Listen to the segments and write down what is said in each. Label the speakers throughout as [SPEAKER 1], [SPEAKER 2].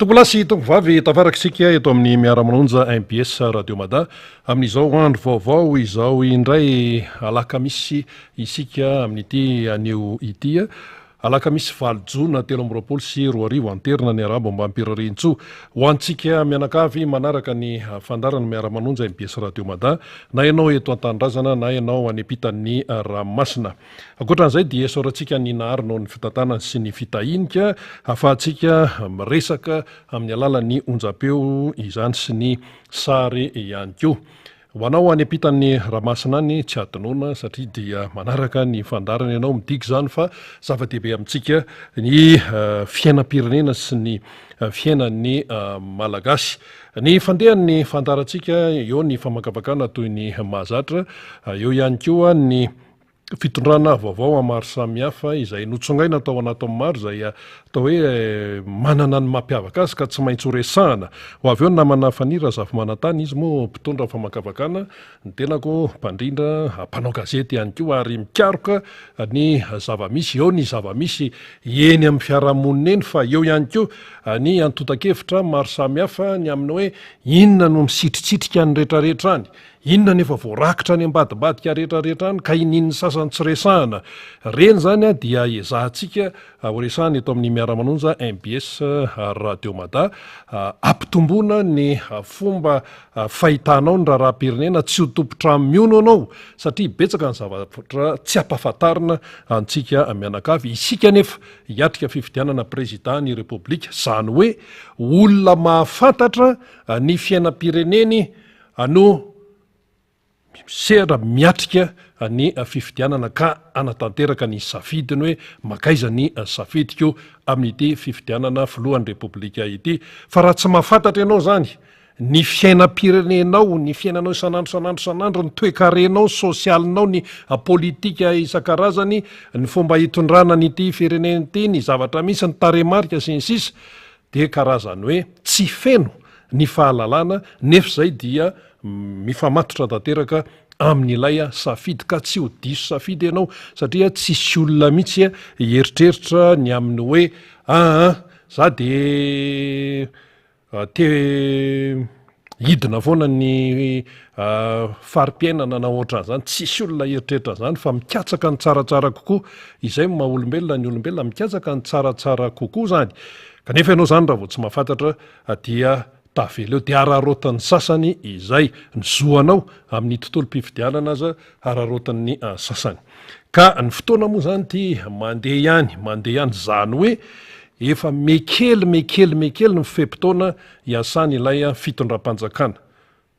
[SPEAKER 1] Tombolasy tompovavy tafaraksika eto amin'ny miara-manonja MBS Radio Mada amin'izao andro vaovao izao indray alakamisy isika amin'ity anio ity alakamisy 7 Jona 2024 anterina ny arabo mba ampirarintso ho antsika mianakavy manaraka ny fandarana miara-manonja MBS Radio Mada na ianao eto an-tanindrazana na ianao any ampitan'ny Ranomasina. Ankoatran'izay dia esorantsika ny naharinao ny fitantanana sy ny fitahinika afahantsika miresaka amin'ny alalan'ny onjam-peo izany sy ny sary ihany koa. Ho anao any ampitan'ny Ranomasina any tsy adinoana satria dia manaraka ny fandarana ianao midiky izany fa zava-dehibe amintsika ny fiainam-pirenena sy ny fiainan'ny malagasy. Ny fandehan'ny fandarantsika eo ny famakavakana toy ny mahazatra, eo ihany koa ny fitondrana vaovao maro samihafa izay notsongaina tao anato amin'ny maro izay atao hoe manana ny mampiavaka azy ka tsy maintsy ho resahana. Ho avy eo ny namana fanira zafimanantany izy moa mpitondra famakavakana ny tenako mpandrindra mpanao gazety ihany koa ary mikaroka ny zavamisy, eo ny zavamisy eny amin'ny fiarahamonina eny fa eo ihany koa ny antotan-kevitra maro samihafa ny amin'ny hoe inona no misitritsitrika ny rehetrarehetra any, inona nefa voarakitra ny ambadibadika rehetrarehetra any ka inin'ny sasany tsy resahana. Reny zany dia ezahantsika ho resahana eto amin'ny miara-manonja MBS Radio Mada ampitomboana ny fomba fahitanao ny raharaham-pirenena tsy ho tompotra miono anao satria betsaka ny zavatra tsy ampahafantarina antsika mianakavy. Isika nefa hiatrika fifidianana prezidany repoblika izany hoe olona mahafantatra ny fiainam-pireneny no sera miatrika ny fifidianana ka anatanteraka ny safidiny hoe makaiza ny safidiko amin'ity fifidianana filohan'ny repoblika ity. Fa raha tsy mahafantatra ianao zany ny fiainam-pirenenao, ny fiainanao isanandro, ny toe-karenao, sosialinao, ny politika isan-karazany, ny fomba hitondrana n'ity firenena ity, ny zavatra misy, ny taremarika sy ny sisa, dia karazany hoe tsy feno ny fahalalana nefa izay dia mifamatotra tanteraka amin'ilay safidy ka tsy ho diso safidy ianao satria tsisy olona mihitsy hieritreritra ny amin'ny hoe za dia hidina foana ny fari-piainana na ohatran'izany, tsisy olona hieritreritra zany fa mikatsaka ny tsaratsara kokoa. Izay maha olombelona ny olombelona mikatsaka ny tsaratsara kokoa zany. Kanefa ianao zany raha vao tsy mahafantatra dia tavela eo dia ararotan'ny sasany izay ny zoanao amin'ny tontolo-pifidianana aza ararotan'ny sasany. Ka ny fotoana moa zany dia mandeha ihany zany hoe efa mekely ny fepitoana hiasany ilay fitondram-panjakana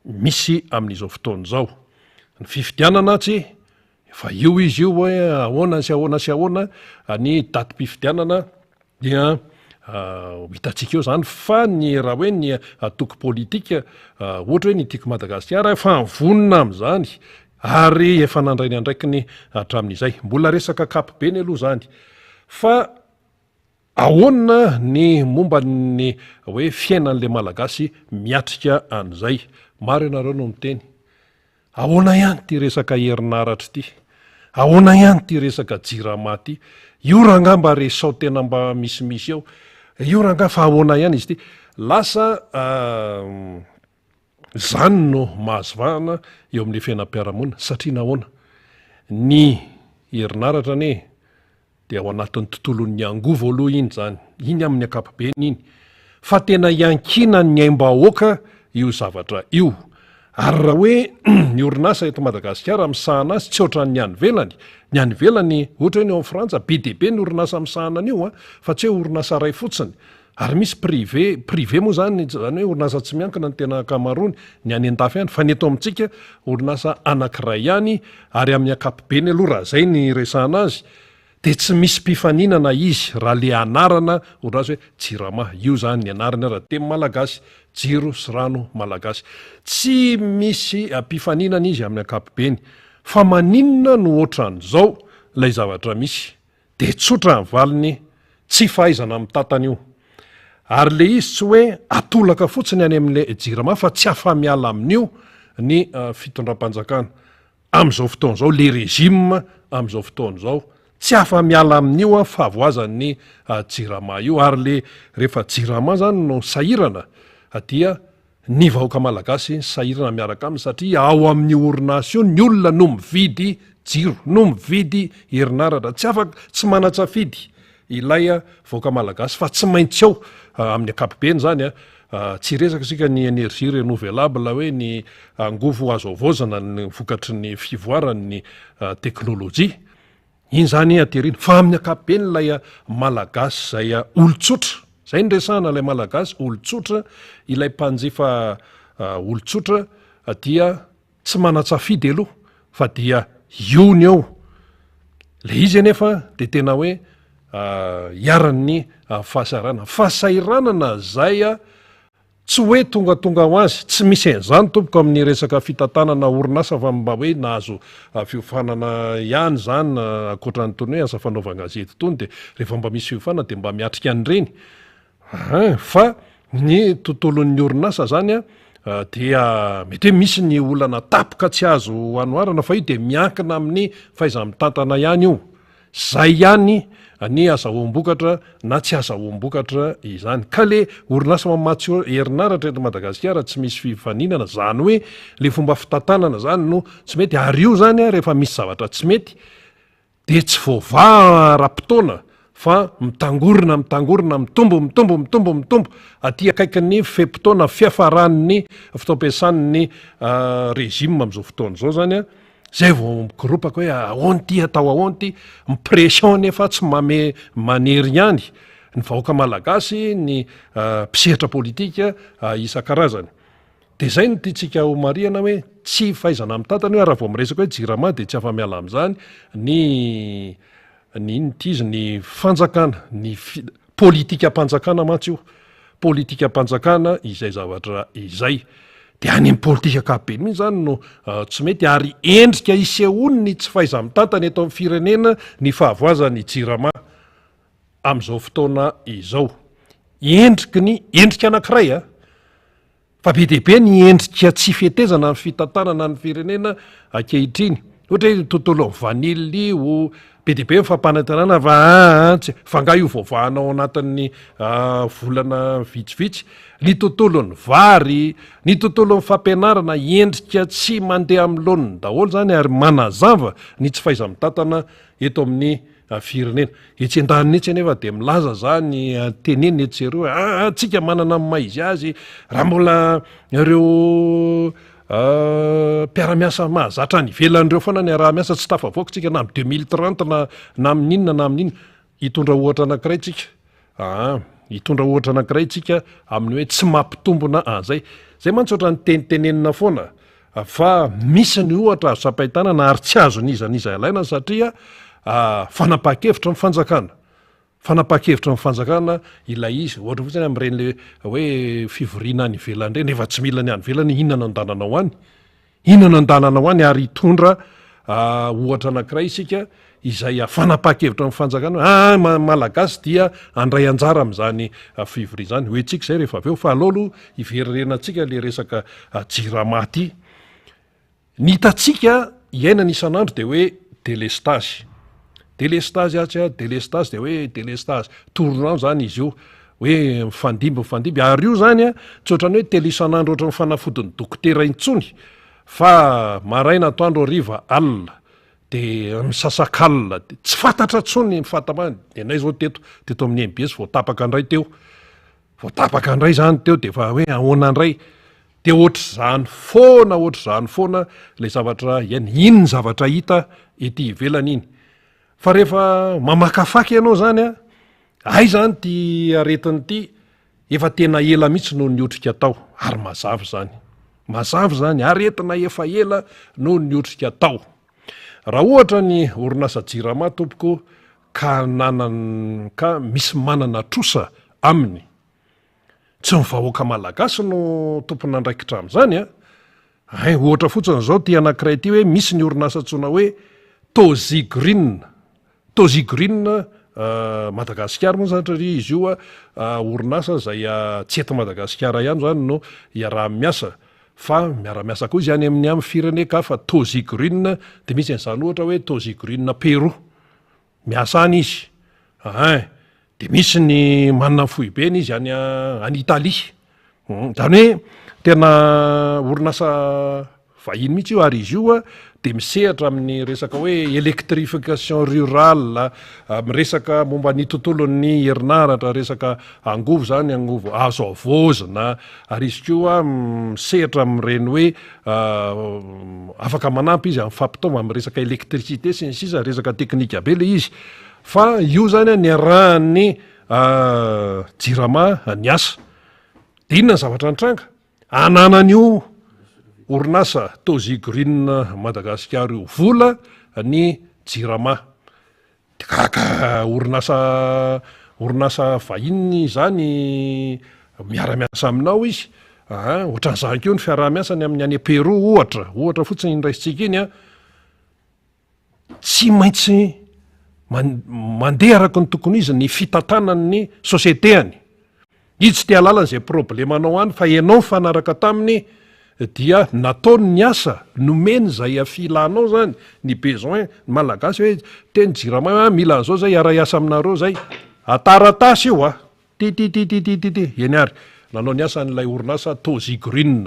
[SPEAKER 1] misy amin'izao fotoana izao. Ny fifidianana tsy efa io izy io hoe ahoana sy ahoana ny datim-pifidianana dia hitatsika eo zany fa ny raha hoe ny atoko politika ohatra hoe ny tiako Madagasikara efa nivonina amin'izany ary efa nandray ny andraiky ny hatramin'izay. Mbola resaka kapobe ny aloha zany fa ahoana ny momba ny hoe fiainan'le malagasy miatrika an'izay. Maro ianareo no miteny ahoana ihany ty resaka herinaratra ity, ahoana ihany ty resaka jirama ity, io raha ngamba resao tena mba misimisy eo, io raha nga fa ahoana ihany izy ity. Lasa zany no mahazovahana eo amin'le fiainam-piarahamonina satria nahoana ny herinaratra ane dia ao anatin'ny tontolon'ny angovo aloha iny zany, iny amin'ny ankapobeny iny, fa tena iankina ny aim-bahoaka io zavatra io. Ary raha hoe ny orinasa eto Madagasikara misahana azy tsy ohatran'ny any ivelany ohatra hoe ny ao Frantsa be dia be ny orinasa misahana an'io fa tsy hoe orinasa ray fotsiny. Ary misy privé moa zany hoe orinasa tsy miankina ny tena akamarony ny any an-dafy ihany, fa ny eto amintsika orinasa anankiray ihany ary amin'ny ankapobeny aloha raha zay ny resahana azy dia tsy misy mpifaninana izy raha le anarana orinasa hoe jirama. Io zany ny anarana raha teny malagasy, jiro sy rano malagasy. Tsy misy mpifaninana izy amin'ny ankapobeny fa maninona no ohatran'izao ilay zavatra misy dia tsotra ny valiny tsy fahaizana mitantana io. Ary le izy tsy hoe atolaka fotsiny any amin'le jirama fa tsy afa-miala amin'io ny fitondram-panjakana. Amin'izao fotoana izao le rezima amin'izao fotoana izao tsy afa-miala amin'io a fa voazan'ny jirama io ary le rehefa jirama zany no sahirana dia ny vahoaka malagasy sahirana miaraka aminy satria ao amin'ny orinasy io ny olona no mividy jiro no mividy herinaratra tsy manatsafidy ilay vahoaka malagasy fa tsy maintsy ao amin'ny ankapobeny zany tsy resaka sika ny énergie renouvelable hoe ny angovo azo avaozana ny vokatry ny fivoaran'ny teknôlôjia iny zany aterina fa amin'ny ankapobeny ilay malagasy zay olotsotra zay nyresahana ilay malagasy olotsotra ilay mpanjifa olotsotra dia tsy manatsafidy aloha fa dia iony ao le izy anefa de tena hoe iaran'ny fahasairanana zay tsy hoe tongatonga ho azy tsy misy an'izany tompoko amin'ny resaka fitantanana orinasa fa mba hoe nahazo fiofanana ihany zany akoatran'ny tony hoe asa fanaovana gazety tony de rehefa mba misy fiofana de mba miatrika an'ireny fa ny tontolon'ny orinasa zany dia mety hoe misy ny olana tapoka tsy azo anoarana fa io de miankina amin'ny fahaiza-mitantana ihany io zay ihany ny azahoam-bokatra na tsy azahoam-bokatra izany ka le orinasa mamatsy herinaratra eto Madagasikara tsy misy fifaninana zany hoe le fomba fitantanana zany no tsy mety ary io zany rehefa misy zavatra tsy mety de tsy voava ra-potoana fa mitangorona mitombo aty akaikin'ny fe-potoana fiafaran'ny fitaom-piasan'ny régime am'izao fotoana zao zany zay vao migoropaka hoe ahoanty atao ahoanty mipression nefa tsy manery ihany ny vahoaka malagasy ny mpisehatra politika isan-karazany de zay no tiatsika ho mariana hoe tsy fahaizana mitantana hoe raha vao miresaka hoe jirama de tsy afa-miala am'izany ny inona ity izy ny fanjakana ny politika-mpanjakana mantsy io politika-mpanjakana izay zavatra izay de any amin'ny politika ankapobeny mihitsy zany no tsy mety ary endrika isehony ny tsy fahaiza-mitantana eto amin'ny firenena ny fahavoazany jirama am'izao fotoana izao endrika anankiray fa be deaibe ny endrika tsy fietezana ny fitantanana ny firenena ankehitriny ohatra hoe tontolo ny vanily io be deaibe mifampanantenana fa nga io vaovahanao anatin'ny volana vitsivitsy ny tontolon'ny vary ny tontolon'ny fampianarana endrika tsy mandeha amin'ny laoniny daholo zany ary manazava ny tsy fahaiza-mitantana eto amin'ny firenena etsy an-daniny etsy anefa de milaza zany teneny etsereo tsika manana amin'ny maizy azy raha mbola ireo mpiara-miasa mahazatra ny ivelan'ireo foana ny araha-miasa tsy tafavoaka tsika na amin'ny 2030 na amin'inona na amin'inona hitondra ohatra anankiray tsika hitondra ohatra anankiray tsika amin'ny hoe tsy mampitombona an'zay zay mantsy ohatra ny tenitenenina foana fa misy ny ohatra azo sapaitana na ary tsy azo nizaniza ilaina satria fanapaha-kevitra ny fanjakana ilay izy ohatra fotsiny amin'ireny hoe fivoriana any ivelany reny efa tsy mila ny any ivelany inona no andanana ho any ary hitondra ohatra anankiray isika izay fanapaha-kevitra ny fanjakana malagasy dia andray anjara am'izany fivoriana zany hoentsika zay rehefa aveo fa aloalo iverirenantsika le resaka jirama ty ny hitatsika iaina n'isan'andro de hoe délestage de hoe délestage tournant zany izy io hoe mifandimby ary io zany tsy ohatrany hoe telo isan'andro ohatra ny fanafodin'ny dokotera intsony fa maraina atoandro ariva alina de misasakalina de tsy fantatra tsony mifantamany de nay zao teto amin'ny MBS voatapaka andray zany teo de fa hoe ahoana andray de ohatr'zany foana le zavatra ino ny zavatra hita ety ivelany iny fa rehefa mamakafaky ianao zany ay zany ty aretiny ity efa tena ela mihitsy noho ny otrika tao ary mazava zany aretina efa ela noho ny otrika tao raha ohatra ny orinasa jirama tompoko ka misy manana trosa aminy tsy mivahoaka malagasy no tompony andraikitra am'izany ohatra fotsiny zao ty anankiray ty hoe misy ny orinasa tsona hoe Tozigrin Madagasikara moa zany satria izy io orinasa zay tsy eto Madagasikara ihany zany no iaraha-miasa fa miara-miasa koa izy any amin'ny fireneka fa Tozigrin de misy an'izany ohatra hoe Tozigrin Peroa miasa any izy de misy ny manana fohibeny izy any Italia zany hoe tena orinasa vahiny mihitsy io ary izy io de misehatra amin'ny resaka hoe électrification rurale, miresaka momba ny tontolon'ny herinaratra, resaka angovo zany, angovo azo avozina, ary izy koa misehatra amin'ireny hoe afaka manampy izy amin'ny fampitaova amin'ny resaka électricité sy ny sisa, resaka teknika be le izy. Fa io zany ny arahan'ny JIRAMA ny asa. De inona ny zavatra nitranga? Ananan'io orinasa Tozy Green Madagasikara io vola ny JIRAMA. De kaka orinasa vahiny zany miara-miasa aminao izy. Ohatran'izany keo ny fiaraha-miasany amin'ny any Peroa ohatra fotsiny indraisitsika iny tsy maintsy mandeha araka ny tokony izy ny fitantanan'ny sosieteny. Izy tsy tia lalana izay problemanao any fa ianao mifanaraka taminy dia nataony ny asa nomeny zay afilanao zany ny besoin malagasy hoe teny JIRAMA mila an'izao zay ara-iasa aminareo zay ataratasy io eny ary nanao ny asa n'ilay orinasa Tozy Green.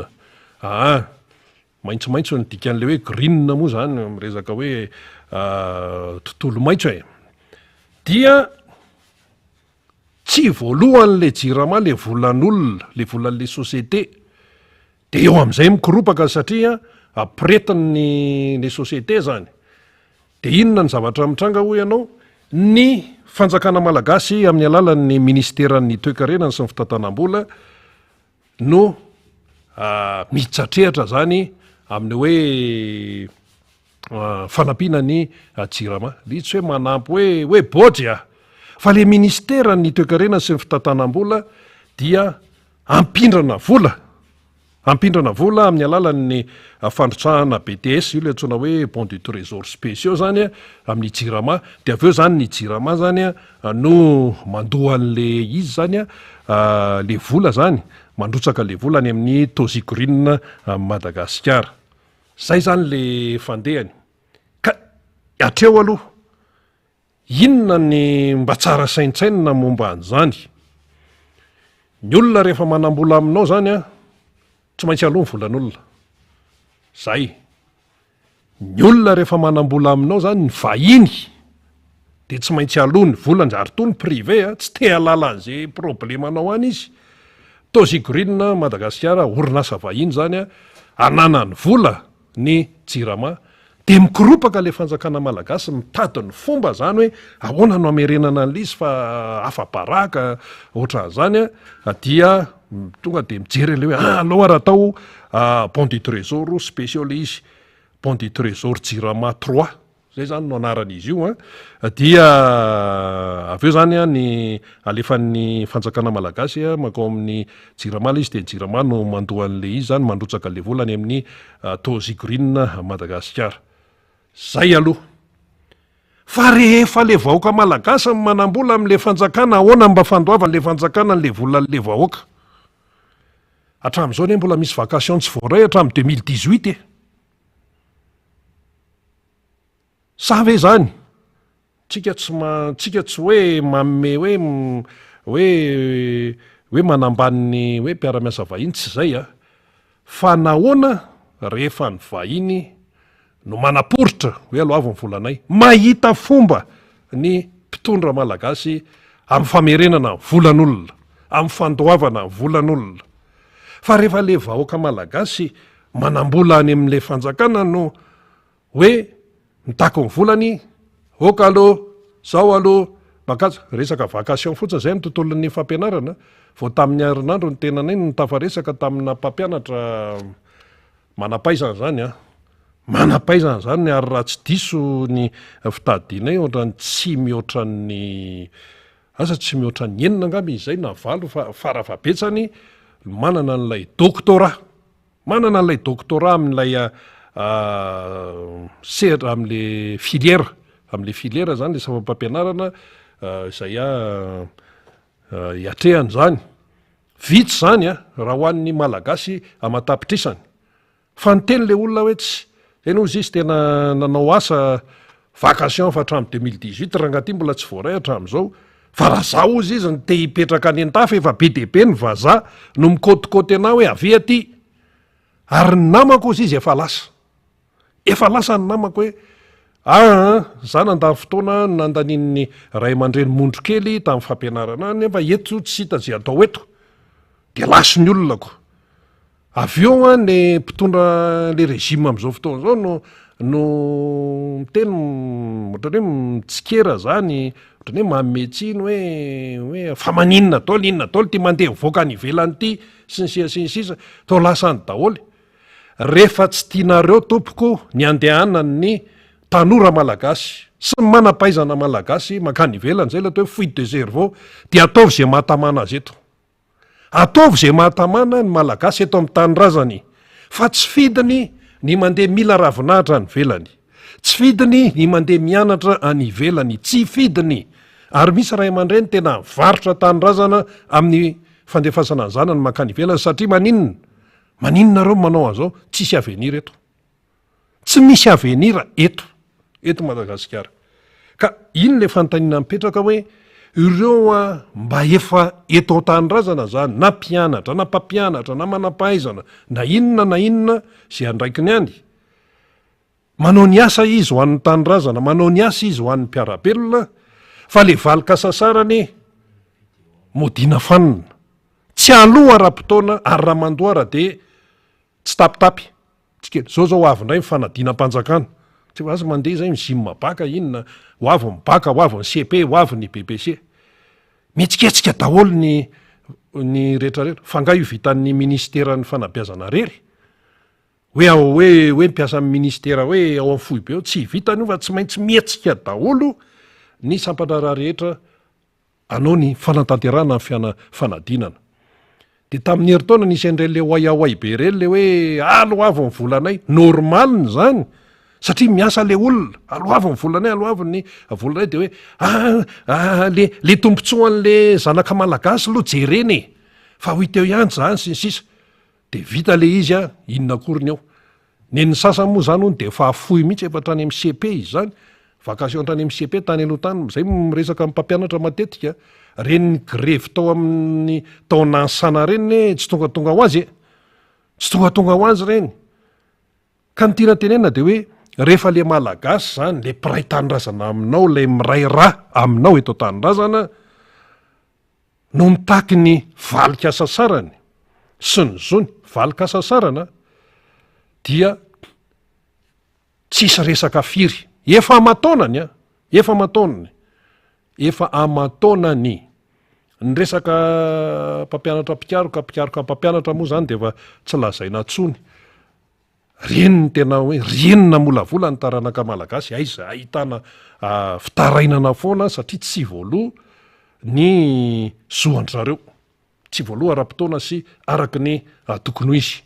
[SPEAKER 1] Maitsomaitso ny dikan'le hoe green moa zany resaka hoe tontolo maitso dia tsy voalohan'le JIRAMA le volan'olona, le volan'le société. De eo amin'izay mikoropaka satria ampiretiny ny société zany. De inona ny zavatra mitranga ho ianao? Ny fanjakana malagasy amin'ny alalan'ny ministeran'ny toe-karenany sy ny fitantanam-bola no mitsatrehatra zany amin'ny hoe fanampiana ny JIRAMA. Tsy hoe manampy hoe bôdry fa le ministeran'ny toe-karenany sy ny fitantanam-bola dia ampindrana vola amin'ny alalan'ny fandrotsahana BTS, io le antsoina hoe bon du trésor spéciaux zany amin'ny JIRAMA. De aveo zany ny JIRAMA zany no mandoa an'le izy zany le vola zany, mandrotsaka le vola any amin'ny Tozy Green Madagasikara. Zay zany le fandehany. Ka hatreo aloha, inona ny mba tsara saintsainina momba an'izany? Ny olona rehefa manambola aminao zany tsy maintsy aloha ny volan'olona. Zay. Ny olona rehefa manambola aminao zany ny vahiny de tsy maintsy aloha ny volany ary toy ny privé tsy te halala an'izay problemanao any izy. Tozy Green Madagasikara orinasa vahiny zany ananany vola ny JIRAMA. De mikoropaka le fanjakana malagasy mitady ny fomba zany hoe ahoana no amerenana an'le izy fa afa-baraka ohatran'izany dia tonga de mijery le hoe alao raha atao bon du trésor spéciaux le izy, bon du trésor JIRAMA 3 zay zany no anaran'izy io dia aveo zany ny alefan'ny fanjakana malagasy makao amin'ny JIRAMA le izy de JIRAMA no mandoa an'le izy zany mandrotsaka le volany amin'ny Tozy Green Madagasikara. Zay aloha. Fa rehefa le vahoaka malagasy manambola amin'le fanjakana, ahoana mba fandoavan'le fanjakana n'le volan'le vahoaka? Hatramin'izao ne mbola misy vacation tsy voaray hatramin'ny 2018 Sa ve zany? Tsika tsy hoe manome hoe manambany ny hoe mpiara-miasa vahiny tsy zay fa nahoana rehefa ny vahiny no manaporitra hoe aloha ny volanay, mahita fomba ny mpitondra malagasy amin'ny famerenana volan'olona, amin'ny fandoavana volan'olona. Fa rehefa le vahoaka malagasy manambola any amin'le fanjakana no hoe mitako ny volany, oka aloha, zao aloha, makatso resaka vacation fotsiny zay ny tontolon'ny fampianarana. Vao tamin'ny herinandro ny tena nay no tafaresaka tamina mpampianatra manampaizana zany manampaizana zany ary raha tsy diso ny fitadinay ohatran'ny tsy mihoatran'ny tsy mihoatran'ny enina angamba izay na valo fa farafabetsany manana n'ilay doctorat amin'ilay sehatra amin'le filiera zany le safam-pampianarana izay iatrehany zany vitsy zany raha ho an'ny malagasy amatapitrisany fa ny teny le olona hoe tsy zay no izy tena nanao asa vacation fa hatramin'ny 2018 raha ngaty mbola tsy voaray hatramin'izao fa raha zao izy izy ny te hipetraka any an-tafa efa be deaibe ny vazaha no mikôtikôty anao hoe avy aty ary ny namako izy izy efa lasa ny namako hoe za nandany fotoana nandanin'ny ray aman-dreny mondro kely tamin'ny fampianarana nefa eto tsy hita zay atao eto de lasy ny olonako avy eo a le mpitondra le régime am'izao fotoana zao no miteny ohatrany hoe mitsikera zany ohatrany hoe mametsiny hoe fa maninona daoly ty mandeha voaka any ivelany ty sinsisa to lasany daholy rehefa tsy tianareo tompoko ny andehanany tanora malagasy sy manam-paizana malagasy makany ivelany zay la atao hoe fuite de cerveau de ataovy zay mahatamana azy eto ataovy zay mahatamana ny malagasy eto amin'ny tany razany fa tsy fidiny ny mandeha mila ravinahitra any velany tsy fidiny ny mandeha mianatra any ivelany tsy fidiny ary misy ray aman-dreny tena varotra tany razana amin'ny fandefasana ny zanany makany ivelany satria maninona reo manao an'izao tsisy avenir eto tsy misy avenira eto Madagasikara ka ino le fanontaniana mipetraka hoe ireo mba efa eto tany razana zany na mpianatra na mpampianatra na manam-pahaizana na inona zay andraikiny any manao ny asa izy ho an'ny tany razana manao ny asa izy ho an'ny mpiarabelona fa le valikasasarany modina fanina tsy aloha ara-potoana ary raha mandoara de tsy tapitapy zao avy indray mifanadina-mpanjakana tsy azy mandeha zay mizimy mabaka inona ho avy mibaka ho avy ny CP ho avy ny BBC mihetsiketsika daholo ny rehetrarehetra fa nga io vitan'ny ministeran'ny fanabeazana rery hoe mipiasa amin'ny ministera hoe ao amin'ny fohy be eo tsy vitany io fa tsy maintsy mihetsika daholo ny sampatra rehetra anao ny fanatanterana ny fanadinana de tamin'ny heritaona nisy an'ireny le oaiaoay be reny le hoe aloavy ny volanay normalny zany satria miasa le olona aloavy ny volanay aloavy ny volanay de hoe le tompontsoan'le zanaka malagasy aloha jereny fa ho iteo ihany zany sinsisa de vita le izy inona koriny eo neny sasany moa zany ony de efa afohy mihitsy efa trany amin'ny CP izy zany vacation trany amin'ny CP tany aloha tany zay miresaka amin'ny mpampianatra matetika reny grevy tao amin'ny tao nansana reny tsy tongatonga ho azy tsy tongatonga ho azy reny ka ny tena tenena de hoe rehefa le malagasy zany le mpiray tanyrazana aminao le miray ra aminao eto tanyrazana no mitaky ny valikasa sarany sy ny zony valikasa sarana dia tsisy resaka firy efa amatonany ny resaka mpampianatra pikaroka mpampianatra moa zany de efa tsy lazaina tsony reniny tena hoe renina molavola ny taranaka malagasy aiza ahitana fitarainana foana satria tsy voaloha ny zoandry zareo tsy voaloha ara-potoana sy araky ny tokony ho izy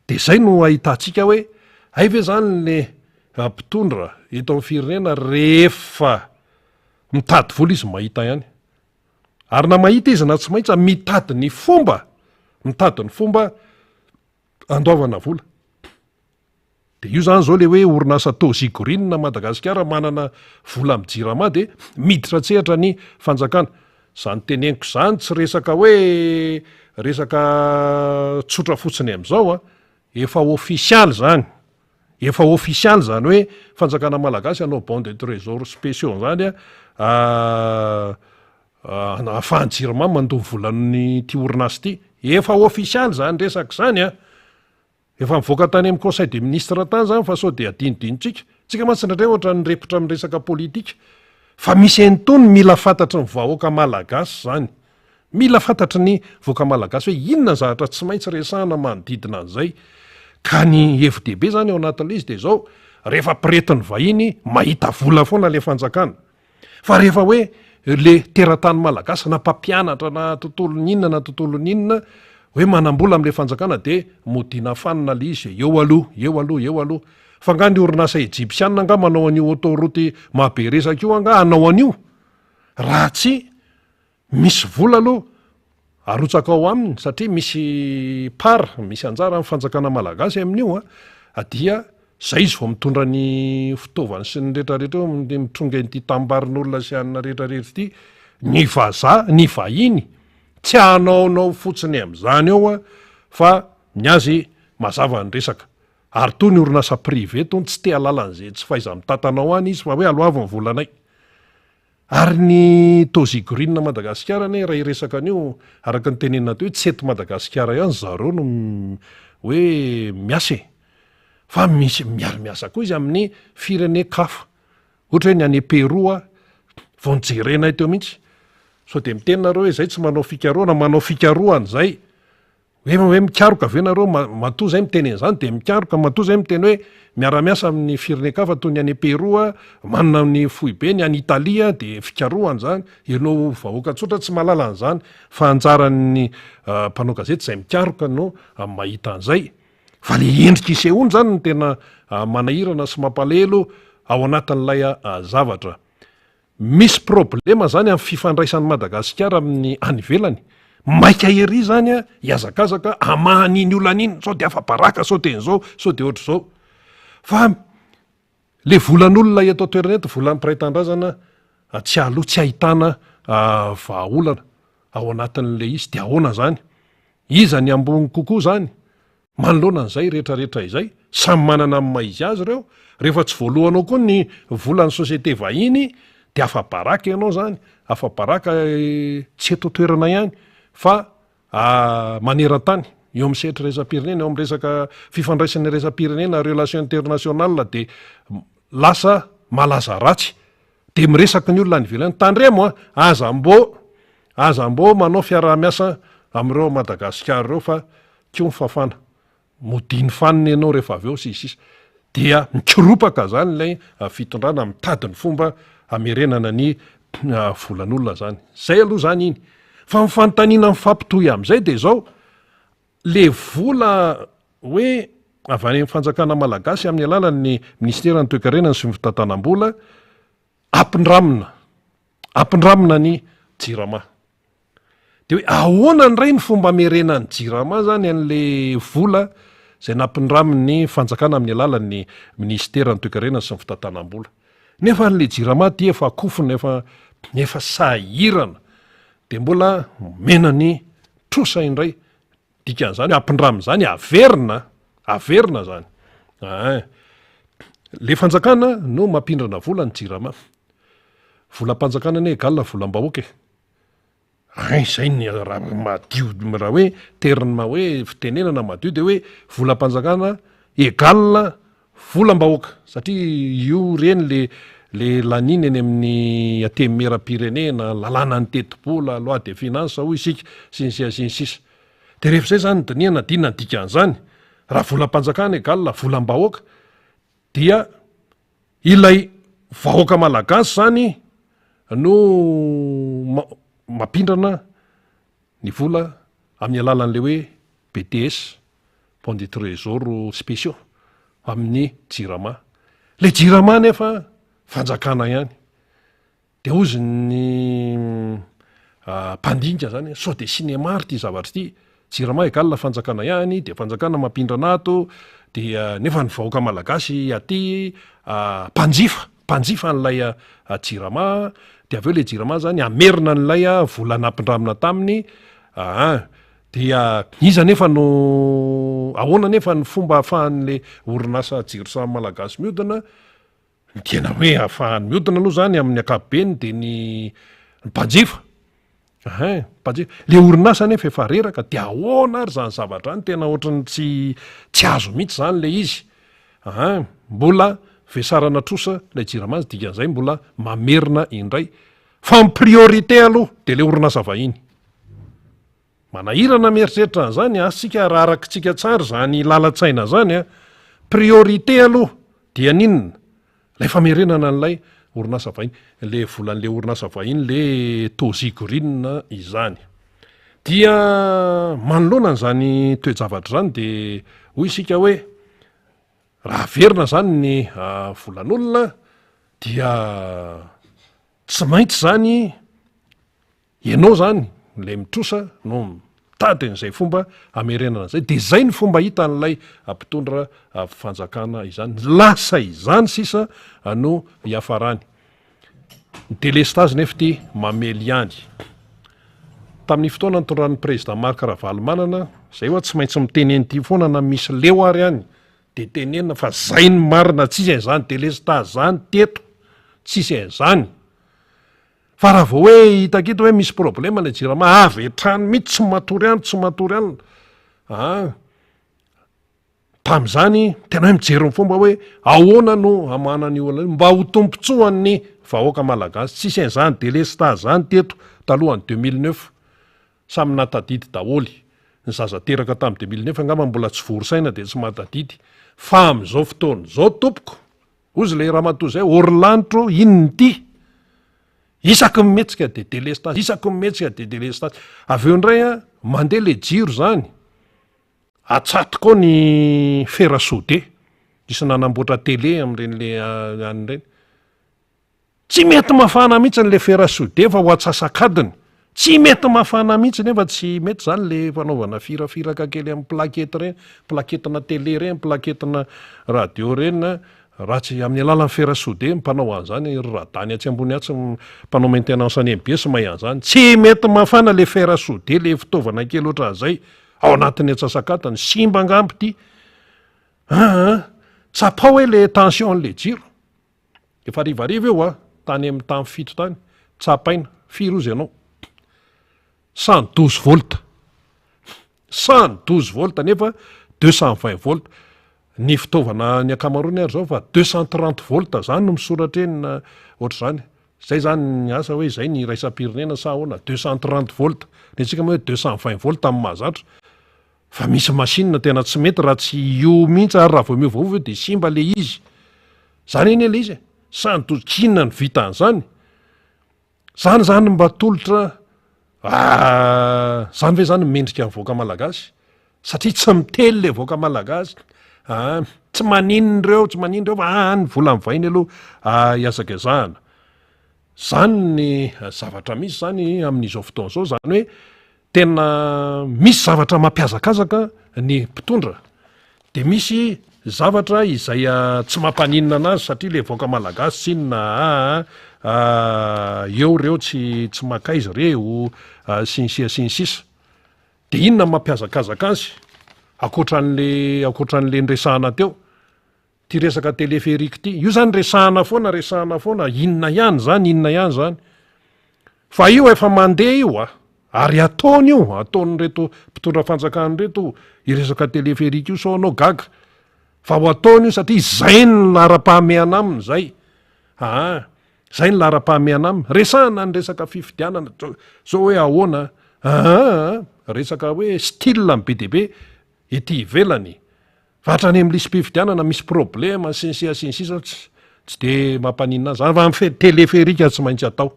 [SPEAKER 1] de zay no ahitantsika hoe ay ve zany le mpitondra eto amin'ny firenena rehefa mitady vola izy mahita ihany ary na mahita izy na tsy maintsy mitady ny fomba andoavana vola de io zany zao le hoe orinasa tozigorina Madagasikara manana vola mijirama de miditra tsehatra ny fanjakana zany teneniko zany tsy resaka hoe resaka tsotra fotsiny am'izao efa ofisialy zany hoe fanjakana malagasy anao bon de trésor spéciaux zany ahafahany jirama mandomy volan'ny ty orinasy ty efa ofisialy zany resaka zany efa mivoaka tany amin'ny conseil des ministres tany zany fa sao de adinodinotsika tsika matsindraindray ohatra ny repitra amin'ny resaka politika fa misy entony mila fantatry ny vahoaka malagasy zany mila fantatry ny vahoaka malagasy hoe inona zavatra tsy maintsy resahana manodidina an'izay ka ny FDB zany ao anatin'le izy de zao rehefa mpiretiny vahiny mahita vola foana le fanjakana fa rehefa hoe le teratany malagasy na mpampianatra na tontolo ninona hoe manambola am'le fanjakana de modina fanina le izy eo aloha fa nga ny orinasa egyptianina nga manao an'io autoroute mahabe resaka io anga anao an'io raha tsy misy vola aloha arotsaka ao aminy satria misy anjara amin'ny fanjakana malagasy amin'io dia zay izy vao mitondra ny fitaovany sy ny rehetrarehetra eo mitronga nyity tambarin'olona sy anina rehetrarehetra ity, ny vazaha ny vahiny tsy hanaonao fotsiny am'izany eo a fa ny azy mazava ny resaka ary toy ny orinasa privé tony tsy te halalan'izay tsy faiza mitantanao any izy fa hoe aloavy ny volanay. Ary ny tozigorina Madagasikara ne raha iresaka an'io araka ny tenenina teo hoe tsy eto Madagasikara ihany zareo no hoe miasa fa misy miara-miasa koa izy amin'ny firenen-kafa ohatra hoe ny any Peroa vao nijerenay teo mihitsy so de mitenareo hoe zay tsy manao fikaroana manao fikaroana zay hoe mikaroka ve nareo matoa zay miteny zany de mikaroka matoa zay miteny hoe miara-miasa amin'ny firenen-kafa toy ny any Peroa manana ny foibe ny any Italia de fikaroana zany ianao vahoaka tsotra tsy mahalala an'izany fa anjaran'ny mpanao gazety zay mikaroka no mahita an'izay fa le endrika isehony zany ny tena manahirana sy mampalahelo ao anatin'ilay zavatra. Misy problema zany amin'ny fifandraisan'ny Madagasikara amin'ny any ivelany maika ery zany a iazakazaka aman'iny olan'iny sao de afa-baraka sao de n'izao sao de ohatra zao fa le volan'olona eto toerana eto volan'ny mpiray-tandrazana tsy aloha tsy ahitana vahaolana ao anatin'le izy de ahoana zany iza ny ambony kokoa zany manoloana an'izay rehetrarehetra izay samy manana amin'ny maizy azy ireo rehefa tsy voalohanao koa ny volan'ny sosiete vahiny de afa-baraka ianao zany afa-baraka tsy eto toerana ihany fa maneran-tany eo amin'ny sehatra resa-pirenena eo amin'ny resaka fifandraisan'ny resa-pirenena relation internationale de lasa malaza ratsy de miresaka ny olona any ivelany tandremo azambo manao fiaraha-miasa am'ireo Madagasikara reo fa keo mifafana modiny faniny ianao rehefa avy eo sisisa dia mikiropaka zany lay fitondrana mitady ny fomba amerenana ny volan'olona zany zay aloha zany iny fa mifanontaniana mifampitohy am'izay de zao le vola hoe avy any fanjakana malagasy amin'ny alalan'ny ministera ny toe-karenany sy ny fitantanam-bola ampindramina ny jirama de hoe ahoana ny ray ny fomba amerenany jirama zany an'le vola zay nampindraminy fanjakana amin'ny alalan'ny ministera ny toe-karenany sy ny fitantanam-bola nefa n'le jirama ty efa kofina efa sahirana de mbola mena ny trosa indray dikan'izany hoe ampindraminy zany averina zany le fanjakana no mampindrana vola ny jirama volam-panjakana ne egalina volam-bahoaka zay ny raha madio raha hoe terina hoe fitenenana madio de hoe volam-panjakana egalina volam-bahoaka satria io reny le laniny eny amin'ny atemera-pirenena lalàna ny teti-bola loi de finance hoy isika sinsisa de rehefa zay zany dinihana dinina ny dikan'izany raha volam-panjakana egalina volam-bahoaka dia ilay vahoaka malagasy zany no mampindrana ny vola amin'ny alalan'le hoe BTS bon de trésor spéciaux amin'ny jirama le jirama nefa fanjakana ihany de ozy ny mpandinika zany sao de sinemary ty zavatra ty jirama egalina fanjakana ihany de fanjakana mampindrana ato de nefa ny vahoaka malagasy aty mpanjifa n'lay jirama de aveo le jirama zany amerina n'lay vola nampindramina taminy dia iza nefa no ahoana nefa ny fomba ahafahan'le orinasa jiro samy malagasy miodina tena hoe ahafahany miodina aloha zany amin'ny akapobeny de ny mpanjifa le orinasa nefa efa reraka de ahoana ary zany zavatra any tena ohatrany tsy azo mihitsy zany le izy mbola vesarana trosa lay jirama azy dikan'izay mbola mamerina indray fa ny priorité aloha de le orinasa vahiny manahirana mieritreritra n'zany asika raha arakitsika tsara zany lalatsaina zany priorité aloha dia ninona lay famerenana n'lay orinasa vahiny le volan'le orinasa vahiny le tozigorina izany dia manoloana n'zany toejavatra zany de hoy isika hoe raha verina zany ny volan'olona dia tsy maintsy zany ianao zany le mitrosa no tady n'izay fomba amerenana zay de zay ny fomba hita n'lay ampitondra fanjakana izany lasa izany sisa no hiafarany ny délestage nefa ty mamely ihany tamin'ny fotoana nitondran'ny président Marc Ravalomanana zay oa tsy maintsy miteneny ty foana na misy leo ary any de tenenina fa zay ny marina tsisy an'izany délestage zany teto tsisy an'izany fa raha vao hoe hitakito hoe misy problème le jirama avy etrany mihitsy tsy matory any tam'izany tena hoe mijery ny fomba hoe ahoana no amanany olona mba ho tompontsoan'ny vahoaka malagasy tsisy an'izany délestage zany teto talohan'ny 2009 samy natadidy daholy ny zaza teraka tamin'ny 2009 angamba mbola tsy vorosaina de tsy matadidy fa am'izao fotoana zao tompoko ozy le ramatoa zay orlantro inony ty isaky mimetsika de délestage isaky mimetsika de délestage avy eo indray a mandeha le jiro zany atsato koa ny fera sode isy nanamboatra télé am'ireny le any reny tsy mety mafana mihitsy ny le fera sode fa ho atsasakadiny tsy mety mafana mihitsy nefa tsy mety zany le fanaovana firafiraka kely amin'ny plakety reny plaketina télé reny plaketina radio reny raha tsy amin'ny alalan'ny fera sode mpanao an'izany radany atsy ambony atsy mpanao maintenance any MBS mahay an'izany tsy mety mafana le fera sode le fitaovana kely oatra zay ao anatin'ny atsasakadiny simba angamby ty tsapao hoe le tension le jiro efa rivariva eo tany amin'ny tany fito tany tsapaina firozy ianao 112 volt 112 volt nefa 220 volt ny fitaovana ny akamarony ary zao fa 230 volt zany no misoratra eny na ohatr' zany zay zany ny asa hoe zay ny raisam-pirenena sa ahoana 230 volt ny atsika moa hoe 220 volt amin'ny mahazatra fa misy machine tena tsy mety raha tsy io mihitsy ary raha vao miovaova de simba le izy zany eny le izy sandokinina ny vita an'izany zany mba tolotra zany ve zany mendrika ny voaka malagasy satria tsy mitely le voaka malagasy tsy maninon'ireo fa ny vola mivainy aloha iazakazahana zany ny zavatra misy zany amin'izao fotoana zao zany hoe tena misy zavatra mampiazakazaka ny mpitondra de misy zavatra izay tsy mampaninona anazy satria le voaka malagasy tsy inona eo reo tsy makaizy reo sinsisa de inona mampiazakazaka azy akoatran'le nresahana teo ty resaka téléphérique ty io zany resahana foana inona ihany zany fa io efa mandeha io ary ataony reto mpitondra fanjakany reto iresaka téléphérique io so anao gaga fa ho ataony io satria zay ny lara-pahameana aminy zay ny lara-pahameana aminy resahana ny resaka fifidianana zao hoe ahoana resaka hoe style be deaibe ety ivelany vatrany am'lisy-pifidianana misy problème sinsisa tsy de mampaninina azy zany fa amin'ny téléphérique tsy maintsy atao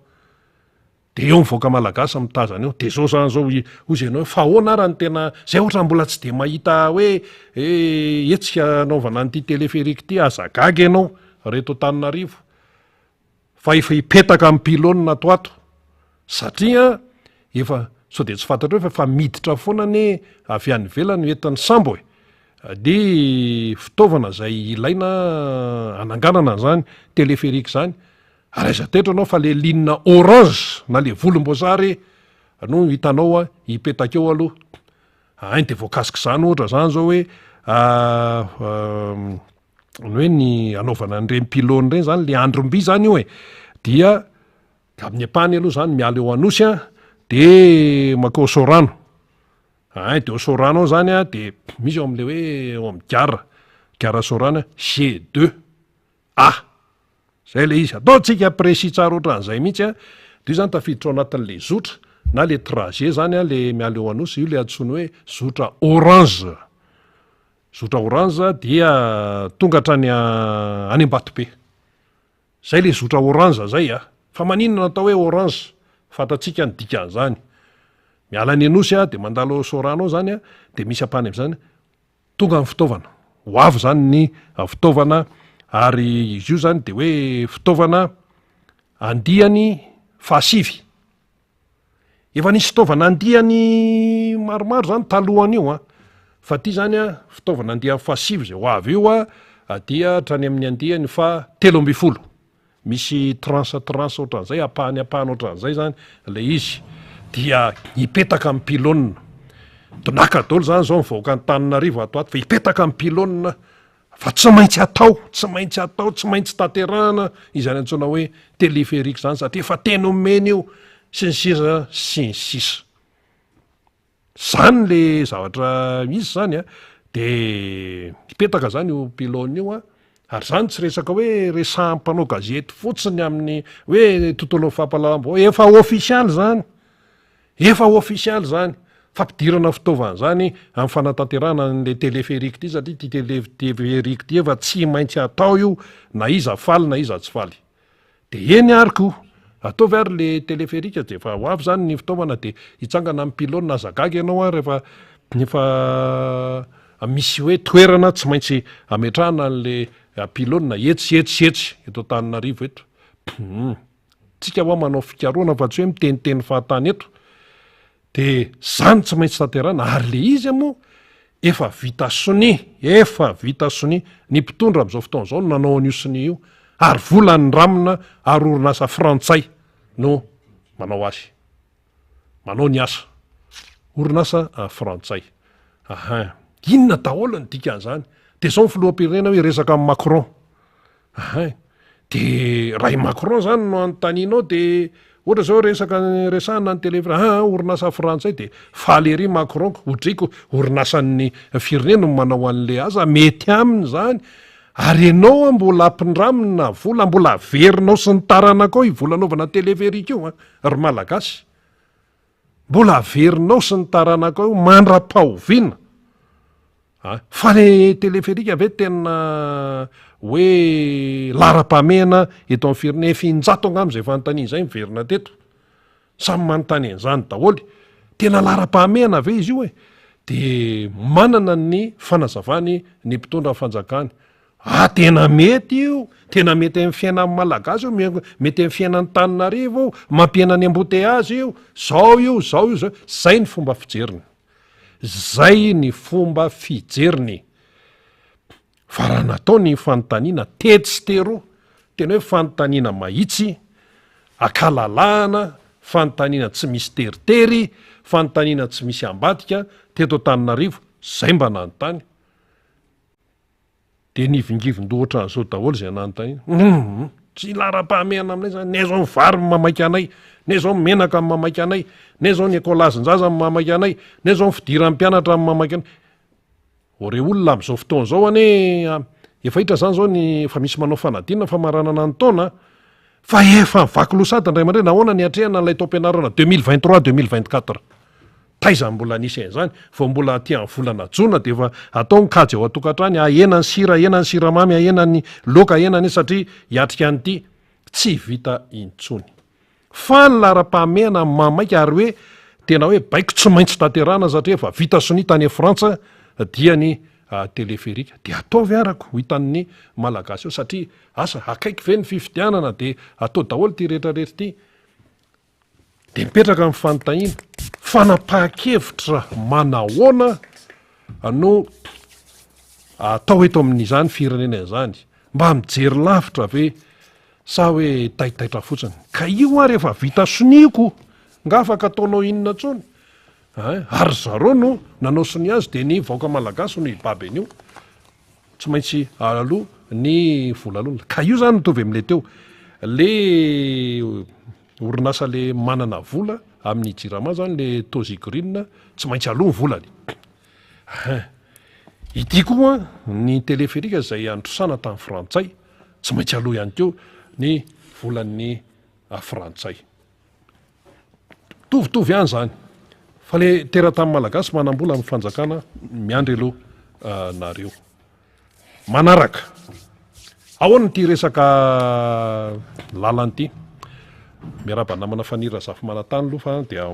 [SPEAKER 1] de eo mivoaka malagasy mitazana eo de zao zany zao ozy ianao fa ahoana ara ny tena zay ohatra mbola tsy de mahita hoe etsika anaovana an'ity téléphérique ty azagaga ianao reto Tananarivo fa efa ipetaka amin'ny pilôna ato ato satria efa so de tsy fantatra hoe fa miditra foanany avy any velany entin'ny sambo de fitaovana zay ilaina ananganana zany téléphérique zany ary aiza tetra anao fa le linina orange na le volomboasary no hitanao ipetaka eo aloha de voakasiky zany ohatra zany zao hoe ny hoe ny anaovana an'ireny pilôny reny zany le andromby zany io dia amin'ny apany aloha zany miala eo anosy de makao sorano de ao sorano ao zany de misy eo am'le hoe eo amin'ny gara sorano G2 zay le izy ataotsika précis tsara ohatran'izay mihitsy de io zany tafiditra ao anatin'le zotra na le trajet zany le miala eo anosy io le antsoiny hoe zotra orange dia tonga hatrany any Ambatobe zay le zotra orange zay fa maninona natao hoe orange fatatsika ny dikan'izany miala ny anosy de mandalo ao sorano ao zany de misy ampany am'zany tonga ny fitaovana ho avy zany ny fitaovana ary izy io zany de hoe fitaovana andihany fahasivy efa nisy fitaovana andiany maromaro zany talohany io a fa ty zany a fitaovana andiany fasivo zay ho avy io a adia trany amin'ny andiany fa 13 misy transa ohatran'izay apahany ohatran'izay zany le izy dia ipetaka amin'ny pilôna donaka dolo zany zao mivoaka ny Tananarivo atoato fa ipetaka amin'ny pilôna fa tsy maintsy tanterahana izany antsona hoe téléphérique zany satria efa teny omeny io sy ny sisa zany le zavatra misy zany a de ipetaka zany io pilôna io a ary zany tsy resaka hoe resahan'ny-mpanao gazety fotsiny amin'ny hoe tontolo fampalalam-baovao efa ofisialy zany fampidirana fitaovana zany amin'ny fanatanterahana n'le téléphérique ty satria ty téléphérique ty efa tsy maintsy atao io na iza faly na iza tsy faly de eny ary ko ataovy ary le téléphérique de efa ho avy zany ny fitaovana de hitsangana amin'ny pilôna zagaga ianao a rehefa misy hoe toerana tsy maintsy ametrahana an'le pilôna etsy eto Tananarivo eto tsika hoa manao fikaroana fa tsy hoe miteniteny fahatany eto de zany tsy maintsy tanterana ary le izy moa efa vita soni ny mpitondra am'izao fotoana zao no nanao an'io soni io ary volany ramina ary orinasa frantsay no manao azy manao ny asa orinasa frantsay inona daholo ny dikan'izany de zao ny filoham-pirenena hoe resaka amin'ny Macron de raha i Macron zany no anontanianao de ohatra zao resahana ny téléphérique orinasa frantsay de faly ery Macron otriko orinasan'ny firenena no manao an'le asa mety aminy zany ary ianao mbola ampindramina vola mbola averinao sy ny taranakao ivolanaovana téléphérique io ry malagasy mbola averinao sy ny taranakao io mandra-pahoviana fa le téléphérique ave tena hoe lara-pamena eto amin'ny firenena efinjato angamy zay fanontania zay miverina teto samy manontany an'izany daholy tena lara-pamena ave izy io de manana ny fanazavany ny mpitondra fanjakany tena mety io tena mety amin'ny fiainan'ny malagasy io mety amin'ny fiainan'ny Tananarivo mampiena ny embouteillage io zao zay ny fomba fijeriny fa raha natao ny fanontaniana tety sy teroa tena hoe fanontaniana mahitsy akalalahana fanontaniana tsy misy teritery fanontaniana tsy misy ambadika teto Tananarivo zay mba nanontany de nivingivin-doha ohatran'izao daholo zay nanontany tsy lara-pahamehana aminay zany ne zao ny vary mamaiky anay ne zao menaka amin'ny mamaiky anay ne zao ny ekolazinjaza amin'ny mamaiky anay ne zao ny fidiran'ny mpianatra amin'ny mamaiky anay ore olona am'izao fotoana zao ane efa hitra zany zao ny efa misy manao fanadinana fa maranana ny taona fa efa mivaky losady ndray amandray nahoana ny atrehana n'ilay taom-pianarana 2023-2024 taizany mbola nisy an'izany fa mbola ty amin'ny volana jona de efa atao ny kajy ao atokantrany enany siramamy enany loka enany satria hiatrika an'ity tsy vita intsony fa ny lara-pahamehana mamaiky ary hoe tena hoe baiko tsy maintsy tanterahana satria efa vita soni tany e Frantsa dia ny téléphérique de ataovy arako ho hitan'ny malagasy eo satria asa akaiky ve ny fifidianana de atao daholo ty rehetrarehetra ty de mipetraka amin'ny fanontaniana fanapahan-kevitra manahoana no atao eto amin'izany firenena izany mba mijery lavitra ve sa hoe taitaitra fotsiny ka io ary efa vita soniko nga afaka ataonao inona tsony ary zareo no nanao soni azy de ny vaoka malagasy no ibaby an'io tsy maintsy aloha ny volalona ka io zany mitovy am'le teo le orinasa le manana vola amin'ny jirama zany le tozigorina tsy maintsy aloha ny volany ity koa ny téléphérique zay androsana tamin'ny frantsay tsy maintsy aloha ihany keo ny volan'ny frantsay tovitovy ihany zany fa le tera-tany malagasy manam-bola amin'ny fanjakana miandry aloha nareo manaraka ahoana ty resaka lalany ty miaraba namana fanira zafy manantany aloha fa dia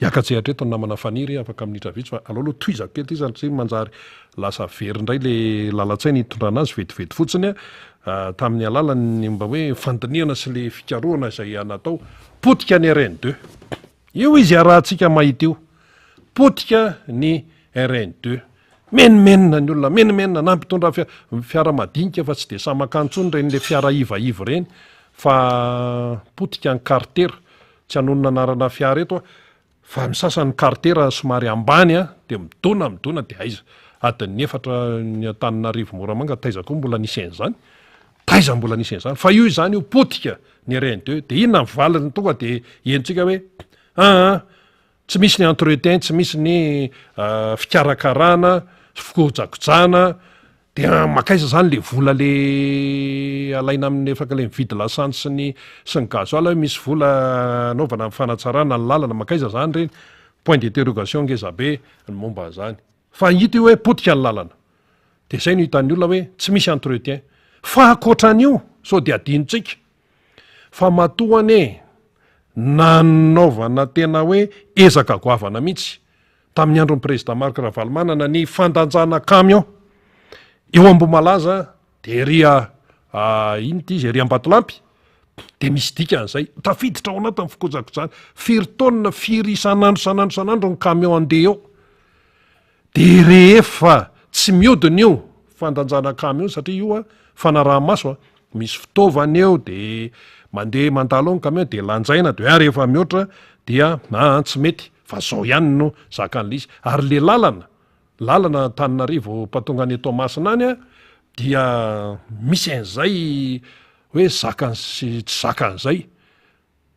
[SPEAKER 1] iakatsehatra eto namana faniry afaka minitra vitsy fa aloaloha toizako kely ty zany satria manjary lasa very indray le lalan-tsaina hitondrana azy vetivety fotsiny tamin'ny alalany mba hoe fandiniana sy le fikaroana izay anatao potika ny RN2 io izy arahantsika mahita io potika ny RN2 menimenina ny olona menimenina na mpitondra fiara madinika fa tsy de samakantsony reny le fiara ivaiva reny fa potika ny cartera tsy hanonona anarana fiara eto fa misasany cartera somary ambany de midona de aiza adiny efatra ny Antananarivo Moramanga taiza koa mbola nisy an'izany taiza mbola nisy an'izany fa io izany io potika ny RN2 de inona mivaliny tonga de entsika hoe tsy misy ny entretien tsy misy ny fikarakarana fikojakojana de makaiza zany le vola le alaina amin'ny efaka le mividy lasantsy sy ny gasoil hoe misy vola anaovana amin'ny fanatsarana ny lalana makaiza zany reny point d'interrogation ngezabe ny momba zany fa hita io hoe potika ny lalana de zay no hitan'ny olona hoe tsy misy entretien fa akoatran'io sao de adinotsika fa matoany nanaovana tena hoe ezaka goavana mihitsy tamin'ny andron'ny président Marc Ravalomanana ny fandanjana camion eo Ambohimalaza de ria iny ty izy ria Ambatolampy de misy dikan'izay tafiditra ao anatin'ny fikojakojana firy taonina firy sanandro ny camion andeha eo de rehefa tsy miodina io fandanjana camion satria io fanaraha-maso misy fitaovana eo de mandeha mandalo ao ny camion de lanjaina de rehefa mihoatra dia tsy mety fa zao ihany no zakan'le izy ary le lalana Antananarivo patonga ny Tomasina any dia misy an'izay hoe zakany sy tsy zakan'izay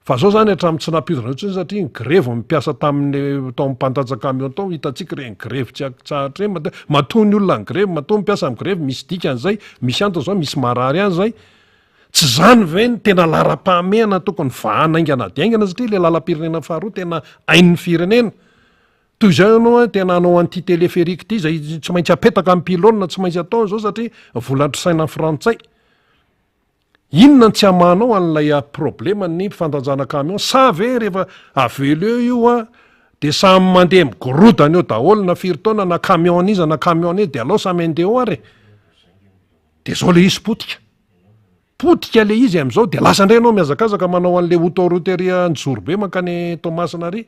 [SPEAKER 1] fa zao zany hatramin'ny tsy nampiodina ohatrany satria ny grève mipiasa tamin'ny tao mpandanjaka camion tao hitantsika reny grève tsy tsahatra reny matoa ny olona ny grève matoa mipiasa amin'ny grève misy dikan'izay misy antony zao misy marary azy zay tsy zany ve ny tena laram-pahamehana tokony vahana aingana diaingana satria le lalam-pirenena faharoa tena ain'ny firenena toy izay anao tena anao anty téléphérique ty zay tsy maintsy apetaka amin'ny pilôna tsy maintsy atao zao satria volantrosaina frantsay inona tsy hamanao an'ilay problema ny fandanjana camion sa ve rehefa avelo eo io de samy mandeha migorodana eo daholo na firy taona na camion iza na camion de alao samy andeha eo ary de zao le izy potika le izy am'izao de lasa indray anao miazakazaka manao an'le autoroteria Njorobe makany Tomasina ary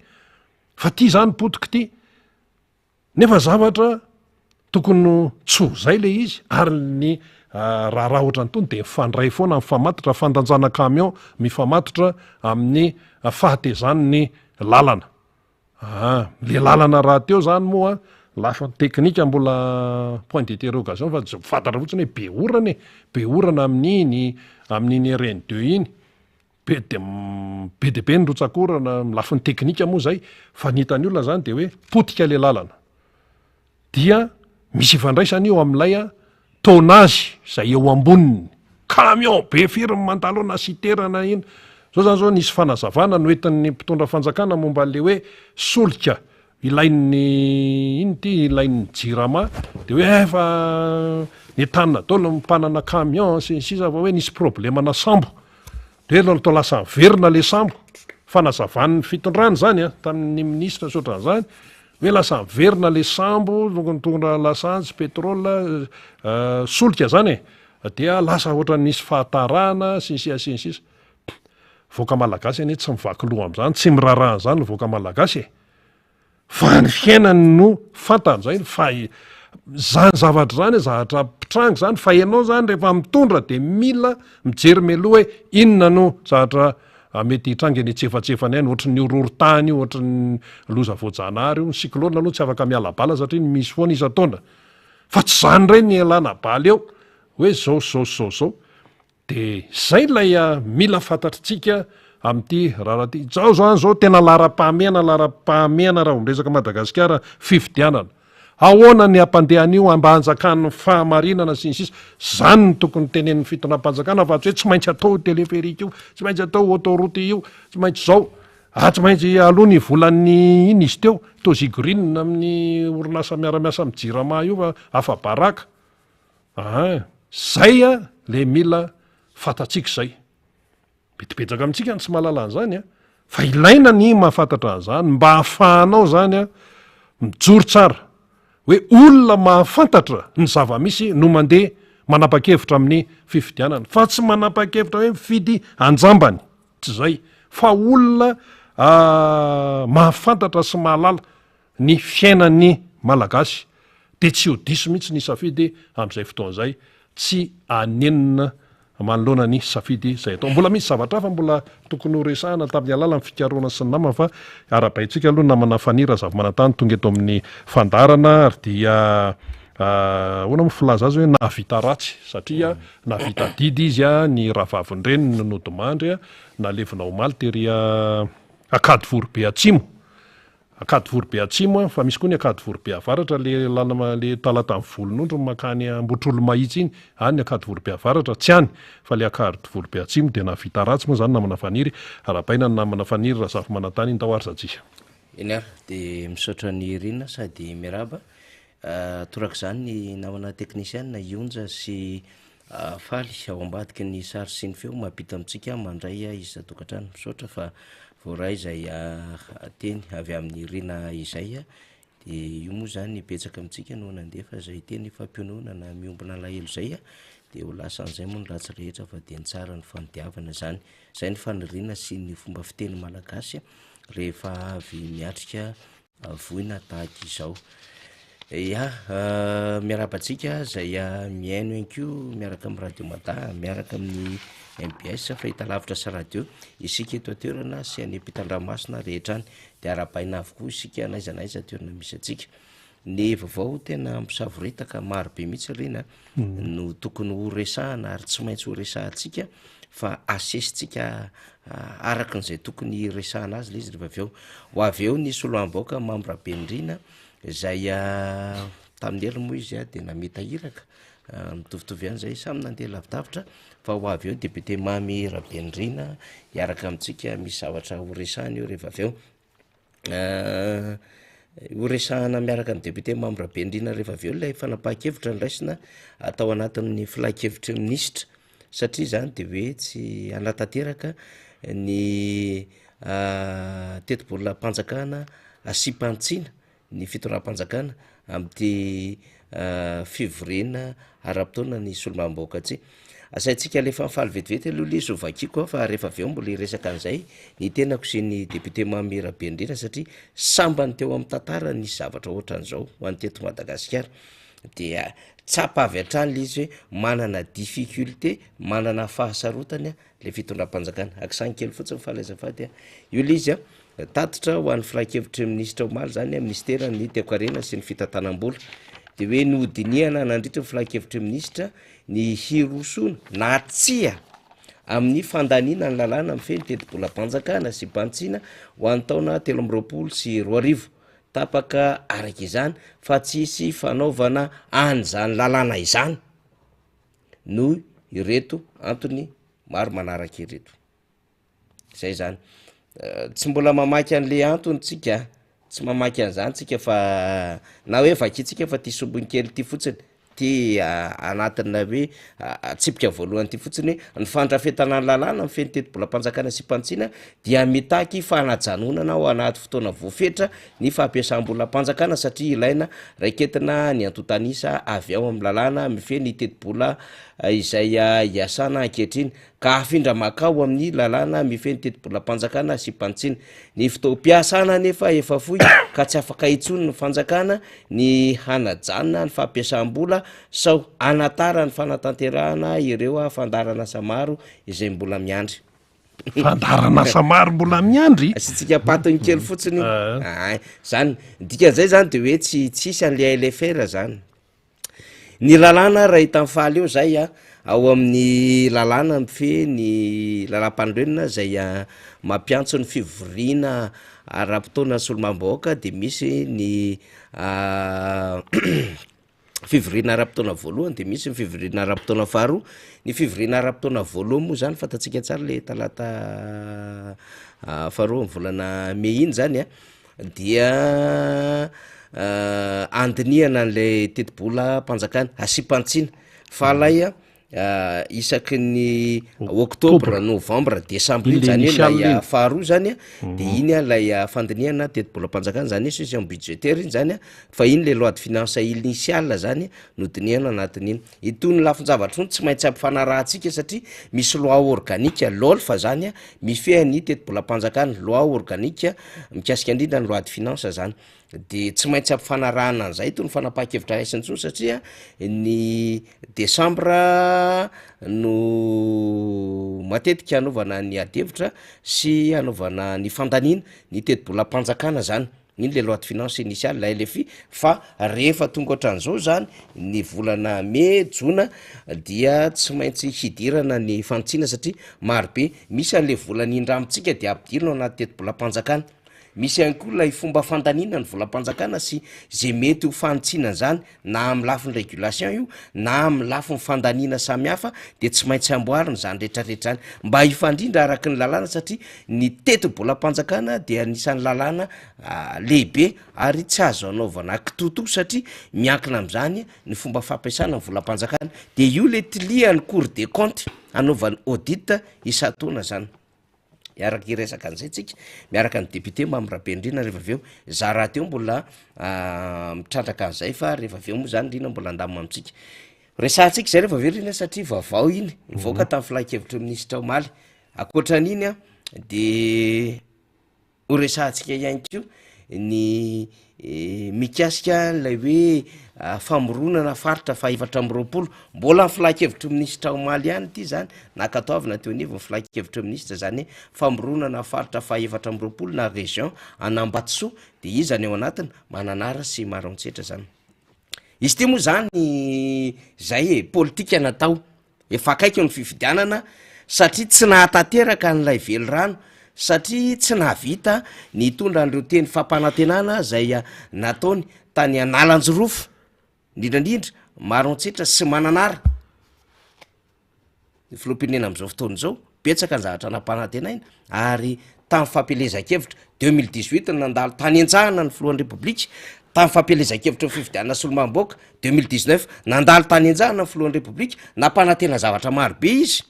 [SPEAKER 1] fa ty zany potika ty nefa zavatra tokony tso zay le izy ary ny raha ohatra nytony de mifandray foana mifamatotra fandanjana camion mifamatotra amin'ny fahatezan'ny lalana le lalana raha teo zany moa lafa teknika mbola point d'interrogation fa fantatra fotsiny hoe be orana amin'iny RN2 iny be de be ny rotsakorana lafin'ny teknika moa zay fa nitany olona zany de hoe potika le lalana dia misy ifandraisany eo amin'ilay tonnage zay eo amboniny camion be firy mandalo na siterana iny zao nisy fanazavana no entin'ny mpitondra fanjakana momba le hoe solika ilain'ny jirama de hoe fa ny tanina dolo mpanana camion sisa fa hoe nisy problemana sambo de to lasa verina le sambo fanazavan'ny fitondrany zany tamin'ny ministra sotran'izany hoe lasa verina le sambo mitondra lasantsy pétrole solika zany dia lasa ohatra nisy fahatarana sisa voaka malagasy ane tsy mivaky loha am'zany tsy miraraha zany voaka malagasy fa ny fiainany no fantan'izay fa zany zavatra zany zavatra pitrango zany fa ianao zany rehefa mitondra de mila mijery meloha hoe inona no zavatra mety hitrangy any tsefatsefany any ohatry ny ororitany io ohatry ny loza voajanahary io ny cyclone aloha tsy afaka miala-bala satria ny misy foana isa-taona fa tsy zany reny ny alana bala eo hoe zao de zay lay mila fantatritsika amin'ity raharaha ty zao tena laram-pahamehana raha omresaka Madagasikara fifidianana ahoana ny ampandehan'io ambanjakan'ny fahamarinana sy ny sisa zany ny tokony tenen'ny fitonam-panjakana fa tsy hoe tsy maintsy atao téléphérique io tsy maintsy atao autoroute io tsy maintsy zao tsy maintsy aloha ny volan'ny iny izy teo tozigorine amin'ny orinasa miaramiasa amin'ny jirama io fa afa-baraka zay le mila fantatsika zay betibetsaka amintsika ny tsy mahalala an'izany fa ilaina ny mahafantatra an'izany mba hahafahanao zany a mijoro tsara hoe olona mahafantatra ny zava-misy no mandeha manapa-kevitra amin'ny fifidianana fa tsy manapa-kevitra hoe mifidy anjambany tsy zay fa olona mahafantatra sy mahalala ny fiainan'ny malagasy de tsy ho diso mihitsy ny safidy am'izay fotoan'izay tsy anenina manoloana ny safidy zay atao mbola misy zavatra fa mbola tokony horesahana tamin'ny alala ny fikaroana sy ny namana fa arabaitsika aloha namana fanira zava-manantany tonga eto amin'ny fandarana ary dia hoana mo filaza azy hoe navita ratsy satria navita didy izy a ny rahavavin-dreny nonodimandry a nalevina omaly tery akady vorobe atsimo akady vorobe atsimo a fa misy koa ny akady vorobe avaratra le le talata amin'ny volon'ondro makany ambotrolo mahitsy iny any akady vorobe avaratra tsy any fa le akady vorobe atsimo de navita ratsy moa zany namana faniry arapaina ny namana faniry raha zafy manantany iny tahoary zatsika
[SPEAKER 2] eny ary de misaotra ny rina sady miraba toraka zany ny namana teknisianna ionja sy faly ao ambadiky ny sary sy ny feo mampita amitsika mandray izatokantrano misaotra fa voray izay teny avy amin'ny rina izay de io moa zany betsaka amitsika no nandefa zay teny fampionoana na miombona lahelo zay de ho lasa an'izay moa ny ratsy rehetra fa de ny tsara ny fanidiavana zany zay ny fanirina sy ny fomba fiteny malagasy rehefa avy miatrika voina tahaky izao miarabatsika zay miaino enko miaraka amin'ny radio mada miaraka amin'ny MBS fahita lavitra sa radio isika eto atoerana sy any ampitan-dranomasina rehetrany de arapaina avokoa isika naizanaiza toerana misy atsika ny vaovao tena misavoretaka marobe mihitsy rena no tokony ho resahana ary tsy maintsy ho resahantsika fa asesitsika araka n'izay tokony resahana azy le izy rehefa aveo ho avy eo ny soloam-baoka mambrabe ndrina zay tamin'ny elo moa izy de nametahiraka mitovitovy ihany zay samy nandeha lavidavitra fa ho avy eo depute mamy rabendrina hiaraka amitsika misy zavatra horesahana eo rehefa aveo horesahana miaraka amin'ny depute mamy rabendrina rehefa aveo lay fanapaha-kevitra ny raisina atao anatin'ny filan-kevitry minisitra satria zany de hoe tsy anatanteraka ny tetibolona mpanjakana asipantsina ny fitoram-panjakana amty fivorena ara-potoana ny solomam-baoaka tsy asaitsika lefa mifaly vetivety aloha le zovakiko fa rehefa aveo mbola iresaka an'izay ny tenako sy ny depute mamy rabendrina satria sambany teo amin'ny tantara ny zavatra ohatran'izao ho an'ny teto Madagasikara dia tsapa avy hatrany le izy hoe manana difficulté manana fahasarotany le fitondram-panjakana akisany kely fotsiny falaizafady io le izy tatitra ho an'ny filan-kevitry ministra omaly zany ministera ny teokarena sy ny fitantanam-bola de hoe nodiniana nandritra ny filan-kevitry ministra ny hirosona na tsia amin'ny fandaniana ny lalàna mifeny tetibola mpanjakana sy mpantsina ho an'ny taona 13 sy 14 tapaka araka izany fa tsisy fanaovana an'izany lalàna izany no ireto antony maro manaraka ireto zay zany tsy mbola mamaky an'le antony tsika tsy mamaky an'izany tsika fa na hoe vakitsika fa ty sombony kely ty fotsiny ty anatina hoe tsipika voalohany ty fotsiny hoe ny fandrafetana ny lalàna mifeny tetibola mpanjakana sy mpantsina dia mitaky fanajanonana ao anaty fotoana voafetra ny fampiasam-bola mpanjakana satria ilaina raiketina ny antotanisa avy ao amin'ny lalàna mifeny tetibola izay iasana ankehitriny ka afindra makao amin'ny lalàna mifeny tetibola mpanjakana sy mpantsina ny fotoam-piasana nefa efa foy ka tsy afaka itsony ny fanjakana ny hanajanona ny fampiasam-bola sao anatara ny fanatanterahana ireo fandarana samaro izay mbola miandry
[SPEAKER 1] fandarana samaro mbola miandry
[SPEAKER 2] asitsika patiny kely fotsiny zany dikan'izay zany de hoe tsy tsisy an'le LFR zany ny lalàna raha hitan'ny faly eo zay ao amin'ny lalàna mife ny lalam-panorenina zay mampiantso ny fivoriana ara-potoana solomam-baoaka de misy ny fivoriana ara-potoana voalohany de misy ny fivoriana ara-potoana faharoa ny fivoriana ara-potoana voalohany moa zany fantatsika tsara le talata faharoa ny volana Mey iny zany dia andiniana an'le tetibola mpanjakana asympantsina fa lay isaky ny octobre novembre décembre iny zany lay faharoa zany a de iny a lay fandiniana teti-bola-panjakana zany session budgétaire iny zany a fa iny le loi de finance initial zany no diniana anatin'iny itony lafin-javatra ony tsy maintsy ampifanarahantsika satria misy loi organique lol fa zany a mifehany teti-bola-panjakana loi organique mikasika indrindra ny loi de finance zany de tsy maintsy ampifanarahana an'izay tony fanapaha-kevitra aisiny tsony satria ny décembre no matetika anaovana ny adevitra sy anaovana ny fandanina ny teti-bola-panjakana zany iny le loi de finance initial la LFI fa rehefa tonga ohatran'izao zany ny volana mai jona dia tsy maintsy hidirana ny fantsina satria marobe misy an'le volana indramitsika de ampidirina anaty teti-bola-panjakana misy ihany koa lay fomba fandanina ny vola-panjakana sy zay mety ho fantsinan zany na amy lafiny régulation io na amy lafiny fandanina samihafa de tsy maintsy amboariny zany rehetrarehetra zany mba hifandrindra araky ny lalàna satria ny teti-bola-panjakana de anisan'ny lalàna lehibe ary tsy azo anaovana kitoto satria miankina am'zany ny fomba fampiasana ny vola-panjakana de io le tiliany cour des comptes anaovany audit isa-taona zany miaraky iresaka an'izay tsika miaraka ny député Mamirabe-Ndrina rehefa aveo za raha teo mbola mitrandraka an'izay fa rehefa aveo moa zany Ndrina mbola andamina amitsika resahantsika zay rehefa aveo Ndrina satria vaovao iny nivoaka tamin'ny filan-kevitry ministra Omaly akoatran'iny a de ho resahantsika ihany ko ny mikasika lay hoe famoronana faritra fahaefatra amby roapolo mbola ny filan-kevitry ministra Omaly ihany ity zany nakatoavina teo anivo ny filan-kevitry ministra zany famoronana faritra fahaefatra amby roapolo na région Anambatosoa de izy zany ao anatiny Mananara sy Maroantsetra zany izy ty moa zany zay politika natao efa akaiky ny fifidianana satria tsy nahatanteraka n'lay velo rano satria tsy nahavita ny tondra an'ireo teny fampanantenana zay nataony tany Analanjorofo indrindrandrindra Maroantsetra sy Mananara ny filoham-pirenena am'izao fotoana zao betsaka ny zavatra nampanantenaina ary tamin'ny fampielezan-kevitra 2018 nandalo tany anjahana ny filohan'ny repoblika tamin'ny fampielezan-kevitra ny fifidianana solomamboka 2019 nandalo tany anjahana ny filohan'ny repoblika nampanantena zavatra marobe izy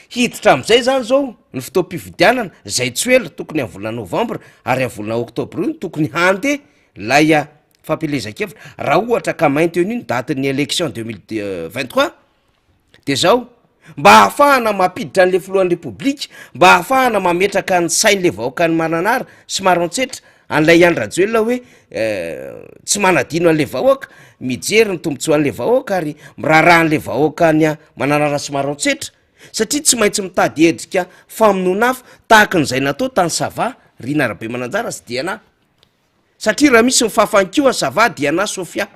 [SPEAKER 2] hiditra am'izay zany zao ny fotoam-pifidianana zay tsy ela tokony amin'ny volana novembre ary amin'ny volana oktobra iny tokony hande lay fampielezan-kevitra raha ohatra ka mainty eo iny datin'ny élection 2023 de zao mba hahafahana mampiditra an'le filohan'ny repoblika mba hahafahana mametraka ny sain'le vahoaka ny Mananara sy Maroantsetra an'lay Andry Rajoelina hoe tsy manadino an'le vahoaka mijery ny tombotsoa an'le vahoaka ary miraharaha an'le vahoaka ny Mananara sy Maroantsetra satria tsy maintsy mitady hedrika famonoana hafa tahaka n'izay natao tany Sava Rina Rabemananjara sy Diana satria raha misy ny fahafankihoany Sava Diana Sofia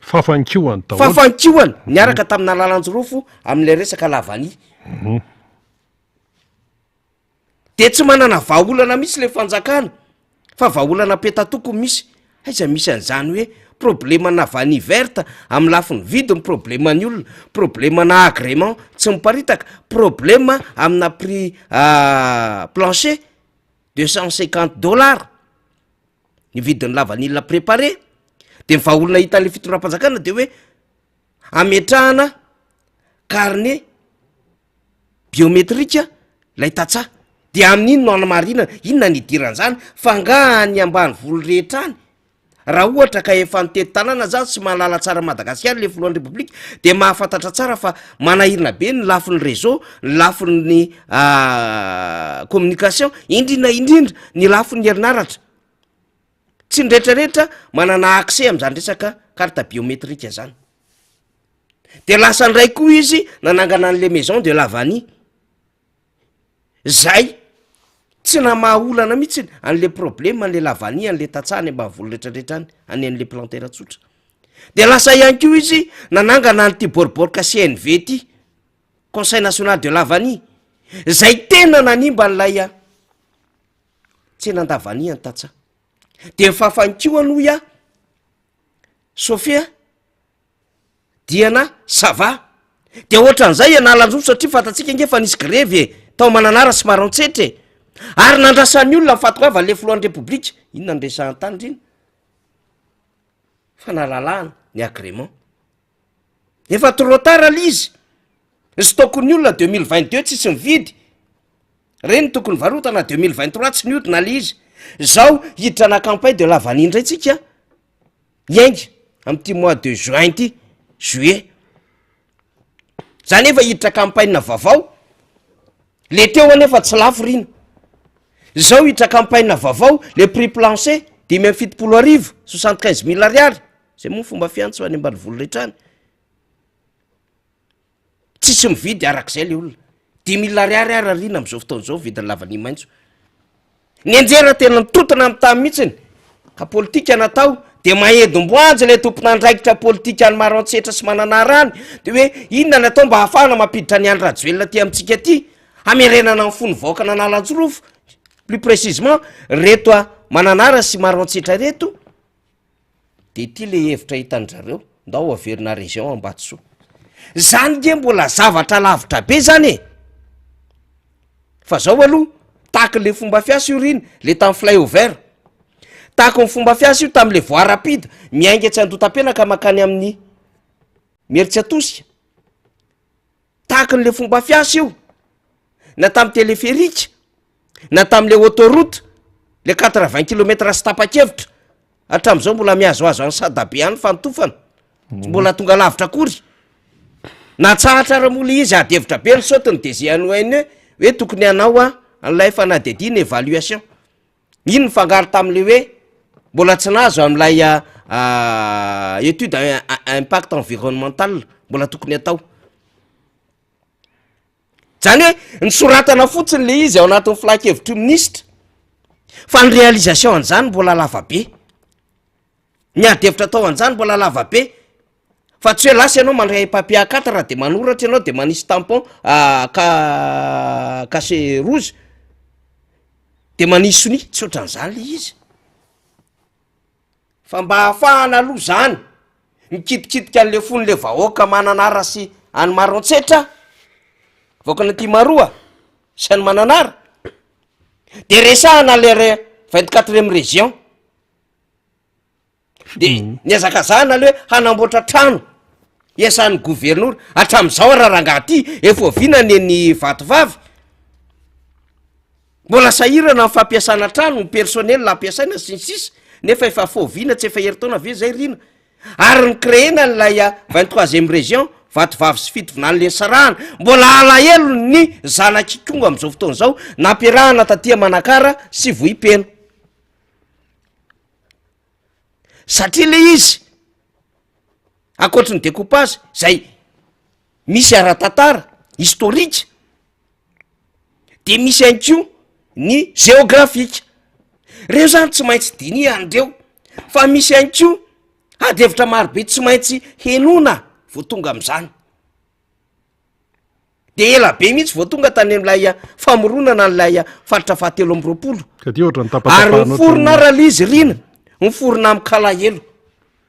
[SPEAKER 1] fahafankihoany
[SPEAKER 2] fahafankihoany niaraka tamin'ny Analanjorofo amin'le resaka Lavany de tsy manana vahaolana misy le fanjakana fa vahaolana petatoko misy aiza misy an'izany hoe problema na Vany verte amin'ny lafiny vidy ny problema ny olona problema na agrément tsy miparitaka problema amina prix plancher $250 ny vidin'ny lavanila préparé de ny vahaolana hita le fitondram-panjakana de hoe ametrahana carnet biométrika lay tatsaha de amin'iny no anamarina inona ny idiran'izany fa ngany ambany volo rehetrany raha ohatra ka efa nitety tanàna zany sy mahalala tsara Madagasikara le filohan'ny repoblika de mahafantatra tsara fa manahirina be ny lafiny réseau ny lafiny communication indrindra ny lafiny herinaratra tsy nretrarehetra manana accès am'zany resaka carte biométrika zany de lasa ndray koa izy nanangana an'le maison de Lavany zay tsy namahaolana mihitsy an'le problema an'le Lavany an'le tatsahany ambany volo rehetrarehetrany any an'le plantera tsotra de lasa ihany ko izy nanangana anyty boriborika CNV ty Conseil national de Lavany zay tena nanimba n'lay tsenandavany any tatsaha de mifahafankihoany hoy Sofia Diana Sava de ohatran'izay Analanjorofo satria fatatsika nge fa nisy grevy tao Mananara sy Maroantsetra ary nandrasan'ny olona mifatoava le filohan'ny repoblika inona nresahantany riny fa nalalahana ny agrément efa trotara l izy zy tokony olona 2022 tsisy mividy reny tokony varotana 2023 tsy niodina le izy zao hiditra na campagne de lavanindray tsika iainga am'ty mois de juin ty juillet zany efa hiditra campagne vaovao le teo anefa tsy lafo rina zao hiditra campagne vaovao le prix plancher 570 75 000 ariary zay moa fomba fiantso any ambany volo rehetrany tsisy mividy arak'izay le olona 10 000 ariary ara rina am'izao fotaon'izao vidiny lavany maintso ny anjera tena mitotona amy tamy mihitsiny ka politika natao de mahedomboanjy le tomponandraikitra politika any maro antsetra sy mananara any de hoe inona natao mba hahafahana mampiditra ny andro rajoelona ty amitsika ty hamerenana ny fony vaokana nalanjorofo plus précisement reto a mananara sy maro antsetra reto de ty le hevitra hitan'zareo ndao averina région Ambatsoa zany ge mbola zavatra lavitra be zany e fa zao aloha tahaky le fomba fiasa io riny le tamy flyover tahaky ny fomba fiasa io tam'le voie rapide miainga tsy andotam-penaka makany amin'ny meritsy atosika tahaky n'le fomba fiasa io na tamy téléphérique na tam'le autoroute le 80 km sy tapa-kevitra hatram'izao mbola miazoazo any sadabe any fantofana mbola tonga lavitra akory na tsaratrara mola izy adevitra be ny sotiny de zay anoainy hoe tokony anao a an'lay fanadidina évaluation ino ny fangaro tam'le hoe mbola tsy nazo am'lay étude impact environnemental mbola tokony atao zany hoe nysoratana fotsiny le izy ao anatin'ny filakevitry ministre fa ny réalisation an'izany mbola lava be ny adevitra atao an'izany mbola lava be fa tsy hoe lasy ianao mandray papier 4 de manoratra ianao de manisy tampon cachet rouge de manisy soni tsy ohatran'izany le izy fa mba hahafahana aloha zany mikitikidika an'le fony le vahoaka mananara sy any maro antsetra vaokana ty maroa sy any mananara de resahana le 24e région de niazakazahana le hoe hanamboatra trano iasan'ny gouvernora hatram'izao raharangaha ty efa ovinany ny vatovavy mbola sahirana ny fampiasana trano ny personnel lampiasaina sy ny sisa nefa efa foviana tsy efa heritaona ve zay rina ary ny créena nylay 23e région vatovavy sy fitovinan'le sarahana mbola alahelo ny zanakikongo am'izao fotoana zao nampiarahana tatia manakara sy vohipena satria le izy akoatry ny découpage zay misy ara-tantara historique de misy anko ny géographique reo zany tsy maintsy diny andreo fa misy anko adevitra marobe tsy maintsy henona vo tonga am'izany de ela be mihitsy vo tonga tany am'lay famoronana n'lay faritra fahatelo am'roapolo ary miforona raha izy rina miforona amy kalahelo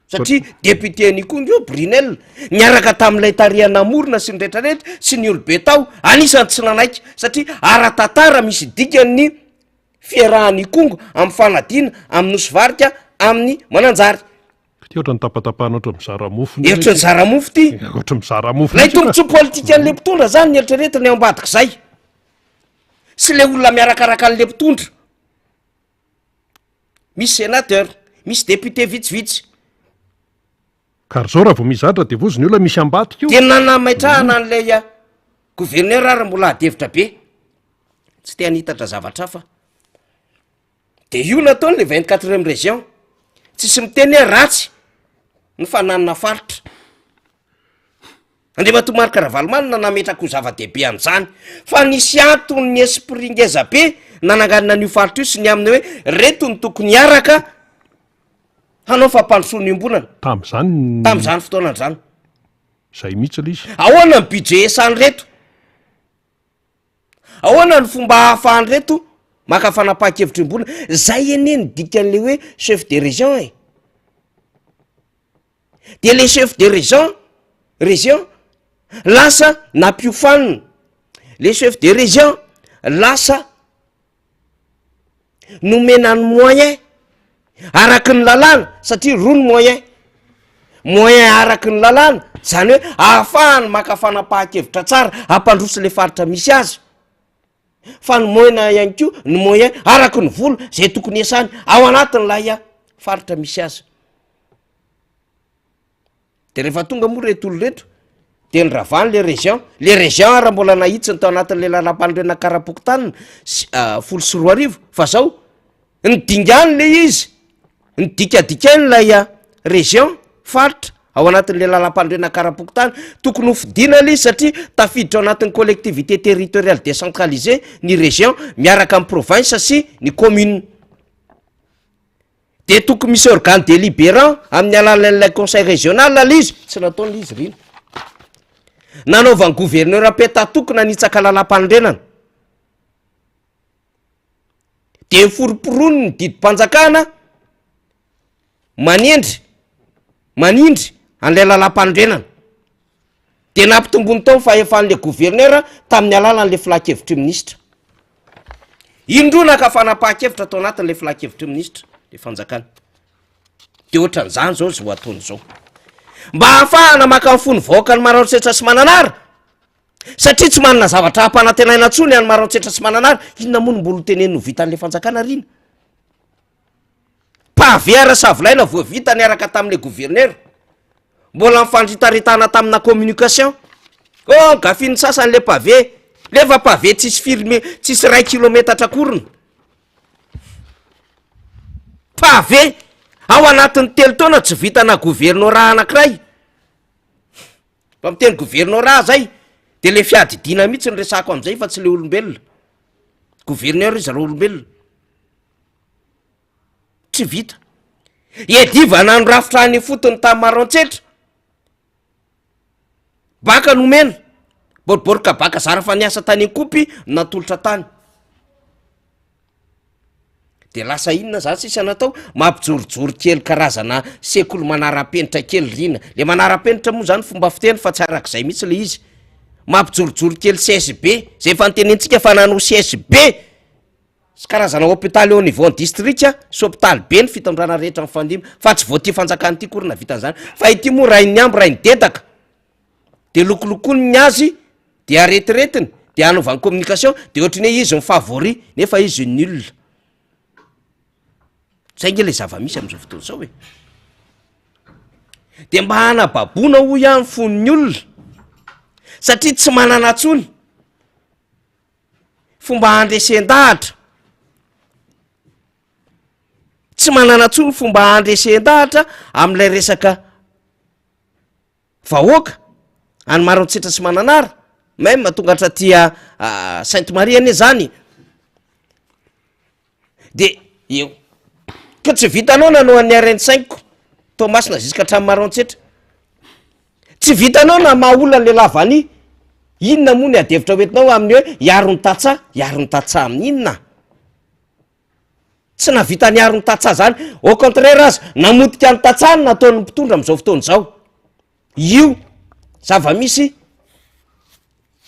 [SPEAKER 2] satria député nikongo Brunel niaraka tam'lay tariana morona sy ny rehetrarehetra sy ny olobe tao anisany tsy nanaiky satria ara-tantara misy dikany fiarahany kongo amy fanadina amin'ny nosvarika amin'ny mananjary
[SPEAKER 1] ohatra ny tapatapaha ohatra mizaramofo
[SPEAKER 2] eotra ny zaramofo ty
[SPEAKER 1] ohatra mizaramofo
[SPEAKER 2] lay tombontso politika an'le mpitondra zany ny eritreretiny ao ambadika zay sy le olona miarakaraka an'le mpitondra misy sénateur misy député vitsivitsy
[SPEAKER 1] kary zao raha vo mizatra de vozy ny olona misy ambadika io
[SPEAKER 2] tena namaitrahana an'lay gouverneur ary mbola adevitra be tsy te anitatra zavatra fa de io nataony le 24e région tsisy miteny hoe ratsy ny fananana faritra andre matomarika ravalomanina nametrako zava-dehibe am'izany fa nisy antony ny esprit ngeza be nananganina an'io faritra io sy ny aminy hoe reto ny tokony hiaraka hanao fampandrosoany iombonana tam'izany fotoanany zany
[SPEAKER 1] zay mihitsy le izy
[SPEAKER 2] ahoana ny budget esany reto ahoana ny fomba hahafahany reto maka fanapaha-kevitra imbonana zay ene ny dikan'le hoe chef de région e de le chef de région lasa nampiofanina le chef de région lasa nomenany moyen araky ny lalàna satria ro ny moyen moyen araky ny lalàna zany hoe ahafahany makafana-paha-kevitra tsara ampandroso le faritra misy azy fa ny moyena ihany ko ny moyen araky ny vola zay tokony esany ao anatiny lay a faritra misy azy de rehefa tonga moa retolo reto de ny ravany le région raha mbola nahitsiny tao anatin'le lalam-pandroena karapokotanina folo sy roa arivo fa zao ny dingany le izy ny dikadikany lay a région faritra ao anatin'le lalam-pandroena karapokontany tokony hofidina le izy satria tafiditra ao anatin'ny collectivité territoriale décentralisée ny région miaraka amin'ny province sy ny commune de tokony misy organe délibérant amin'ny alalan'ilay conseil régional la izy tsy nataon'le izy rina nanaovany gouverneur apeta-tokony nanitsaka lalam-pandrenana de foroporony ny didim-panjakana manindry an'lay lalam-pandrenana de nampitombony tao fahefan'le gouverneur tamin'ny alalan'le filakevitry ministre indro nakafana-paha-kevitra tao anatin'le filakevitry ministre le fanjakana de ohatran'izany zao zy ho ataony zao mba hahafahana maka mfony vaoaka ny maraotsetra sy mananara satria tsy manana zavatra hampanantenaina ntsony any maraotsetra sy mananara inona moa no mbola teneny no vitan'le fanjakana rina pavé ara-savolaina voavita ny araka tamin'le gouverneur mbola mifandritaritana tamina communication gafiny sasan'le pavé lefa pavé tsisy firme tsisy 1 kilometatra korona pavé ao anatin'ny telo taona tsy vitana gouvernora anankiray fa miteny gouvernora zay de le fiadidina mihitsy ny resako am'izay fa tsy le olombelona gouverneur izy raha olombelona tsy vita edivana ny rafitra any fotony tamin'ny maroantsetra baka nomena boriborika baka zara fa niasa tany ankopy natolotra tany de lasa inona zany sisa natao mampijorojoro kely karazana sekolo manara-penitra kely rina le manara-penitra moa zany fomba fiteny fa tsy arak'izay mihitsy le izy mampijorojoro kely CSB zay fantenentsika fa nano CSB sy karazana hôpitaly au niveau ny district sy hôpitaly be ny fitondrana rehetra mifandima fa tsy voaty fanjakany ty korona vitan'izany fa ity moa rainy ambo rainy dedaka de lokolokony ny azy de aretiretiny de anaovany communication de ohatriny hoe izy mifavori nefa izy nul zay nge le zava-misy am'izao fotoana zao hoe de mba hanababona ho ihany fon'ny olona satria tsy manana tsony fomba handresen-dahatra tsy manana tsony fomba handresen-dahatra am'ilay resaka vahoaka any maroantsetra sy mananara même tonga tia Sainte Marie ane zany de eo ka tsy vitanao nanao an'ny RN5 Tomasina ziska hatramin'ny maroantsetra tsy vitanao na mahaolona le lavany inona moa ny adevitra hoentinao amin'ny hoe iarony tatsa amin'ny inona tsy navita ny arony tatsa zany au contraire azy namotika ny tatsany nataon'ny mpitondra am'izao fotoana zao io zava-misy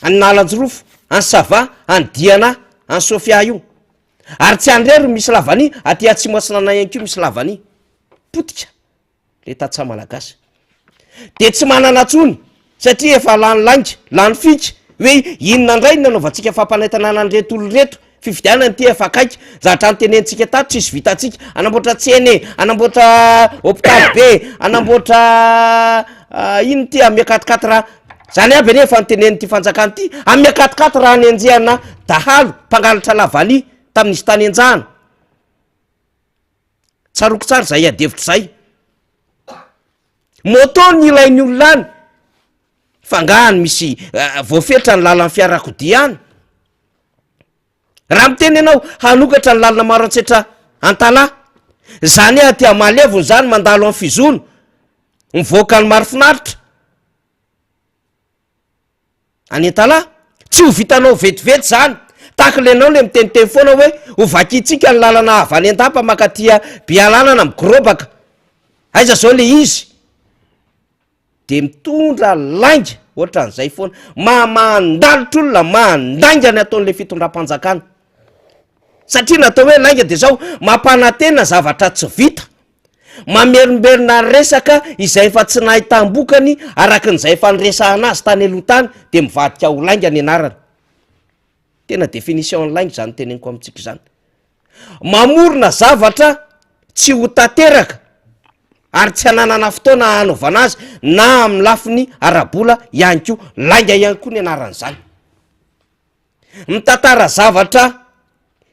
[SPEAKER 2] any Nalanjorofo any Sava any Diana any Sofia io ary tsy andrery misy lavany aty Atsimoatsinana ihany ko misy lavany potika le tatsa malagasy de tsy manana tsony satria efa lany lainga lany fika hoe inona ndray nanaovantsika fampanaitanana an'reto olo reto fividianany ty efa kaiky zatra nytenentsika tato tsisy vitatsika anamboatra tsene anamboatra hôpitaly be anamboatra ino ty amiakatikati raha zany aby ane efa nyteneny ty fanjakany ty amiakatikati raha ny anjehana dahalo mpangalatra lavany tamin'izy tany anjahana tsaroko tsara zay adevitra zay moto ny ilainy olona any fangahany misy voafetra ny lalan'ny fiarakodia any raha miteny ianao hanokatra ny lalana maro antsetra antala zany aty amalevony zany mandalo amin'ny fizono mivoaka ny maro finaritra any antala tsy ho vitanao vetivety zany tahaka lenao le miteniteny foana hoe hovakitsika ny lalana avy any an-dapa makatia bialanana migrobaka aiza zao le izy de mitondra lainga ohatran'izay foana mandalitra olona mandainga ny ataon'le fitondram-panjakana satria natao hoe lainga de zao mampanantena zavatra tsy vita mamerimberina resaka izay efa tsy nahy tambokany arakin'izay efa nyresahana azy tany aloha-tany de mivadika ho lainga ny anarany. Tena definition lainga zany teneniko amintsika zany. Mamorona zavatra tsy ho tanteraka ary tsy hananana fotoana hanaovana azy na amin'ny lafiny arabola ihany koa, lainga ihany koa ny anaran'izany. Mitantara zavatra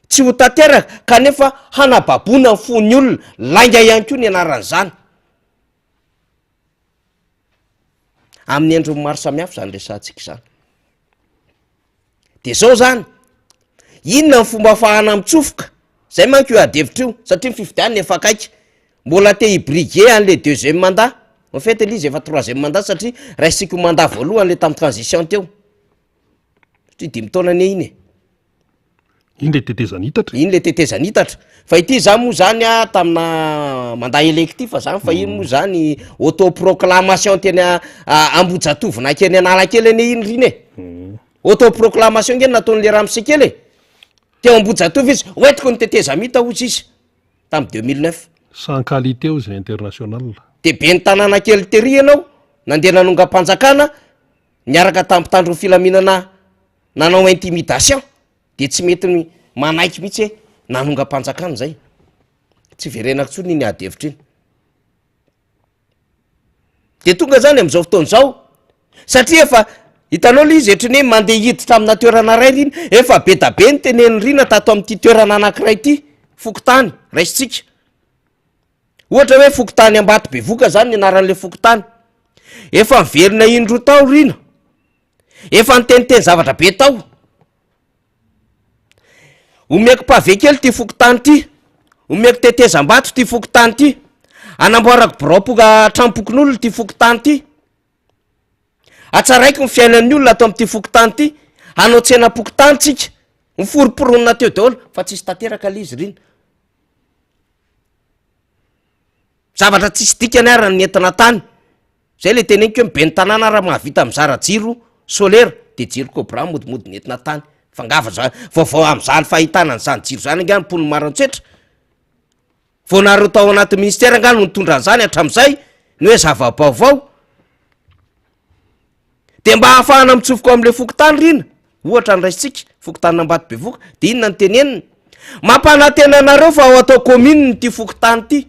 [SPEAKER 2] tsy ho tanteraka kanefa hanababona ny fon'ny olona, lainga ihany koa ny anaran'izany. Amin'ny endriny maro samihafa zany resantsika zany. De zao zany, inona ny fomba ahafahana mitsofoka? Zay manko io adevitra io, satria ny fifidianana efa akaiky. Mbola te hibriguer an'le deuxième mandat. En fait le izy efa troisième mandat satria raisitsika mandat voalohany le tamin'ny transition teo. Satria 5 taona ne iny e.
[SPEAKER 1] Iny le tetezana hitatra.
[SPEAKER 2] Iny le tetezana hitatra. Fa ity zany moa zany tamina mandat électif zany, fa iny moa zany autoproclamation tena Ambohijatovina keny Analakely ne iny riny e. Autoproclamation ngeny nataon'le Ramsekely e. Teo Ambohijatovo izy, hoentiko ny tetezana hita ozy izy tamin'ny 2009.
[SPEAKER 1] Sans qualité aux international.
[SPEAKER 2] De be ny tanàna kely tery ianao, nandeha nanonga-panjakana, niaraka tampitandro filaminana nanao intimidation, de tsy mety manaiky mihitsy hoe nanonga-panjakana zay. Tsy verenako tsony iny adevitra iny. De tonga zany am'izao fotoana zao, satria efa hitanao le izy etrany hoe mandeha hiditra amina toerana ray riny, efa be da be ny teneny rina tato amin'ity toerana anankiray ity, Fokotany, raisitsika. Ohatra hoe Fokotany Ambatobevoka zany ny anaran'le Fokotany. Efa miverina indro tao rina. Efa niteniteny zavatra be tao. Omeko pavé kely ty Fokotany ty. Omeko tetezam-bato ty Fokotany ty. Anamboarako birapoka trampokon'olona ty Fokotany ty. Atsaraiko ny fiainan'ny olona ato amin'ty Fokotany ty. Hanao tsenam-pokotany tsika. Miforoporonina teo daholo fa tsisy tanteraka le izy rina. Zavatra tsisy dikany ara ny entina tany. Zay le teneniko hoe mibe ny tanàna raha mahavita mizara jiro solaire de jiro cobra modimody ny entina tany. Fangava vaovao am'zany fahitana n'izany jiro zany angano mponiny maro antsetra. Vao nareo tao anaty ministère angano nitondra an'izany hatramin'izay ny hoe zava-baovao. De mba ahafahana mitsofoka am'le Fokotany rina, ohatra ny raisitsika Fokotany Ambatobevoka, de inona ny tenenina? Mampanantena anareo fa ao atao commune ty Fokotany ty.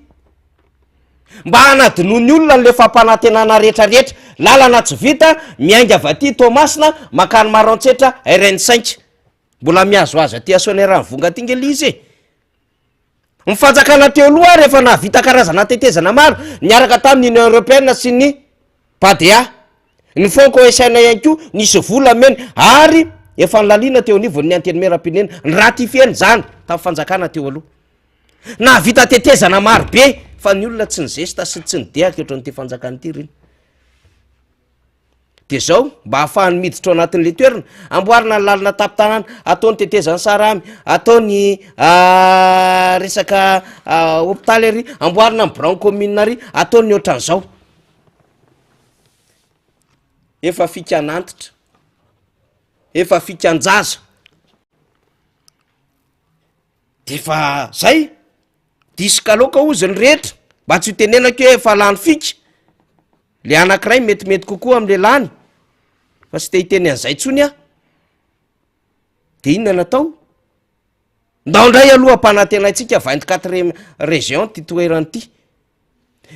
[SPEAKER 2] Mba hanadinoa ny olona le fampanantenana rehetrarehetra, lalana tsy vita miainga avaty Tomasina makany maro antsetra RN5. Mbola miazo azy aty Asonera Mivonga ty ngely izy e. Mifanjakana teo aloha rehefa nahavita karazana tetezana maro, niaraka tamin'ny Union Européenne sy ny PADA. Ny Fonds cohésion ihany koa nisy vola meny ary efa nilaliana teo anivony ny antenimieram-pirenena niratifieny zany tamin'ny fanjakana teo aloha. Nahavita tetezana maro be fa ny olona tsy nizesta sy tsy nidehaka eatran'ity fanjakana ity riny. De zao mba ahafahany miditra ao anatin'le toerana, amboarina ny lalina tapin-tanàna, ataony tetezany Saramy, ataony resaka hôpitaly ary, amboarina ny branche commune ary, ataony ohatran'izao. Efa fikanantitra, efa fikanjaza. De fa zay, disika loaka ozy ny rehetra, mba tsy ho tenenako hoe efa lany fika. Le anankiray metimety kokoa am'le lany, fa tsy te hiteny an'izay tsony a. De inona natao? Ndao ndray aloha ampanantenaitsika 24 région ty toerany ty.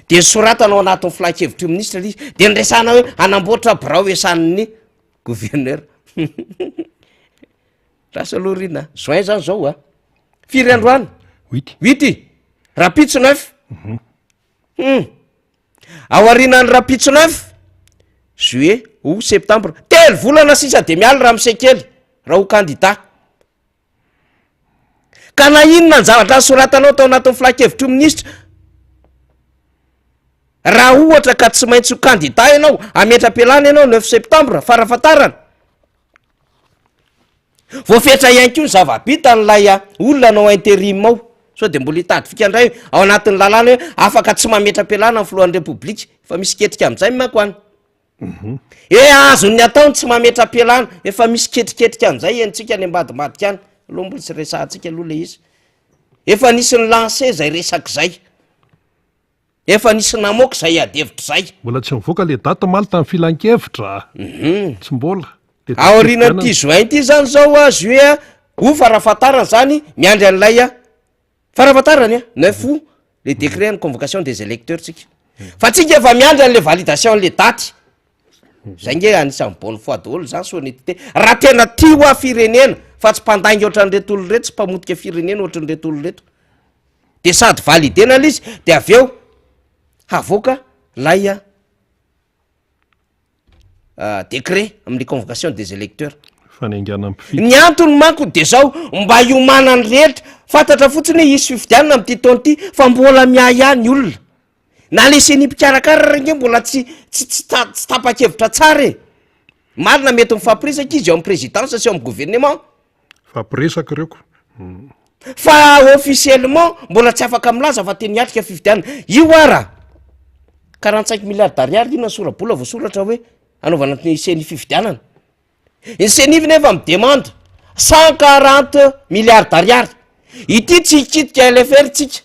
[SPEAKER 2] De soratanao anatin'ny filakevitry ministre izy, de nresana hoe anamboatra birao esan'ny gouverneur. Rasa aloha rina, juin zany zao a. Firy androany? 8. Rapitso 9. Aorinan'ny rapitso 9 juillet ou septembre, 3 volana sisa de miala Ramsekely raha ho candidat. Ka na inona ny zavatra soratanao tao anatin'ny filakevitry ministre, raha ohatra ka tsy maintsy ho candidat ianao, ametra-pialana ianao 9 septembre farafatarana. Voafetra ihany koa ny zava-bita n'lay olona anao intérim ao. So de mbola hitady fikandray ao anatin'ny lalàna hoe afaka tsy mametra-pialana amin'ny filohan'ny Republika, fa misy ketrika amin'izay makoany. Azony ataony tsy mametra-pialana, efa misy ketriketrika amin'izay entsika ny ambadimbadika any. Aloha mbola tsy resahantsika aloha le izy. Efa nisy ny lancé zay resaka zay. efa nisy namoaka zay adevitra zay.
[SPEAKER 1] Mbola tsy mivoaka le data maly tamin'ny filan-kevitra tsy mbola
[SPEAKER 2] aorianan'ity juin ty zany zao a juin ho farafatarana zany miandry an'ilay a farafatarany a 9 août le décret ny convocation des électeurs tsika fa tsika efa miandry an'le validation le daty zay nge anisan'ny bonne foi daholo zany sonetité raha tena tio a firenena fa tsy mpandaingy ohatran'reto olo reto tsy mpamotika firenena ohatran'reto olo reto de sady validena l izy de avy eo havoaka lay a décret amin'le convocation des électeurs
[SPEAKER 1] fanaingana mpifi
[SPEAKER 2] ny antony manko de zao mba iomanany rehetra fantatra fotsiny hoe isy fifidianana am'ty taona ty fa mbola miaihany olona na le senimpikarakara range mbola tsy tapa-kevitra tsara e marina mety mifampiresaka izy eo amin'ny présidence sy eo amin'ny gouvernement
[SPEAKER 1] fampiresaka ireko
[SPEAKER 2] fa officiellement mbola tsy afaka milaza fa teny atrika fifidianana io ara 45 milliards d'ariary io na sora-bola voasoratra hoe anaovana ny seny fifidianana ny senivy nefa midemande 140 milliards d'ariary ity tsy hikitika LFR tsika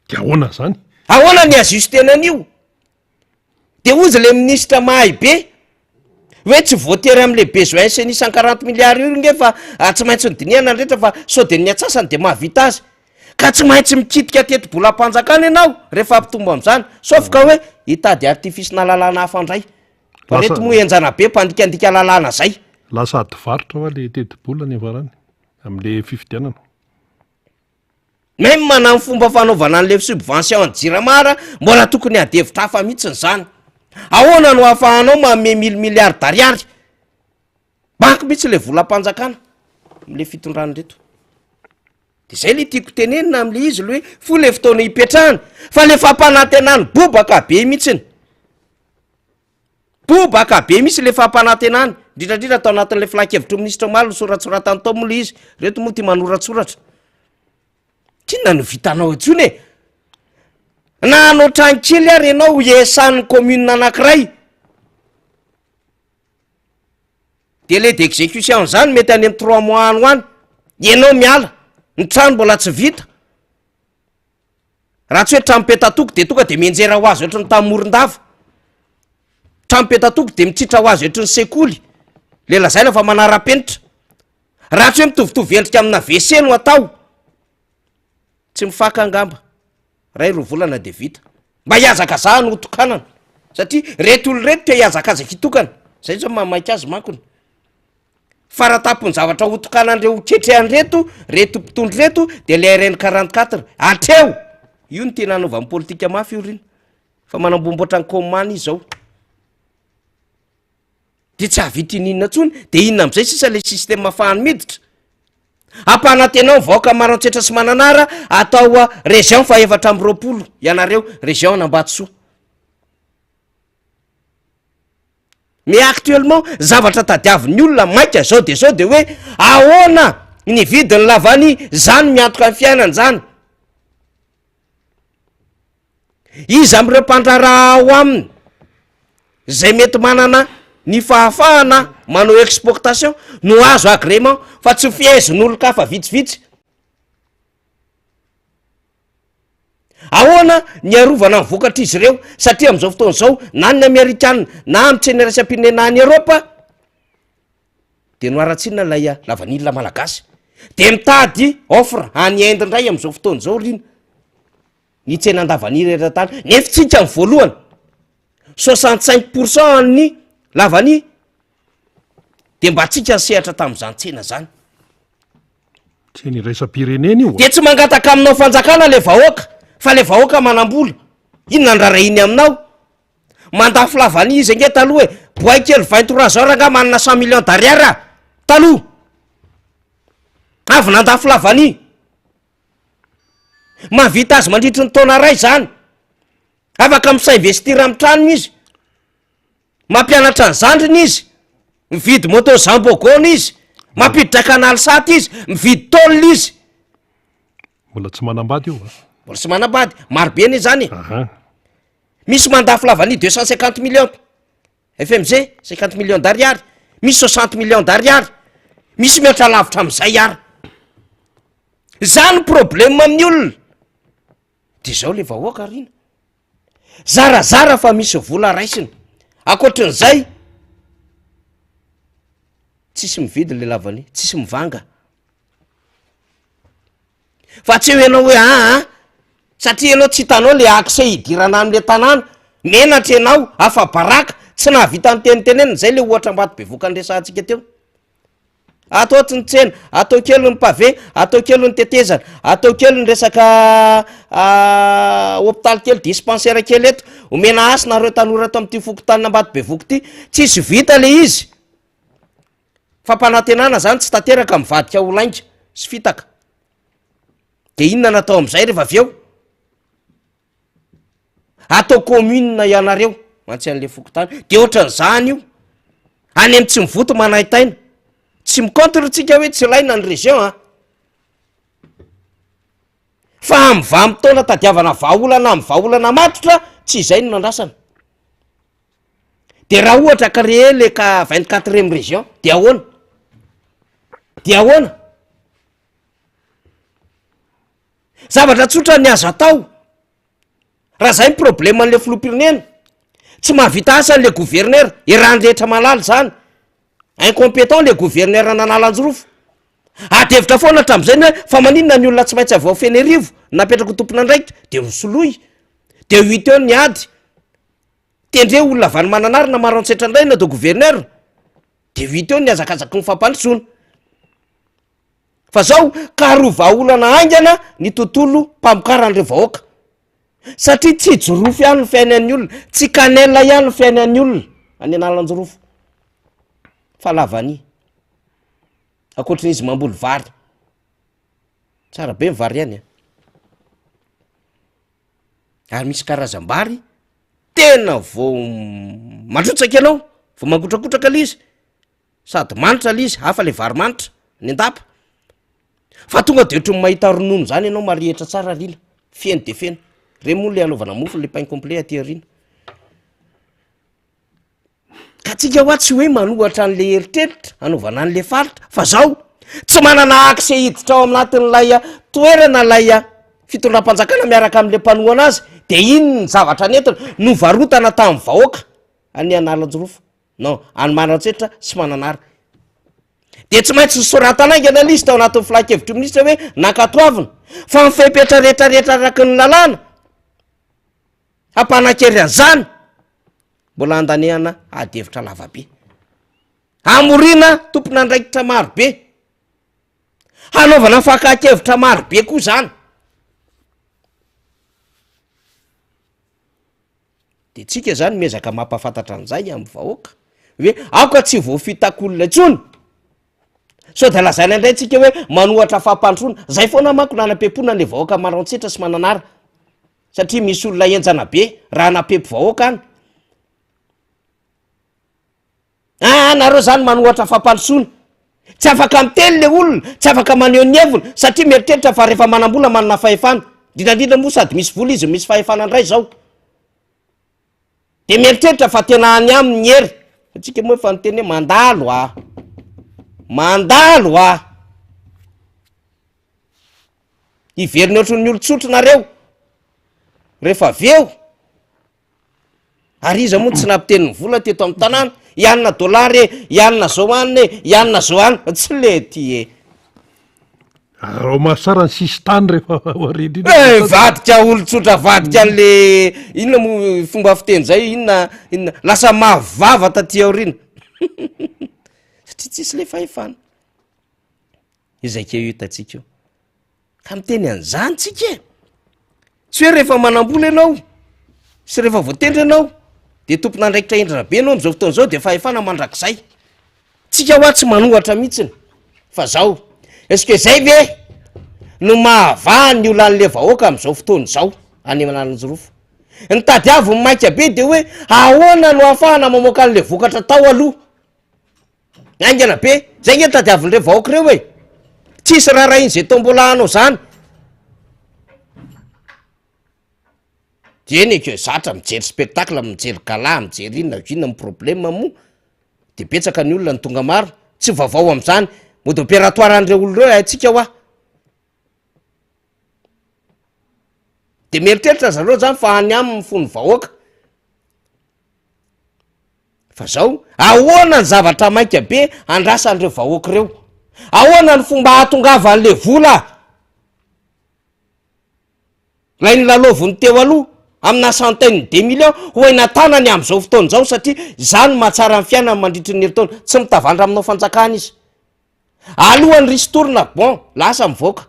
[SPEAKER 1] de ahoana zany
[SPEAKER 2] ahoana ny ajustenan'io de ozy le ministre mahay be hoe tsy voatery am'le besoin seny 140 milliards io nge fa tsy maintsy ny diniana nrehetra fa so de ny atsasany de mahavita azy ka tsy maintsy mikitika teti-bolam-panjakana ianao rehefa ampitombo am'izany sauf ka hoe hitady artifice na lalàna hafandray fa reto moa enjana be mpandikandika lalàna zay
[SPEAKER 1] lasa ady varotra hoa le teti-bola ny avarany am'le fifidianana
[SPEAKER 2] même manamy fomba fanaovana an'le subvention ny jiramara mbola tokony adevitra hafa mihitsiny zany ahoana no hafahanao mame 1000 milliards d'ariary banky mihitsy le volam-panjakana am'le fitondrany reto de zay le tiako tenenina am'le izy le hoe fo le fotoana hipetrahany fa le fampanantenany bobaka be mihitsiny bobaka be misy le fampanantenany indrindrandrindra atao anatin'le filan-kevitro ministre malo ny soratsoratany tao mola izy reto moa ty manoratsoratra tynona no vitanao etsony e na anao trano kely ary ianao esan'ny commune anankiray délai d'exécution zany mety any amin'ny 3 mois any ho any ianao miala ny trano mbola tsy vita raha tsy hoe tranopetatoko de tonga de mienjera ho azy ohatry ny tamoron-dava tranopetatoko de mitsitra ho azy ohatry ny sekoly le lazay lafa manara-penitra raha tsy hoe mitovitovy endrika amina WC no atao tsy mifaka angamba ray ro volana de vita mba hiazaka za no tokanana satria reto olo reto te hiazakazaka hitokana zay zao mamaika azy mankony faratapony zavatra hotokanan'reo ketrehan reto reto mpitondry reto de le RN 44 atreo io ny tena anaovan'ny politika mafy io riny fa manambomboatra ny commane izy zao de tsy havita ininona ntsony de inona am'izay sisa le système afahany miditra ampanantenao vaoka marantsehtra sy mananara atao région fa 420 ianareo région Nambatsoa mais actuellement zavatra tadiavin'ny olona maika zao de hoe ahoana ny vidiny lavany zany miantoka ny fiainany zany izy am'ireo mpandraraha ao aminy zay mety manana ny fahafahana manao exportation no azo agrément fa tsy fiaizin'olo ka fa vitsivitsy ahoana ny arovana ny vokatra izy ireo satria am'izao fotoana zao na ny amerikana na amitseny rasam-pirenena any Eropa de noaratsinina lay lavanilona malagasy de mitady offre any Inde indray am'izao fotoana zao rina ny tsena an-davanily eratany nefa tsika ny voalohany 65% ny lavany de mba tsika sehatra tam'izany tsena zany
[SPEAKER 1] tsy ny raisam-pirenena io
[SPEAKER 2] de tsy mangataka aminao fanjakana le vahoaka fa le vahoaka manam-bola inona ndrarainy aminao mandafo lavany izy ange taloha hoe boay kely 23 heures nga manana 100 millions d'ariary taloha avy nandafo lavany mavita azy mandritry ny taona ray zany afaka misa investir amin'ny tranony izy mampianatra ny zandriny izy mividy moto zambogona izy mampiditra kanaly saty izy mividy tôlina izy
[SPEAKER 1] mbola tsy manambady io
[SPEAKER 2] mbola tsy manambady marobe ny zany misy mandafo lavany 250 millions FMG 50 millions d'ariary misy 60 millions d'ariary misy mihoatra lavitra am'izay ary zany problème amin'ny olona de zao le vahoaka rina zarazara fa misy vola raisiny, akoatran'izay tsisy mividy le lavany, tsisy mivanga. Fa tsy hoenao hoe satria ianao tsy hitanao le akse hidirana am'le tanàna, menatra ianao afa baraka, tsy nahavita nytenitenena zay le ohatra ambato be vokanresantsika teo. Atao tsy ny tsena, atao kely ny pavé, atao kely ny tetezana, atao kely ny resaka hôpitaly kely, dispensaire kely eto, omena asy nareo tanora ato am'ty fokotanina ambato be voko ty, tsisy vita le izy. Fampanantenana zany tsy tanteraka mivadika olainga sy fitaka. De inona natao am'izay rehefa avy eo? Atao commune ianareo mantsy an'le fokotany, de ohatran'izany io, any am tsy mivoto manaitaina, tsy micontre tsika hoe tsy laina ny région fa am'vamitaona tadiavana vahaolana am' vahaolana matotra, tsy izay no nandrasana. De raha ohatra créer le ka 24e région, de ahoana? De ahoana? Zavatra tsotra ny azo atao. Raha zay ny problème an'le filoham-pirenena, tsy mahavita asa an'le gouverneur, iarahan'ny rehetra malala zany, incompétent le gouverneur nanalan-jorofo. Adevitra foana hatram'izay ny hoe fa maninona ny olona tsy maintsy avao fenerivo napetraka tompona andraikitra, de misoloy, de 8 eo ny ady, tendre olona avany mananarina maro antsetra andraina de gouverneur, de 8 eo ny azakazaky ny fampandrosoana. Fa zao karo vahaolana aingana ny tontolo mpamokaran'ireo vahoaka, satria tsy jorofo ihany ny fiainan'ny olona, tsy canelle ihany ny fiainan'ny olona any analan-jorofo fa lavany. Akoatrin'izy mamboly vary, tsara be mivary ihany ary misy karazam-bary tena vao mandrotsaka ianao, vao mangotrakotraka le izy, sady manitra le izy, hafa le vary manitra ny andapa, fa tonga de ohatry ny mahita ronono zany ianao marihitra tsara rila, feno de feno. Re moa le anaovana mofo le pain complet aty arina. Ka tsika hoa tsy hoe manohatra an'le eritreritra anaovana an'le faritra, fa zao tsy manana akse hiditra ao anatin'lay toerana lay fitondram-panjakana miaraka am'le mpanohana azy, de iny ny zavatra nentina no varotana tamin'ny vahoaka any analan-jorofo, non any Maroantsetra sy Mananara. De tsy maintsy soratanaingana l'izy tao anatin'ny filan-kevitry minisitra hoe nankatoavina fa mifepetra rehetrarehetra araky ny lalàna hampanan-kery an'izany, mbola andanehana adevitra lavabe, amorina tompona andraikitra marobe, hanaovana fakan-kevitra marobe koa zany. De tsika zany miezaka mampafantatra an'izay amin'ny vahoaka hoe aoka tsy voafitakolona intsony, sao de lazaina indray tsika hoe manohatra fampandrosoana, zay foana manko nanam-pepona le vahoaka Maroantsetra sy Mananara, satria misy olona enjana be raha napepo vahoaka any. Nareo zany manohatra fampandrosoana, tsy afaka miteny le olona, tsy afaka maneho ny heviny, satria mieritreritra fa rehefa manam-bola manana fahefana, dinadina moa sady misy vola izy misy fahefana indray zao, de mieritreritra fa tena any aminy ny hery. Atsika moa efa niteny hoe mandalo mandalo iveriny ohatran'ny olo-tsotronareo rehefa avy eo, ary iza moa tsy nampiteny ny vola teto amin'ny tanàna, ianona dolary ianona zao aniny ianona zao any, tsy le ty
[SPEAKER 1] raha mahasara ny sisy tany rehefa
[SPEAKER 2] vadika olo-tsotra, vadika an'le inona mo fomba fiteny zay, inona lasa mahavava taty aorina satria tsisy le fahefana. Izay ke hitatsika io ka miteny an'izany tsika, tsy hoe rehefa manam-bola ianao sy rehefa voatendry ianao de tompona andraikitra endrana be ianao am'zao fotoana zao de fahefana mandrakizay. Tsika hoa tsy manohatra mihitsiny, fa zao est-ce que zay ve no mahavah ny olan'le vahoaka am'izao fotoana zao any Analanjorofo? Ny tadiavo ny maika be de hoe ahoana no ahafahana mamoaka an'le vokatra tao aloha, aingana be zay nge tadiavon'ire vahoaka reo hoe tsisy raharaha iny zay tombola hanao zany. De eny ke zatra mijery spectacle, mijery gala, mijery inona ny problème moa, de betsaka ny olona ny tonga maro, tsy vaovao am'izany mode opératoire an'ireo olona reo haitsika hoa. de mieritreritra zareo zany fa any amin'ny fony vahoaka fa zao ahoana ny zavatra mainka be andrasan'ireo vahoaka ireo, ahoana ny fomba hatongava an'le vola lay ny laloviny teo aloha amina centaine de millions ho natanany am'izao fotoana zao satria zany mahatsara ny fiainany mandritry ny herintaona tsy mitavandra aminao fanjakana izy alohany ristorina bon lasa mivoaka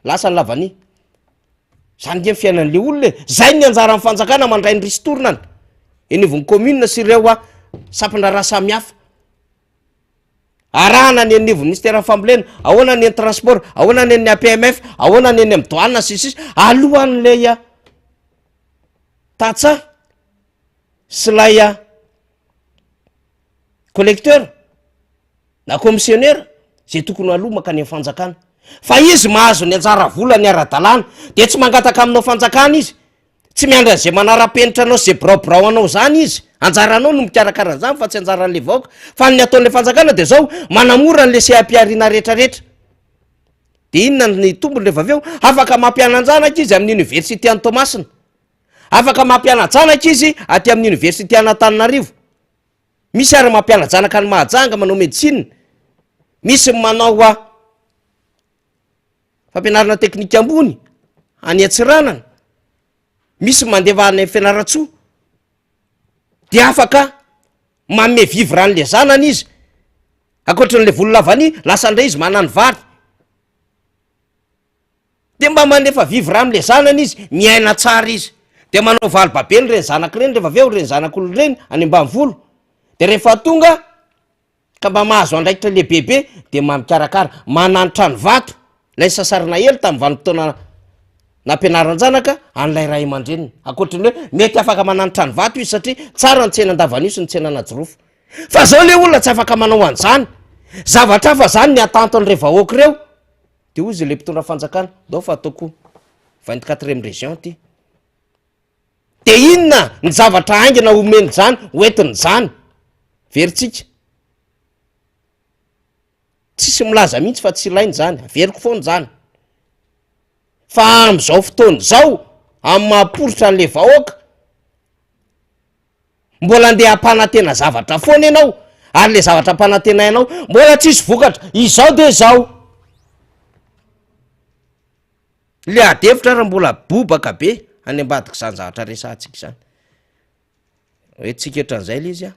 [SPEAKER 2] lasa ny lavany zany dia ny fiainan'le olona zay ny anjara amin'ny fanjakana mandray ny ristorinany enivony commune sy ireo sapina raha samy hafa arahana ny anivony ministère fambolena, ahoana ny transport, ahoana ny any APMF, ahoana ny any amin'ny douane sisy alohan'le tatsa sy lay collecteur na commissionnaire zay tokony aloha makany amin'ny fanjakana fa izy mahazo ny anjara vola ny ara-dalàna de tsy mangataka aminao fanjakana izy, tsy miandra zay manara-penitra anao zay braobrao anao zany izy, anjaranao no mikarakara zany fa tsy anjaran'le vahoaka fa ny ataon'le fanjakana de zao manamora n'le sehampiariana rehetrarehetra de inona ny tombony rehefa avy eo afaka mampiananjanaka izy amin'ny université any Tomasina, afaka mampianajanaka izy aty amin'ny université Anatananarivo, misy ary mampianajanaka ny Mahajanga manao médecine, misy manao fampianarana teknika ambony any Atsiranana, misy mandeha any Fianaratsoa de afaka manome vivre an'le zanany izy akoatran'le vololavany lasa ndray izy manany vary de mba manefa vivre am'le zanany izy miaina tsara izy de manao valibabeny reny zanaka reny rehefa avy eo reny zanak'olo reny any ambanyvolo de rehefa tonga ka mba mahazo andraikitra le bebe de mamikarakara mananitra ny vato lay sasarina hely tamin'ny vanim-potoana nampianaran-janaka an'lay ray aman-dreniny akoatrany hoe mety afaka mananitra ny vato izy satria tsara ny tsena andavanio sy ny tsena anajorofo fa zao le olona tsy afaka manao an'izany zavatra fa zany ny atanto an'ireo vahoaka ireo de ozy le mpitondra fanjakana dao fa ataoko 24e région ty de inona ny zavatra aingina omeny zany hoentiny zany veritsika tsisy milaza mihitsy fa tsy ilainy zany averiko foany zany fa am'izao fotoana zao amin'ny mahaporitra an'le vahoaka mbola andeha ampanantena zavatra foana ianao ary le zavatra ampanantena ianao mbola tsisy vokatra izao de zao le adevitra raha mbola bobaka be any ambadika zany zavatra resantsika zany hoe tsika etran'izay le izy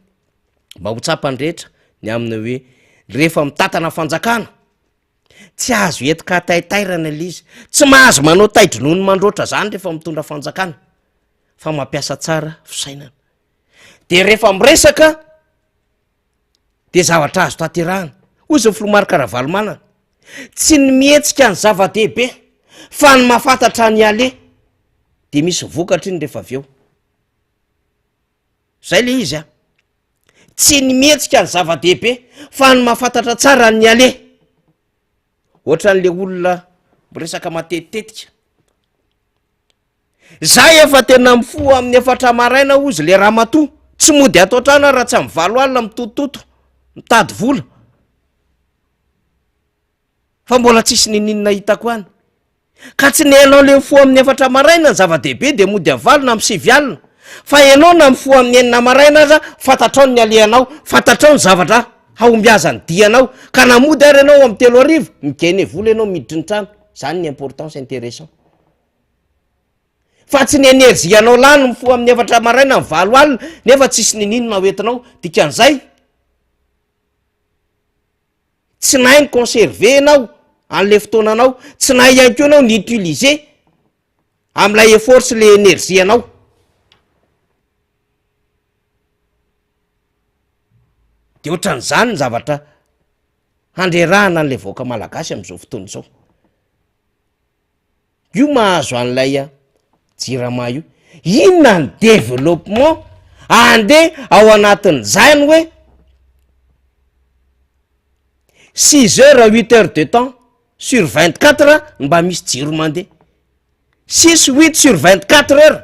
[SPEAKER 2] mba ho tsapany rehetra ny amina hoe rehefa mitatana fanjakana tsy azo entika taitairana le izy, tsy mahazo manao taidronony mandroatra zany rehefa mitondra fanjakana fa mampiasa tsara fisainana de rehefa miresaka de zavatra azo tanterahana ozy ny filomarika Ravalomanana tsy ny mihetsika ny zava-dehibe fa ny mahafantatra ny ale de misy vokatra iny rehefa avy eo zay le izy tsy ny mihetsika ny zava-dehibe fa ny mahafantatra tsara ny ale ohatran'le olona miresaka matetitetika zay efa tena mifo amin'ny 4 maraina ozy le ramatoa tsy mody atao trana raha tsy amin'ny 7 alina mitotototo mitady vola fa mbola tsisy nininona hitako any ka tsy ny hainao le mifo amin'ny 4 maraina ny zava-dehibe de mody amin'ny 7 na amin'ny 7 alina fa ianao na mifo amin'ny 9 maraina aza fantatrao ny aleanao, fantatrao ny zavatra haombiazany dianao ka namody ary ianao amin'ny 3 arivo migene vola ianao miditry ny trano zany ny importance intéressant fa tsy ny énergie anao lany mifo amin'ny 4 maraina ny 7 alina nefa tsisy nininona hoentinao dikan'izay tsy nahay ny conserver anao an'le fotoananao, tsy nahay ihany koa anao ny utiliser am'ilay effort sy le énergie anao de ohatran'izany ny zavatra handrerahana an'le vahoaka malagasy am'izao fotoana izao io mahazo an'ilay jirama io inona ny développement andeha ao anatin'izany hoe 6 heures à 8 heures de temps sur 24 mba misy jiro mandeha 6-8 sur 24 heures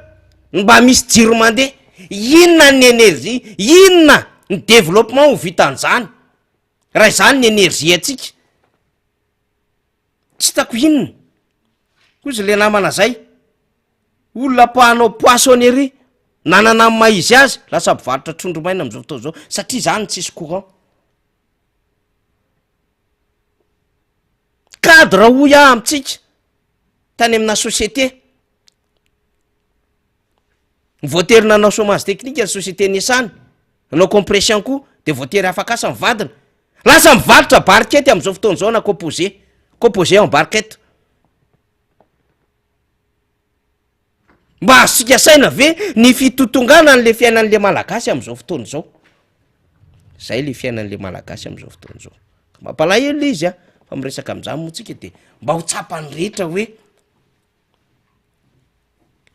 [SPEAKER 2] mba misy jiro mandeha inona ny énergie, inona ny développement ho vitan'izany raha izany ny énergie atsika tsy hitako inona ozy le namana zay olona pahanao poisson ery nanana am ma izy azy lasa mivarotra trondromaina am'izao fotoana zao satria zany tsisy courant cadre hoy ah amitsika tany amina société voatery nanao chômage technique ny société nisany nanao compression koa de voatery afaka asa mivadina lasa mivarotra barkety am'izao fotoana zao na composé en barkette mba azosika saina ve ny fitotongana n'le fiainan'le malagasy am'izao fotoana zao zay le fiainan'le malagasy am'izao fotoana zao mampalahelo izy a fa miresaka am'zany moa tsika de mba ho tsapany rehetra hoe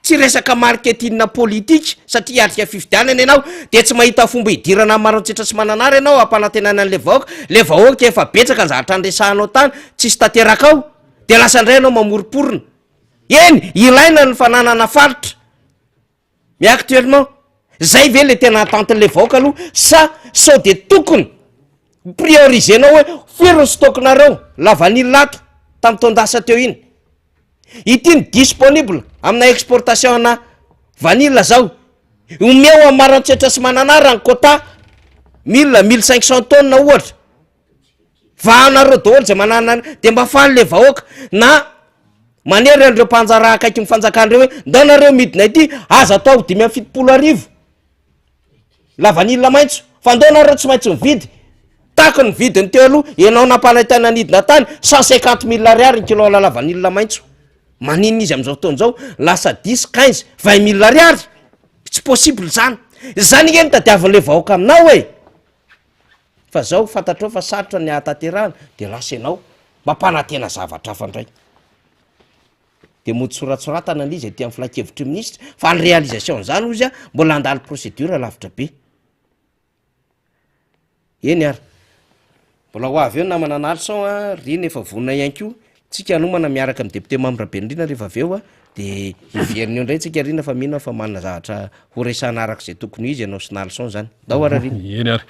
[SPEAKER 2] tsy resaka marketing politique satria arika fifidianana ianao de tsy mahita fomba hidirana marontsetra sy mananara ianao ampanantenana an'le vahoaka efa betsaka nzahatra andresahanao tany tsisy tateraka ao de lasa indray anao mamoriporona eny ilaina ny fananana faritra mais actuellement zay ve le tena atantin'le vahoaka aloha sa sao de tokony priorisenao hoe firy ny stockinareo la vanille lato tamy tondasa teo iny itiny disponible amina exportation na vanille zao omeo amarantsehatra sy mananara ny quota 1500 tonnes ohatra vahanareo daholo zay manana de mba fan'le vahoaka na manery an'ireo mpanjara akaiky mifanjakan'ireo hoe ndanareo midina ity aza atao 570 la vanille maitso fa ndonareo tsy maintsy mividy taky ny vidiny teo aloha ianao nampanaitana nidina tany 150 000 ariary ny kilo la vanille maitso maninona izy am'izao fotoana zao lasa 10 15 20 000 ariary tsy possible zany igeny tadiavin'le vahoaka aminao e fa zao fantatreo fa sarotra ny ahataterahana de lasa ianao mampanantena zavatra hafa ndray de mody soratsoratana an'izy ty amin'ny filakevitry ministre fa ny réalisation zany ozy a mbola andalo procédure lavitra be eny ary mbola ho avy eo namana nalson a riny efa vonina ihany ko tsika anomana miaraka amy député mamrabenrina rehefa avy eo a de iveriny eo ndray tsika rina fa mihina fa manana zavatra ho resana araka zay tokony izy ianao sy nalson zany dao ararina
[SPEAKER 1] eny ary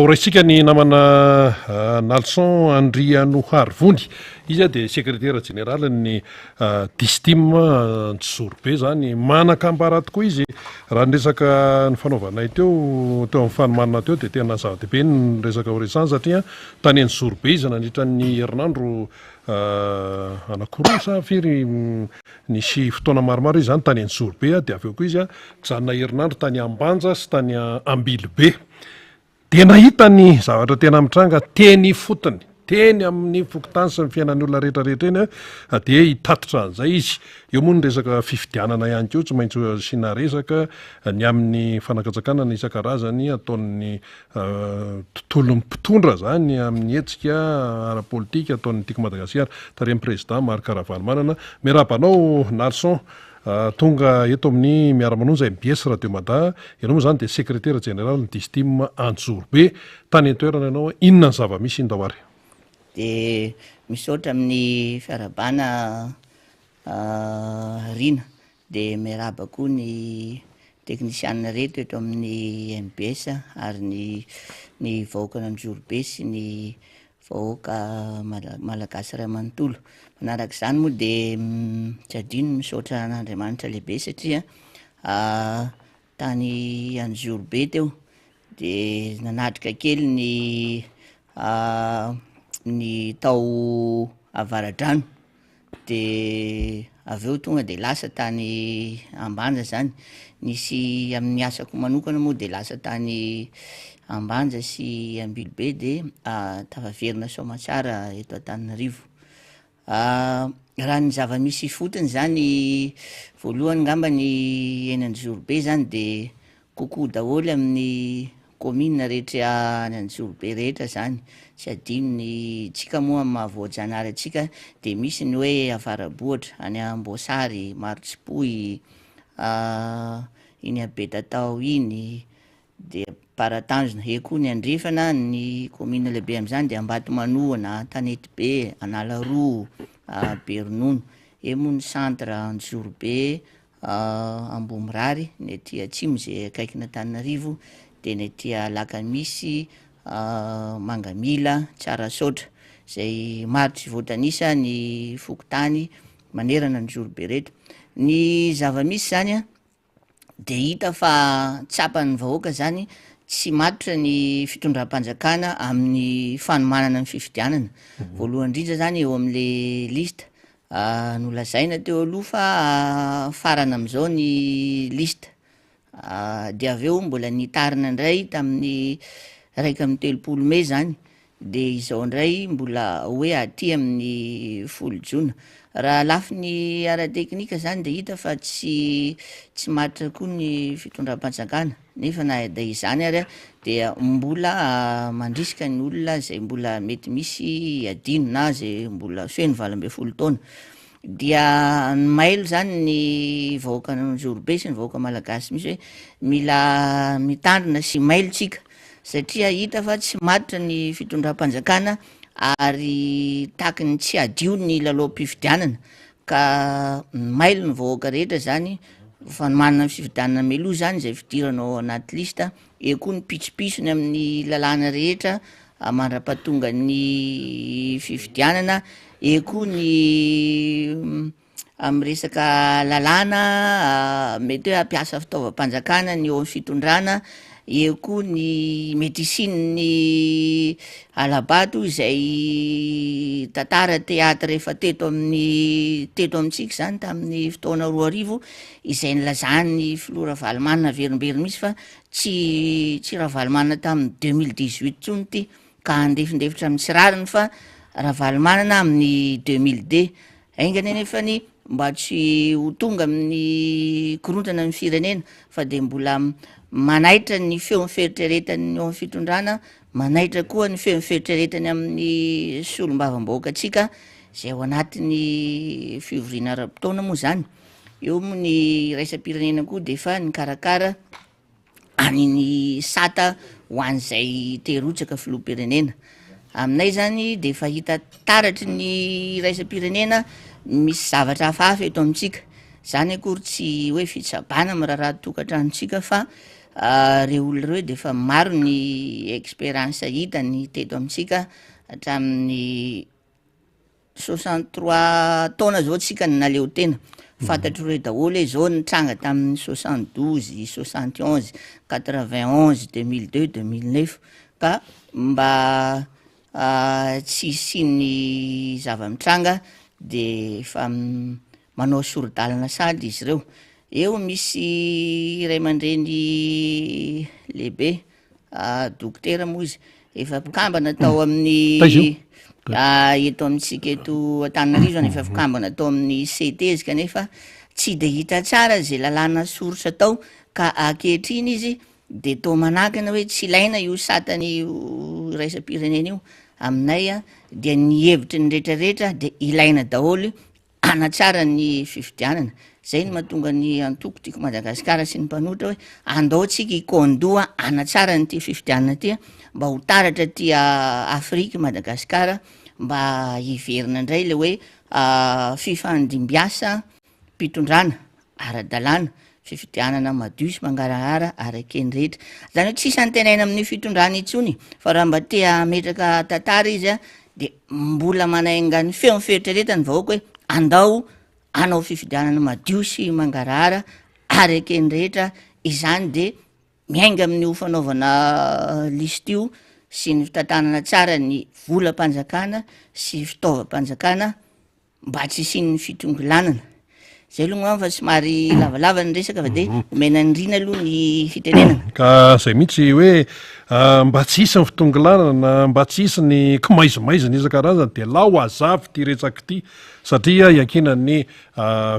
[SPEAKER 1] horaitsika ny namana nalson andriano harivony izy a de secrétaire général ny distim ntsorobe zany manakambara tokoa izy raha nyresaka ny fanaovanay teo amin'ny fanomanana teo de tena zava-dehibe ny resaka horesana satria tany antsorobe izy nandritra ny herinandro anakoroa sa firy nisy fotoana maromaro izy zany tany antsorobe a de aveo koa izy a janona herinandro tany ambanja sy tany ambily be de nahita ny zavatra tena mitranga teny fotony teny amin'ny fokotany sy ny fiainan'ny olona rehetrarehetra eny a de hitatotra an'izay izy eo moa ny resaka fifidianana ihany keo tsy maintsy sina resaka ny amin'ny fanakatsakana ny isan-karazany ataon'ny tontolo mpitondra zany amin'ny hetsika arapolitika ataon'ny tiako madagasikara taremy président Marc Ravalomanana miarabanao Nalson tonga eto amin'ny miara-manonja MBS Radio Mada ianao moa zany de secrétaire général ny distim Antsorobe tany antoerana ianao inona ny zava-misy iny dahoary
[SPEAKER 3] de misy ohatra amin'ny fiarabana rina de miaraba koa ny technicianina reto eto amin'ny MBS ary ny vahoaka n'Antsorobe sy ny vahoaka malagasy ray manontolo manaraka izany moa de tsy adino misaotra n'Andriamanitra lehibe satria tany Antsorobe teo de nanatrika kely ny tao avaradrano de aveo tonga de lasa tany ambanja zany nisy amin'ny asako manokana moa de lasa tany ambanja sy ambilobe de tafaverina somatsara eto Antananarivo raha ny zava-misy fotony zany voalohany ngamba ny eny Antsorobe zany de kokoa daholo amin'ny commune rehetra any Antsorobe rehetra zany tsy adino ny tsika moa mahavoajanary atsika de misy ny hoe avarabohatra any Amboasary Marotsipoy iny Abetatao iny de Paratanjona e koa ny Andrefana ny commune lehibe am'izany de Ambatomanoana Tanety be Analaro Beronono e moa ny centre Antsorobe Ambomirary ny aty atsimo zay akaikina Antananarivo de ny aty Lakamisy Mangamila Tsarasotra zay maro tsy voatanisa ny fokotany manerana Antsorobe rehetra ny zava-misy zany a de hita fa tsapan'ny vahoaka zany tsy matotra ny fitondram-panjakana amin'ny fanomanana ny fifidianana voalohany indrindra zany eo am'le lista nolazaina teo aloha fa farana am'izao ny lista de aveo mbola nitarina indray tamin'ny 1 May zany de izao indray mbola hoe aty amin'ny 10 Jona raha lafy ny ara-teknika zany de hita fa tsy matotra koa ny fitondram-panjakana nefa na da izany ary a de mbola mandrisika ny olona zay mbola mety misy adino na zay mbola feno 12 taona dia ny mailo zany ny vahoaka njorobe sy ny vahoaka malagasy misy hoe mila mitandrina sy mailo tsika satria hita fa tsy matotra ny fitondram-panjakana ary taky ny tsy adio ny lalao-pifidianana ka mailo ny vahoaka rehetra zany fa manana ny fifidianana meloa zany zay fidiranao anaty lista eo koa ny pisopisony amin'ny lalàna rehetra mandra-pahatonga ny fifidianana eo koa ny amin'ny resaka lalàna mety hoe ampiasa fitaovam-panjakana ny eo amin'ny fitondrana eo koa ny médecine alabato izay tantara teatra efa teto amintsika zany tamin'ny fotoana 2000 izay nilazany filora Valomana verimbery misy fa tsy Ravalomanana tamin'ny 2018 tsony ty ka andefindefitra amin'ny tsirariny fa Ravalomanana amin'ny 2000D aingany nefany mba tsy ho tonga amin'ny korontana ny firenena fa de mbola manaitra ny feo miferitreretany eo amin'ny fitondrana manaitra koa ny feo miferitreretany amin'ny solom-bavam-bahoaka atsika zay ao anatin'ny fivoriana ara-potoana moa zany eo moa ny raisam-pirenena koa de fa ny karakara aniny sata ho an'izay terotsaka filoha-pirenena aminay zany de fa hita taratry ny raisam-pirenena misy zavatra hafahafa eto amintsika zany akory tsy hoe fitsabana miraharaha tokantranotsika fa reo olona reo de fa maro ny expérience hitany teto amintsika hatramin'ny 63 taona zao tsika ny naleo tena fantatro reo daholo hoe zao nitranga tamin'ny 72 71 91 2002 2009 ka mba tsy isiany zava-mitranga de fa manao soro-dalana sady izy reo eo misy ray aman-dreny lehibe dokotera moa izy efa mpikambana tao amin'ny eto amintsika eto Antananarivo efa mpikambana tao amin'ny CT kanefa tsy de hita tsara zay lalàna sorotra tao ka ankehitriny izy de tao manakana hoe tsy ilaina io satany raisam-pirenena io aminay a de ny hevitry ny rehetrarehetra de ilaina daholo anatsara ny fifidianana zay ny mahatonga ny antoko tiako Madagasikara sy ny mpanotra hoe andao tsika ikondoa anatsara nyty fifidianana ty mba ho taratra ty Afrika Madagasikara mba hiverina indray le hoe fifandimbiasa mpitondrana ara-dalàna fifidianana madio sy mangarahara araky ny rehetra zany hoe tsisy antenaina amin'ny fitondrana itsony fa raha mba tea metraka tantara izy a de mbola manainga ny feo miferitreretana ny vahoaka hoe andao anao fifidianana madio sy mangarahara araky ny rehetra izany de miainga amin'io fanaovana lista io sy ny fitantanana tsara ny volam-panjakana sy fitaovam-panjakana mba tsy isian'ny fitrongolanana zay aloha fa somary lavalava ny resaka fa de omena nyrina aloha ny fitenenana
[SPEAKER 1] ka zay mihitsy hoe mba tsy hisy ny fitongolanana mba tsy hisy ny kimaizimaizina isan-karazany de la ho azavy ty retsaky ty satria iakinany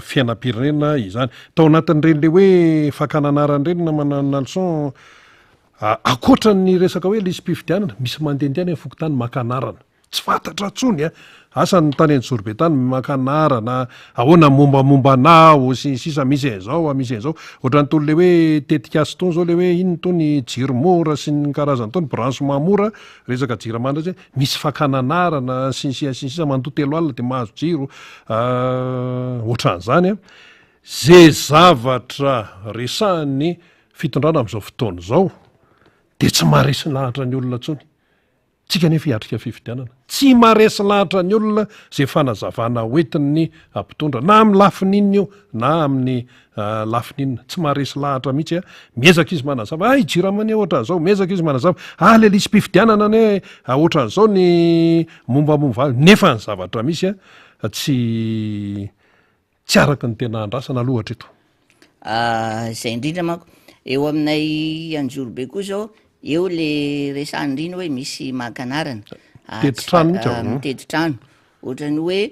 [SPEAKER 1] fiainam-pirenena izany tao anatin'ireny le hoe fakananarany reny na manana leçon akoatran'ny resaka hoe lisy-pifidianana misy mandendeana ny fokotany makanarana tsy fantatra tsony asany tany Njorobe tany makanarana ahoana mombamomba anao sy sisa misy an'izao misy an'izao ohatrany tolo le hoe tetikasy tony zao le hoe ino tony jiromora sy ny karazany tony branchement mora resaka jiramandra zay misy fakananarana sy sisa mandotelo alina de mahazo jiro ohatran'izany zay zavatra resahan'ny fitondrana amin'izao fotoana zao de tsy maharesy lahatra ny olona tsony tsika nefa hiatrika fifidianana tsy maresy lahatra ny olona zay fanazavana hoentiny ny ampitondra na amin'ny lafininna io na amin'ny lafininna tsy maresy lahatra mihitsy a miezaka izy manazava jiramany ohatran'izao miezaka izy manazava le lisy mpifidianana ny ohatran'izao ny mombamomba nefa ny zavatra misy a tsy araka ny tena andrasana lohatra eto
[SPEAKER 3] zay indrindra manko eo aminay Anjorobe koa zao eo le resany hoe misy makanarana mitety-trano ohatrany hoe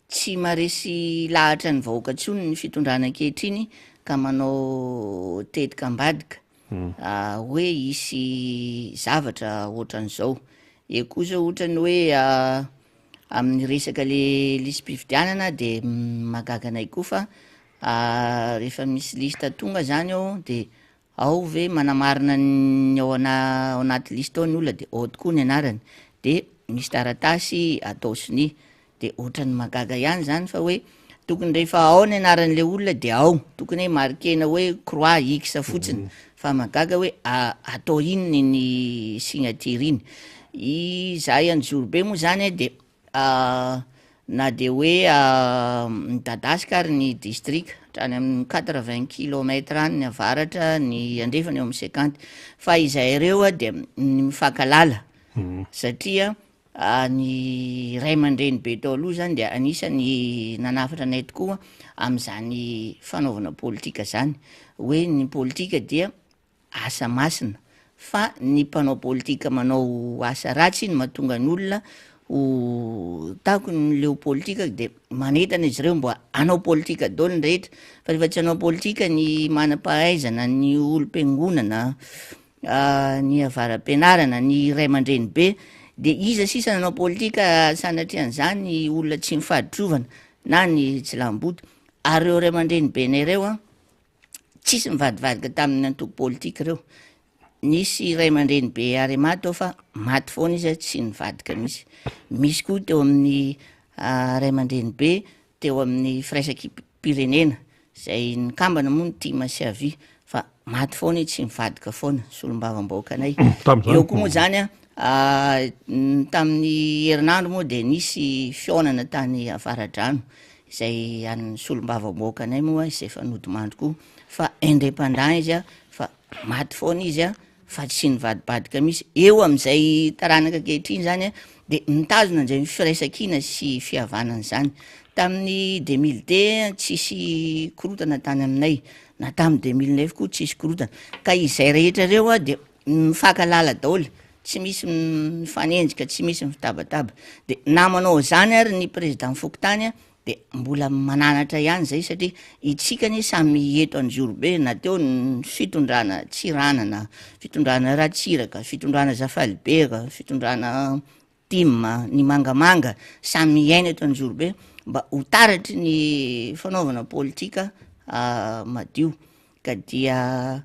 [SPEAKER 3] tsy maresy lahatra ny vahoaka ntsony ny fitondrana ankehitriny ka manao tetika ambadika hoe isy zavatra ohatran'izao koa zao ohatrany hoe amin'ny resaka le lisy mpifidianana de magaganay koa fa rehefa misy lista tonga zany ao de ao ve manamarina ny ao anaty lista ao ny olona de ao tokoa ny anarany de misy taratasy atao siny de ohatrany magaga ihany zany fa hoe tokony rehefa ao ny anaran'le olona de ao tokony hoe markena hoe croix x fotsiny fa magaga hoe atao inony ny signature iny zahay Anjorobe moa zany de na de hoe midadasika ary ny district trany amin'ny 80 kilomètre any ny avaratra ny andrefany eo amin'ny 50 fa izay ireo de mifankalala satria ny ray aman-dreny be tao aloha zany de anisany nanafatra anay tokoa amin'izany fanaovana politika zany hoe ny politika dia asa masina fa ny mpanao politika manao asa ratsy ny mahatonga ny olona tako nyleo politika de manetana izy ireo mbo anao politika daholo ny rehetra fa rehefa tsy anao politika ny manam-pahaizana ny olom-piangonana ny avaram-pianarana ny ray aman-dreny be de iza sisa nanao politika sanatrian'izany ny olona tsy mifaditrovana na ny tsilamboto ary reo ray aman-dreny be nay reo tsisy mivadivadika tamin'ny antoko politika reo nisy ray aman-dreny be ary maty ao fa maty foana izy tsy nivadika misy koa teo amin'ny ray aman-dreny be teo amin'ny firaisakim-pirenena zay nikambana moa ny tia Masiavy fa maty foana tsy mivadika foana solombavam-bahoaka anay eo koa moa zany tamin'ny herinandro moa de nisy fionana tany Avaradrano zay an'ny solombavam-bahoaka anay moa izay fanodimandro koa fa indépendant izy fa maty foana izy fa tsy nivadibadika misy eo amin'izay taranaka ankehitriny zany de mitazona anzay firaisakina sy fihavanana zany tamin'ny 2002 tsisy korotana tany aminay na tamin'ny 2009 koa tsisy korotana ka izay rehetra reo de mifankalala daholo tsy misy mifanenjika tsy misy mifitabataba de namanao zany ary ny président Fokotany de mbola mananatra ihany zay satria itsikany samy eto Anjorobe na teo ny fitondrana Tsiranana fitondrana Ratsiraka fitondrana Zafalibeka fitondrana Timma ny mangamanga samy iaina eto Anjorobe mba ho taratry ny fanaovana politika madio ka dia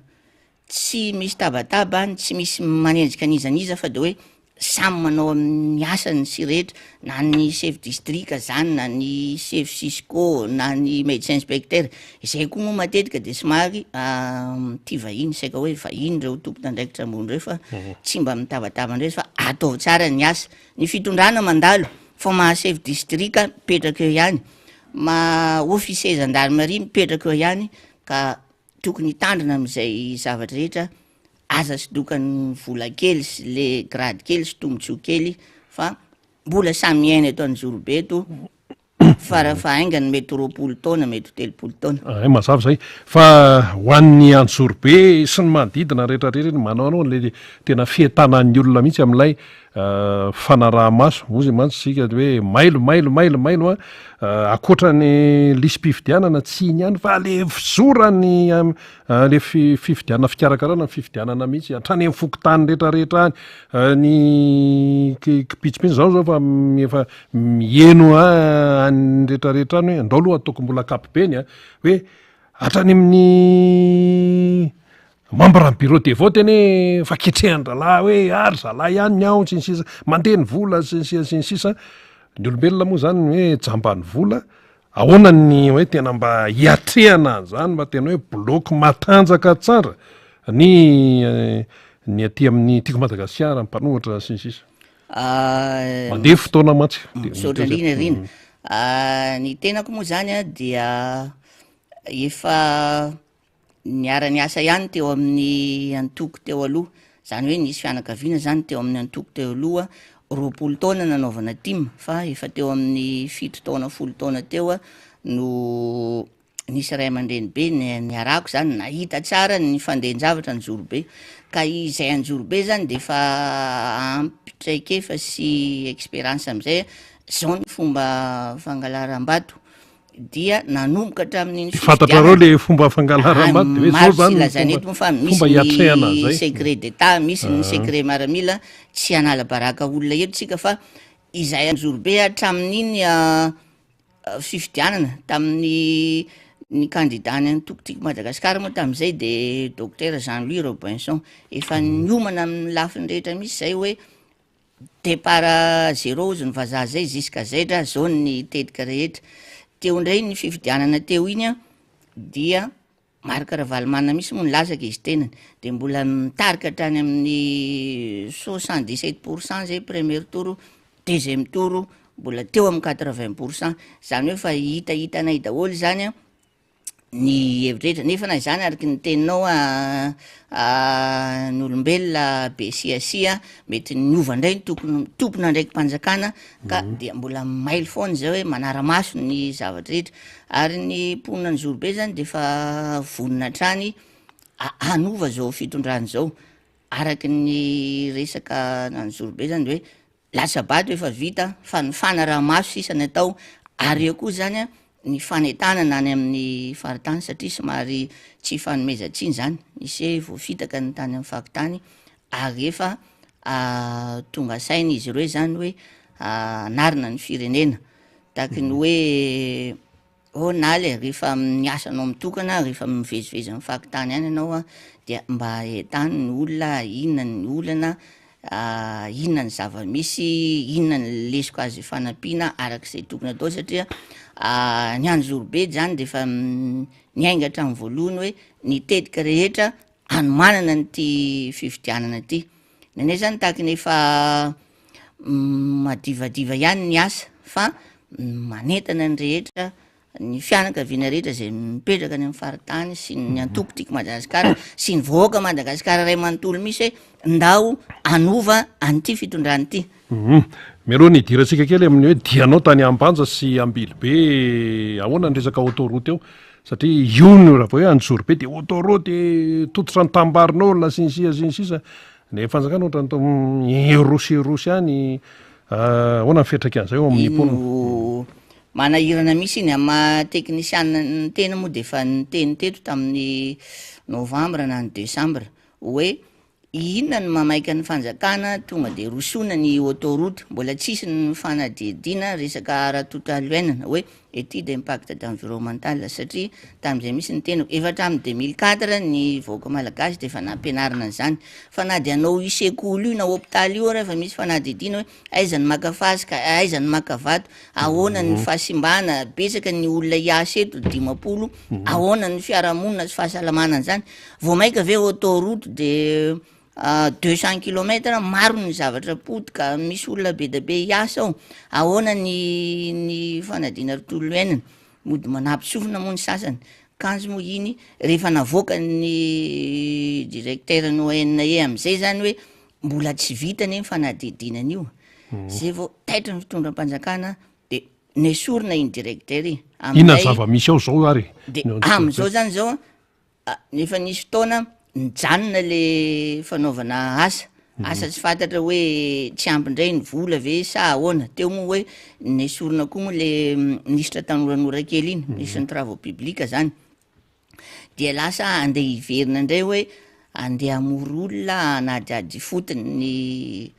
[SPEAKER 3] tsy misy tabataba tsy misy manenjika an'izaniza fa de hoe samy manao amin'ny asany sy rehetra na ny chef district zany na ny chef Cisco na ny médecin inspecteur izay koa moa matetika de somary ty vahiny saika hoe vahiny reo tompon'andraikitra ambony reo fa tsy mba mitabataba ndray fa atao tsara ny asa ny fitondrana mandalo fa ma chef district mipetraka eo ihany ma officier gendarmerie mipetraka eo ihany ka tokony hitandrina amin'izay zavatra rehetra aza sidokany vola kely sy le grade kely sy tombotsoa kely fa mbola samy iaina eto Anjorobe eto farafahaingany mety 20 taona mety 30 taona
[SPEAKER 1] mazava zay fa ho an'ny Anjorobe sy ny manodidina rehetrarehetra manao anao le tena fientanan'ny olona mihitsy amin'ilay fanaraha-maso ozy mantsy sika hoe mailo akoatra ny lisy mpifidianana tsy iny ihany fa le fizorany le fifidianana fikarakarana fifidianana mihitsy hatrany amin'ny fokotany rehetrarehetra any ny kipitsipitsy zao fa efa mieno any rehetrarehetra any hoe andao aloha ataoko mbola kapibeny hoe hatrany amin'ny membre ny bureau de vote eny fa ketrehan-dralahy hoe ary zalahy ihany ny ao sy ny sisa mandeha ny vola sy ny sisa ny olombelona moa zany hoe jamba ny vola ahoana ny hoe tena mba hiatrehana zany mba tena hoe bloky matanjaka tsara ny aty amin'ny tiako Madagasikara mpanohatra sy ny sisa mandeha fotoana matsy
[SPEAKER 3] misaotra indrina rina ny tenako moa zany a dia efa niara-ny asa ihany teo amin'ny antoko teo aloha, zany hoe nisy fianakaviana zany teo amin'ny antoko teo aloha 20 taona nanaovana tim fa efa teo amin'ny 7 taona 10 taona teo a no nisy ray aman-dreny be niarako zany nahita tsara ny fandehan-javatra ny Jorobe, ka izay an-Jorobe zany de fa ampitraikefa sy expérience am'izay zao ny fomba fangalaram-bato dia nanomboka hatramin'ny
[SPEAKER 1] fantatrareo le fomba fangalaram-bato de hoe zao
[SPEAKER 3] zany eto fa misy ny secret d'état, misy ny secret maramila tsy anala baraka olona eto tsika fa izay an-Jorobe hatramin'iny fifidianana tamin'ny ny candidat ny antokotiako Madagasikara moa tam'izay de docteur Jean-Louis Robinson efa niomana amin'ny lafiny rehetra misy zay hoe départ 0 ozy ny vazaha zay jusqu'à zaitra zao ny tetika rehetra. Teo indray ny fifidianana teo iny a dia marika Ravalomanana misy moa nilasaka izy tenany de mbola mitarika hatrany amin'ny 77% zay premier tour, deuxième tour mbola teo amin'ny 80%, zany hoe fa hitahitanay daholo zany a ny hevitrrehetra nefa na zany araky ny teninao ny olombelona be siasia mety niova indray tompona ndraiky mpanjakana ka dia mbola maily foana zay hoe manara-maso ny zavatra rehetra ary ny mponina ny Jorobe zany de fa vonona hatrany hanova zao fitondrany zao araky ny resaka ny Jorobe zany de hoe lasabato efa vita fa ny fanaraha-maso sisa ny atao ary eo koa zany a ny fanentanana any amin'ny faritany satria somary tsy fanomezantsiny zany nisy voafitaka ny tany amin'ny fakitany ary efa tonga sainy izy ireo zany hoe anarina ny firenena taky ny hoe naly rehefa miasanao mitokana rehefa mivezivezy amin'ny fakitany any ianao a dia mba entany ny olona inona ny olana inona ny zava-misy inona ny lesiko azy fanampiana arak'izay tokony atao satria ny any Jorobe zany de fa niainga hatramin'ny voalohany hoe nitetika rehetra hanomanana nyty fifidianana ty nenay zany taky ny efa madivadiva ihany ny asa fa manentana ny rehetra ny fianakaviana rehetra zay mipetraka any amin'ny faritany sy ny antokotiako Madagasikara sy ny vahoaka Madagasikara ray manontolo misy hoe ndao anova an'ity fitondrany ty.
[SPEAKER 1] Mialoha ny idiratsika kely amin'ny hoe dianao tany Ambanja sy Ambilobe ahoana ny resaka autoroute eo satria io ny raha vao hoe any Jorobe de autoroute tototra ny tambarin'olona sinsisa ne fanjakana ohatra erosy any ahoana ny fetraka an'izay eo amin'ny mponina
[SPEAKER 3] manahirana misy iny ama teknisiana ny tena moa de fa niteny teto tamin'ny novambra na ny desambra hoe inona ny mamaika ny fanjakana tonga de rosona ny autoroute mbola tsisy ny fanadidina resaka ara-totaluainana hoe étude d'impact environnemental satria tam'izay misy ny tenako efa hatramin'ny 2004 ny vahoaka malagasy de efa nampianarina an'izany fa na de anao isekoly io na hôpitaly io rehefa misy fanadidina hoe aiza ny maka fasika aiza ny maka vato ahoana ny fahasimbana betsaka ny olona hiasa eto 50 ahoana ny fiarahamonina sy fahasalamana an'izany vao maika ve autoroute de 200 km maro ny zavatra potika misy olona be da be hiasa ao ahoana ny fanadina tontolo iainana mody manampisofina moa ny sasany kanjo moa iny rehefa navoaka ny directeur ny ONE am'izay zany hoe mbola tsy vitany fanadidinana io zay vao taitra ny fitondram-panjakana de nesorina iny directeur
[SPEAKER 1] inona zava-misy ao zao ary
[SPEAKER 3] de am'izao zany zao nefa nisy fotoana nijanona le fanaovana asa tsy fantatra hoe tsy ampindray ny vola ve sa ahoana teo moa hoe nesorina koa moa le ministra tanoranora kely iny ministre ny travaux publics zany dia lasa andeha hiverina indray hoe andeha hamory olona anadiady fotiny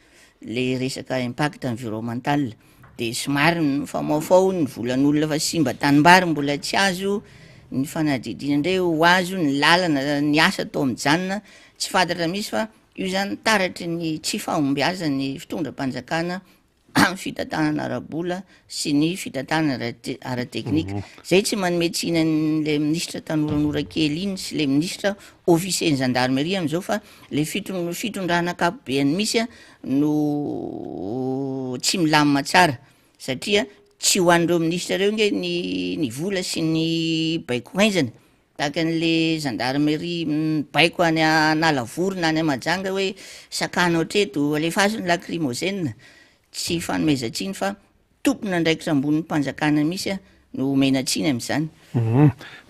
[SPEAKER 3] le resaka impact environnemental de somary nyfamaofao ny volan'olona fa simba tanimbary mbola tsy azo ny fanadidina indray ho azo ny lalana ny asa atao mijanona tsy fantatra misy fa io zany taratry ny tsy fahombiazany fitondram-panjakana fitantanana arabola sy ny fitantanana arateknika zay tsy manometsina le ministra tanoranora kely iny sy le ministra officier gendarmerie am'izao fa le fitondrana akapobeany misy a no tsy milamina tsara satria tsy ho an'ireo ministra reo nge ny vola sy ny baiko hainjana tahaka an'le gendarmerie baiko any analavorona any amajanga hoe sakana otreto alefaso ny lacrymogène tsy fanomezantsiny fa tompona ndraikitra ambonin'ny mpanjakana misy a no menatsiny am'izany.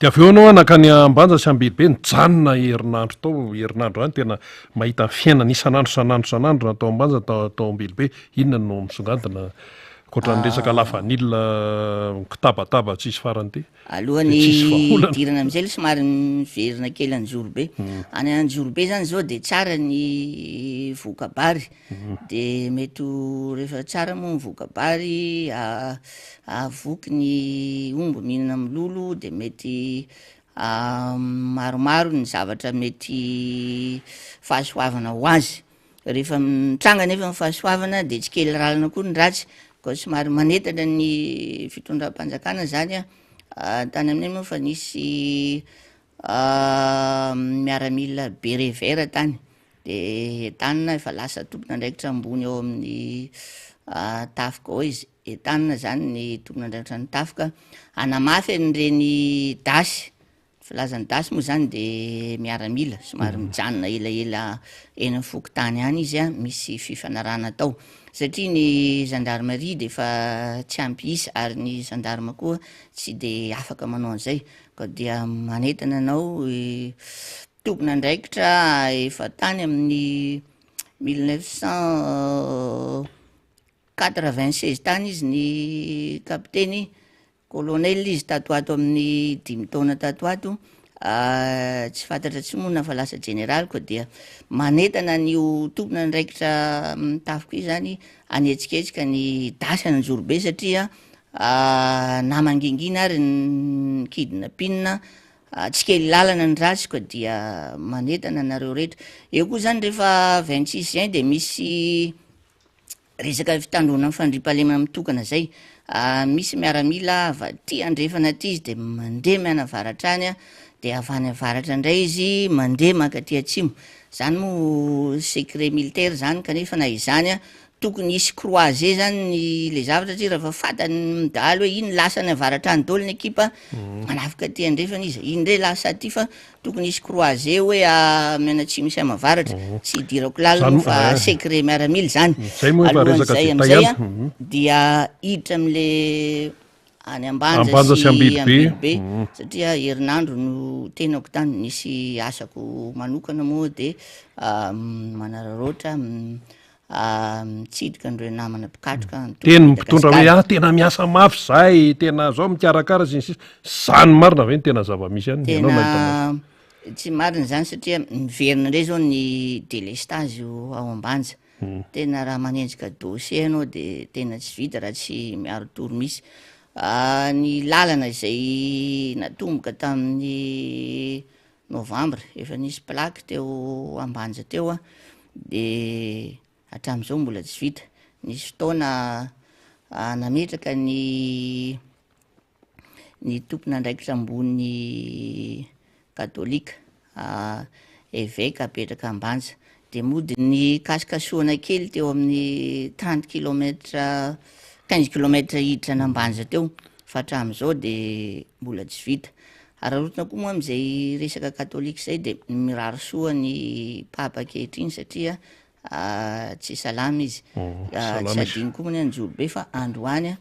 [SPEAKER 1] De avy eo anao anakany ambanja sy ambilibe nijanona herinandro tao herinandro any tena mahita fiainana isanandro natao ambanja tao ambilibe inona no misongadina koatran'ny resaka lafanila kitabataba tsisy farany ty
[SPEAKER 3] alohany dirana am'izay le somary miverina kely anjorobe any anjorobe zany zao de tsara ny vokabary de mety rehefa tsara moa ny vokabary avoky ny omby mihinana amin'ny lolo de mety maromaro ny zavatra mety fahasoavana ho azy rehefa mitranga nefa ny fahasoavana de tsy kely ralana koa ny ratsy ko somary manetana ny fitondram-panjakana zany a tany aminay moa fa nisy miaramila berevert tany de entanina efa lasa tompona ndraikitra ambony eo amin'ny tafika ao izy entanina zany ny tompona ndraikitra ny tafika anamafy an'ireny dasy filazany dasy moa zany de miaramila somary mijanona elaela eny amin'ny fokotany any izy a misy fifanarana tao satria ny gendarmerie de fa tsy ampy isa ary ny gendarme koa tsy de afaka manao an'izay ka dia manetana anao tompona ndraikitra efa tany amin'ny 1996 tany izy ny kapiteny colonel izy tatoato amin'ny 5 taona tatoato tsy fantatra tsy monina fa lasa général koa dia manetana nyo tompona ndraikitra mitafiko io zany anetsiketsika ny dasy anjorobe satria namangingina ary ny kidnapina tsy kely lalana ny ratsy koa dia manetana nareo rehetra eo koa zany rehefa 26 juin de misy resaka fitandrona fandripahalemana mitokana zay misy miaramila avaty andrefana aty izy de mandeha mianavaratra any a de avany avaratra indray izy mandeha makaty atsimo zany moa secret militaire zany kanefa na izany a tokony isy croisé zany le zavatra tsy raha fa fatany midaly hoe iny lasa ny avaratra any dolo ny ekipa manafika ty andrefana izy iny ndray lasa ty fa tokony isy croisé hoe mianatsimo sy amavaratra tsy idirako lalana fa secret miaramila zany alohan'izay am'izay a dia hiditra am'le any ambanja sy ambilibe satria herinandro no tenako tany nisy asako manokana moa de manararoatra mitsidika andreo namana pikatroka
[SPEAKER 1] teny mpitondra hoe tena miasa mafy zay tena zao mikarakara sy ny sisa zany marina ve ny tena zava-misy any
[SPEAKER 3] tena tsy marina zany satria miverina indray zao ny délestage ao ambanja tena raha manenjika dossier anao de tena tsy vita raha tsy miaro toro misy ny lalana izay natomboka tamin'ny novembre efa nisy plaque teo ambanja teo a de hatramin'izao mbola tsy vita nisy fotoana nametraka ny tompona ndraikitra ambony katolika évêque apetraka ambanja de mody ny kasikasoana kely teo amin'ny 30 kilometre 15 kilometre hiditra anambanja teo fa hatramin'izao de mbola tsy vita ararotina koa moa am'izay resaka katolika zay de miraro soa ny papa ankehitriny satria tsy salama izy tsy adiny koa moa ny anjorobe fa androany a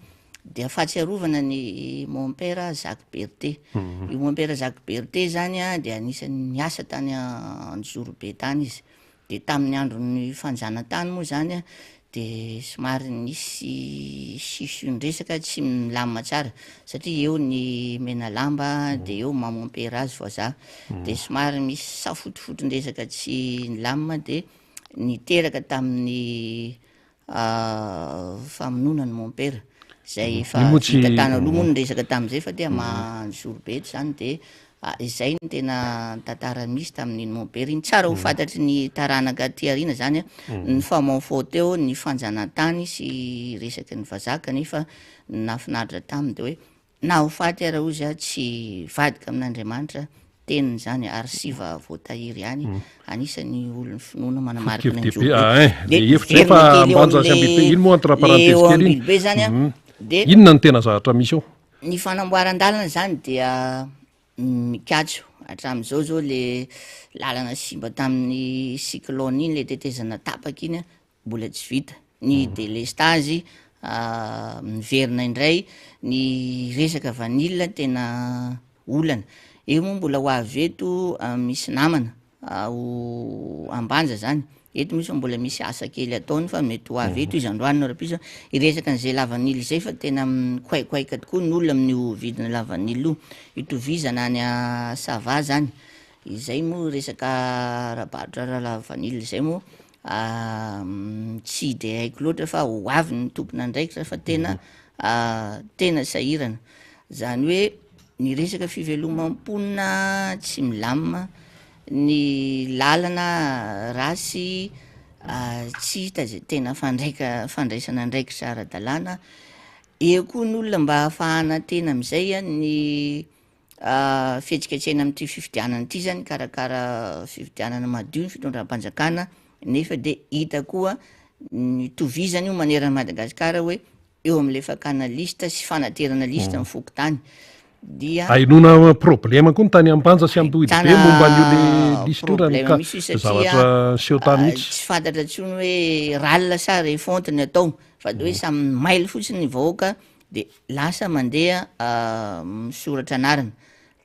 [SPEAKER 3] de fahatsiarovana ny mon père Jacques Berté io mon père Jacques Berté zany a de anisan'ny niasa tany anjorobe tany izy de tamin'ny andron'ny fanjanantany moa zany a de somary nisy sisondresaka tsy milamina tsara satria eo ny mena lamba de eo mamompera azy vazaha de somary misy safotofotondresaka tsy milamina de niteraka tamin'ny famonona ny mompera zay efa vita tany aloha moa ny resaka tamin'izay fa de manjorobe eto zany de Izay ny tena tantara misy tamin'iny Montberry. Tsara ho fantatry ny taranaka ty arina zany ny famaofao teo, ny fanjanantany sy resaky ny vazaka, nefa nafinaritra taminy de hoe na ho faty ara ozy tsy vadika amin'Andriamanitra, teniny zany ary siva voatahiry ihany, anisan'ny olony finoana manamarika ny
[SPEAKER 1] ino moa entre parenthèse kely iny
[SPEAKER 3] be zany de
[SPEAKER 1] inona ny tena zavatra misy eo?
[SPEAKER 3] ny fanamboaran-dalana zany dia mikatso hatram'izao zao le lalana simba tamin'ny cyclone iny, le tetezana tapaka iny mbola tsy vita, ny délestage miverina indray, ny resaka vanille tena olana, io moa mbola ho avy eto. Misy namana ho ambanja zany eto, misy mbola misy asa kely ataony fa mety ho avy eto izy androany rapiso iresaka an'izay lavanily zay, fa tena mikoaikoaika tokoa ny olona amin'io vidina lavanily io, itovizana any a Sava zany, izay moa resaka rabarotra lavanily zay moa tsy de haiko loatra fa ho avy ny tompona andraikitra, fa tena tena sahirana zany hoe ny resaka fivelomam-ponina tsy milamina, ny lalana rasy tsy hita zay tena fandraisana andraikitra ara-dalàna. Eo koa ny olona mba ahafahana tena am'izay ny fihetsiketsena amin'ity fifidianana ity zany, karakara fifidianana madio ny fitondram-panjakana, nefa de hita koa ny tovizany io maneran'i Madagasikara hoe eo am'le fakana lista sy fanaterana lista ny fokontany, dia
[SPEAKER 1] ainona problema koa ny tany ambanja sy ambohidy be momba an'io le lista io raha zavatra seho tany mihitsy
[SPEAKER 3] tsy fantatra ntsony hoe ralina sa refonte ny atao, fa de hoe samy maily fotsiny ny vahoaka de lasa mandeha misoratra anarana.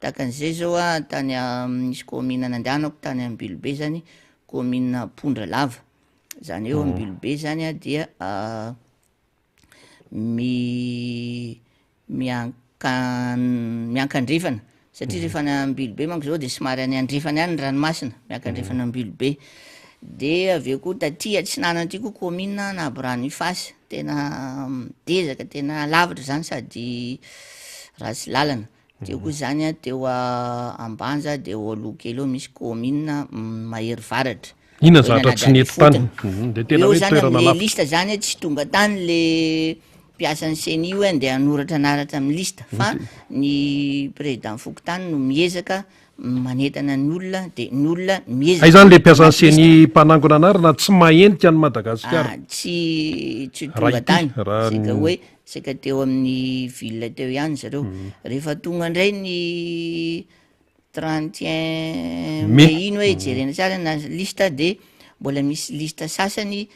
[SPEAKER 3] Takan'izay zao tany misy commune nandehanako tany Ambilobe zany, commune Pondra Lava zany eo Ambilobe zany dia miankandrefana satria rehefa ny Ambilobe manko zao de somary any andrefana any ny ranomasina, miankandrefana Ambilobe. De aveo koa taty Atsinanana ty koa commune Anabo Rano Ifasy, tena dezaka, tena lavitra zany sady ratsy lalana. Teo koa zany teo Ambanja de eo aloha kely eo misy commune Mahery Varatra.
[SPEAKER 1] Inona zavatra tsy nety tany? De tena
[SPEAKER 3] Eo
[SPEAKER 1] hoe
[SPEAKER 3] zany
[SPEAKER 1] toerana
[SPEAKER 3] am'le
[SPEAKER 1] lavitra.
[SPEAKER 3] lista zany tsy tonga tany le mpiasan'ny CNI io andeha hanoratra anaratra amin'ny lista, fa ny président fokontany no miezaka manentana ny olona, de ny olona miezaka.
[SPEAKER 1] Ay zany le mpiasan'ny seny mpanangona anarana tsy mahenika ny Madagasikara.
[SPEAKER 3] Tsy tonga tany seka hoe seka teo amin'ny ville teo ihany zareo. Rehefa tonga indray ny 31 mai iny hoe jerena tsara na lista, de mbola misy lista sasany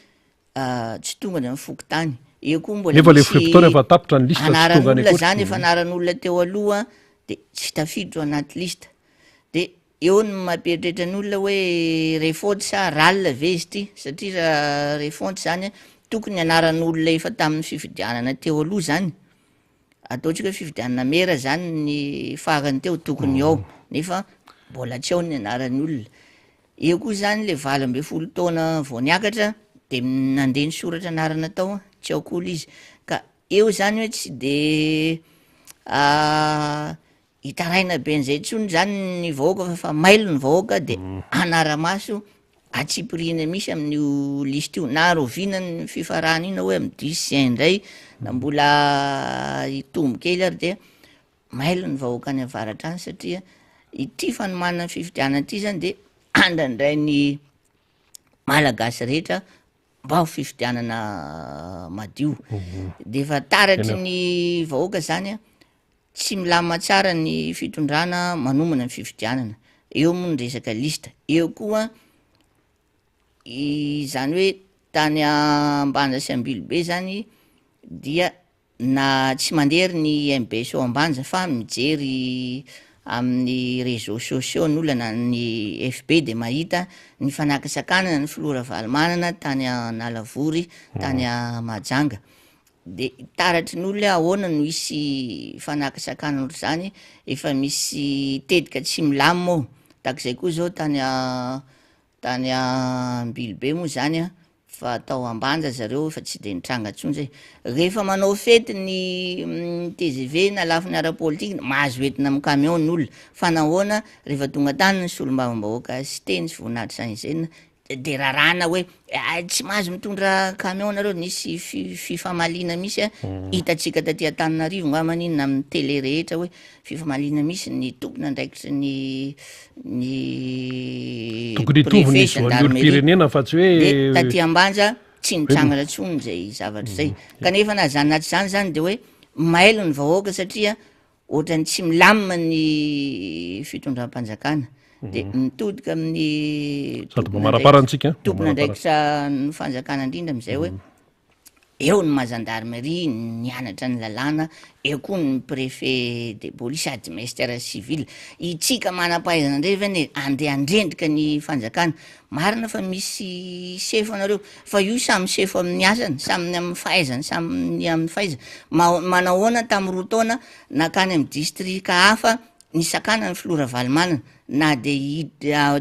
[SPEAKER 3] tsy tonga ny fokontany. Eo koa mbola
[SPEAKER 1] nefa le fotoana efa tapitra ny lista tsy tonga
[SPEAKER 3] anaran'olona zany, efa anaran'olona teo aloha de tsy tafiditra anaty lista, de eo ny mampieritreritra ny olona hoe refonte sa ralina ve izy ty, satria raha refonte zany tokony anaran'olona efa tamin'ny fifidianana teo aloha zany, ataontsika hoe fifidianana mera zany ny farany teo tokony ao, nefa mbola tsy ao ny anaran'ny olona. Eo koa zany le 20 taona vao niakatra de nandeha nisoratra anarana tao tsy ao koa izy, ka eo zany hoe tsy de hitaraina be an'izay ntsony zany ny vahoaka, fa mailo ny vahoaka de anara-maso atsipirina misy amin'io lista io, na roviana ny fifarana iny hoe amin'ny 10 juin indray na mbola hitombo kely ary de mailo ny vahoaka any avaratra any, satria ity fanomanana fifidianana ity zany de andrandray ny malagasy rehetra mba ho fifidianana madio. De efa taratry ny vahoaka zany tsy milamina tsara ny fitondrana manomana ny fifidianana, eo moa ny resaka lista. Eo koa zany hoe tany Ambanja sy Ambilobe zany dia na tsy mandery ny MBSO Ambanja fa mijery amin'ny réseaux sociaux ny olona, ny FB de mahita ny fanakasakanana ny filora Valimanana tany Nalavory, tany Mahajanga, de taratry ny olona ahoana no hisy fanakasakanana zany, efa misy tetika tsy milamina ao, takizay koa zao tany Ambilobe moa zany fa atao ambanja zareo fa tsy de nitranga ntsony zay rehefa manao fety ny TGV na lafiny ara-politika mahazo entina amin'ny camion ny olona fa nahoana rehefa tonga tany ny solombavam-bahoaka sy teny sy voninahitra sanizena de rarana hoe tsy mahazo mitondra camion nareo nisy fifamalina misy hitatsika taty Antananarivo nga maninona amin'ny télé rehetra hoe fifamalina misy ny tompona ndraikitry ny
[SPEAKER 1] tokony hitovy nisy olopirenena fa tsy hoe
[SPEAKER 3] de taty ambanja tsy nitrangana ntsony zay zavatra zay kanefa na zany naty zany zany de hoe mailo ny vahoaka satria ohatrany tsy milamina ny fitondram-panjakana de mitodika amin'ny
[SPEAKER 1] sady mba maraparantsika
[SPEAKER 3] tompona ndraikitra ny fanjakana indrindra am'izay hoe eo ny mazandarmerie nianatra ny lalàna eo koa ny préfet de police administrateur civil itsika manam-pahaizana ndray vany andeha andrendrika ny fanjakana marina fa misy sefo anareo fa io samy sefo amin'ny asany samyny amin'ny fahaizany samyny amin'ny fahaizana manahoana tamin'ny roa taona nakany amin'ny distrika hafa ny sakana ny filora valimanana na de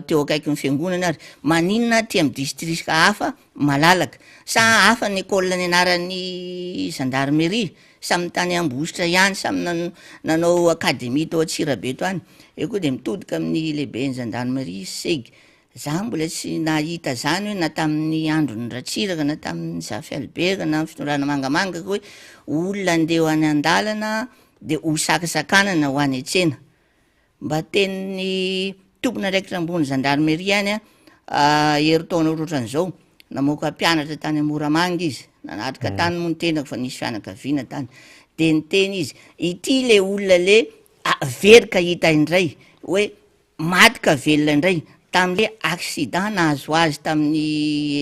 [SPEAKER 3] teo akaiky ny fiangonana ary maninona ty amin'ny distrika hafa malalaka sa hafa ny école nianaran'ny gendarmerie samy tany ambositra ihany samy nanao akademie tao Atsirabe to any eo koa de mitodika amin'ny lehibe ny gendarmerie segy za mbola tsy nahita zany hoe na tamin'ny androny Ratsiraka na tamin'ny Zafy Alberga na fitondrana mangamanga hoe olona andeha any andalana de ho sakasakanana ho any an-tsena mba tenin'ny tompona ndraikitra ambony gendarmerie any herintaona ohatran'izao namoaka mpianatra tany Moramanga izy nanatrika tany moa nitenako fa nisy fianakaviana tany de niteny izy ity le olona le verika hita indray hoe matika velona indray tam'le accident nahazo azy tamin'ny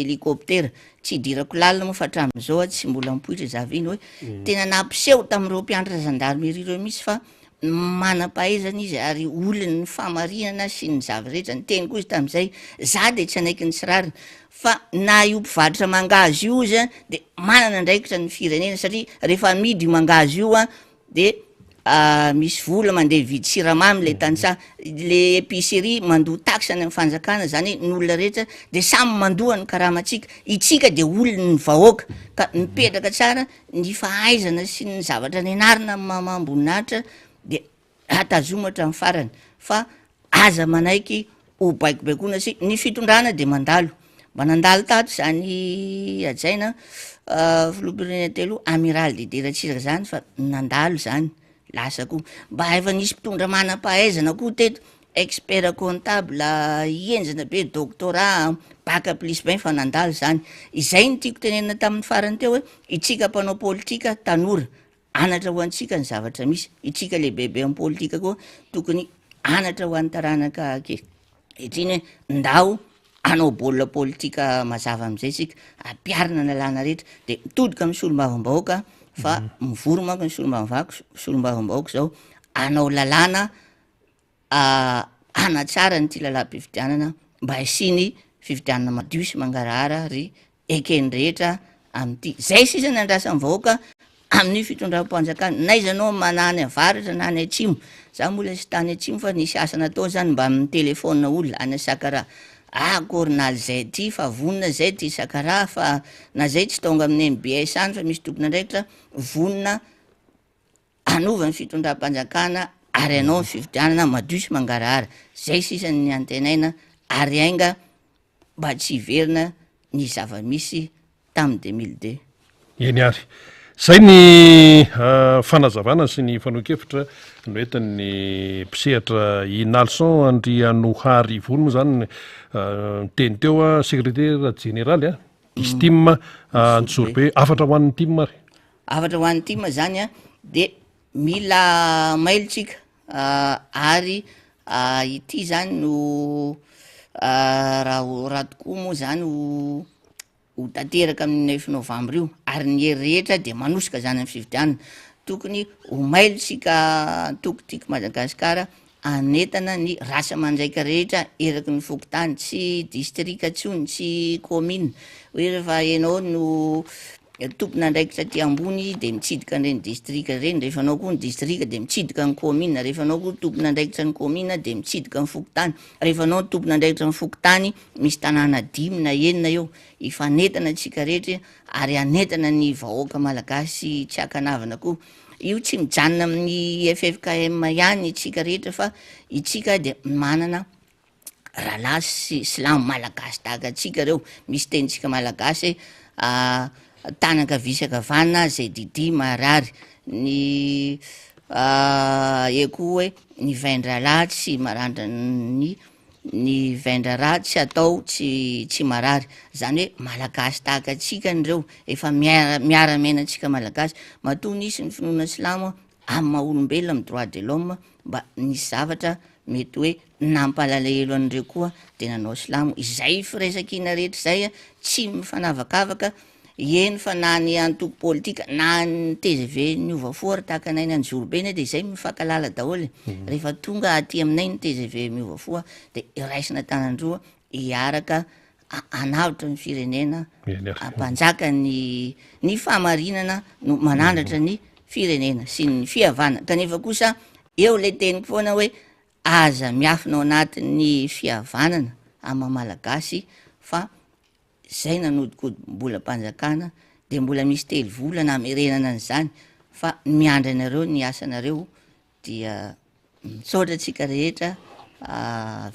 [SPEAKER 3] hélicoptère tsy dirako lalina moa fa hatramin'izao tsy mbola mipoitra zaviny hoe tena nampiseho tamin'ireo mpianatra gendarmerie reo misy fa manam-pahaizana izy ary olony famarinana sy ny zava-rehetra ny teny koa izy tam'izay za de tsy anaiky ny tsirarina fa na io mpivarotra mangazy io izy de manana ndraikitra ny firenena satria rehefa midy mangazy io de misy vola mandeha vidy siramamy le tantsa le épicerie mandoa taxe any amin'ny fanjakana zany hoe ny olona rehetra de samy mandoa ny karamatsika itsika de olony ny vahoaka ka mipetraka tsara ny fahaizana sy ny zavatra nianarina mamamboninahitra de atazomatra amin'ny farany fa aza manaiky ho baikobaikoina sy ny fitondrana de mandalo mba nandalo tato zany ajaina filoham-pirenena telo amiral Didier Ratsiraka zany fa nandalo zany lasa koa mba efa nisy mpitondra manam-pahaizana koa teto expert comptable ienjana be doctorat bac plus 20 fa nandalo zany izay ny tiako tenenina tamin'ny farany teo hoe itsika mpanao politika tanora anatra ho antsika ny zavatra misy itsika lehibebe amin'ny politika koa tokony anatra ho an'ny taranaka ke itriny hoe ndao anao baolina politika mazava am'izay sika ampiarina ny lalàna rehetra de mitodika amin'ny solombavam-bahoaka fa mivory manko ny solombavam-bahoaka zao anao lalàna anatsara ny ty lalam-pifidianana mba hisiany fifidianana madio sy mangarahara ry ekeny rehetra amin'ity zay sisa ny andrasan'ny vahoaka amin'ny fitondram-panjakana naizanao manany avaratra na any atsimo za mbola sy tany atsimo fa nisy asana atao zany mba amin'ny telefona olona any Sakara cornal zay ty fa vonina zay ty Sakara fa na zay tsy tonga amin'ny MBS any fa misy tompona ndraikitra vonina anova ny fitondram-panjakana ary anao ny fifidianana madio sy mangarahara zay sisa ny antenaina ary ainga mba tsy hiverina ny zava-misy tamin'ny 2002
[SPEAKER 1] eny ary zay ny fanazavana sy ny fanoan-kevitra no entin'ny mpisehatra i Nalson Andry Anohary Volo moa zany teny teo secrétaire général izy team Antsorbe afatra ho an'ny team ary
[SPEAKER 3] afatra ho an'ny team zany de mila mailontsika ary ity zany no raha tokoa moa zany ho tanteraka amin'ny 9 novambra io ary ny hery rehetra de manosika zany amin'ny fifidianana tokony ho mailontsika tokotiako Madagasikara anetana ny rasa mandraika rehetra eraky ny fokotany tsy distrika tsony tsy commune hoe rehefa ianao no tompona ndraikitra ty ambony de mitsidika reny distrika reny, rehefa anao koa ny distrika de mitsidika ny commune, rehefa anao koa tompona ndraikitra ny commune de mitsidika ny fokotany, rehefa anao tompona ndraikitra ny fokotany misy tanàna 5 na 9 eo, ifanetana atsika rehetra ary anetana ny vahoaka malagasy tsy akanavana koa. Io tsy mijanona amin'ny FFKM ihany itsika rehetra fa itsika de manana rahalahy sy silamo malagasy tahaka atsika reo, misy tenitsika malagasy tanaka visakavanana zay Didi Marary, ny eko hoe ny vaindralahy tsy marandra ny vaindraraha tsy atao tsy marary, zany hoe malagasy tahaka atsika nyreo, efa miara-miaina atsika malagasy, matoa nisy ny finoana silamo amin'ny maha olombelona amin'ny droit de l'homme mba nisy zavatra mety hoe nampalalahelo an'ireo koa de nanao silamo, izay firaisan-kina rehetra zay tsy mifanavakavaka, eny fa na ny antoko politika na ny TGV miovafoara tahaka anay ny Anjorobeny de izay mifankalala daholo, rehefa tonga aty aminay ny TGV miovafoa de iraisina tanandroa hiaraka anavitra ny firenena, ampanjaka ny fahamarinana no manandratra ny firenena sy ny fihavana, kanefa kosa eo le teniko foana hoe aza miafina ao anatin'ny fihavanana ama malagasy fa zay nanodikody mbola mpanjakana de mbola misy telo volana amerenana an'izany, fa miandry anareo ny asanareo dia mitsaotra atsika rehetra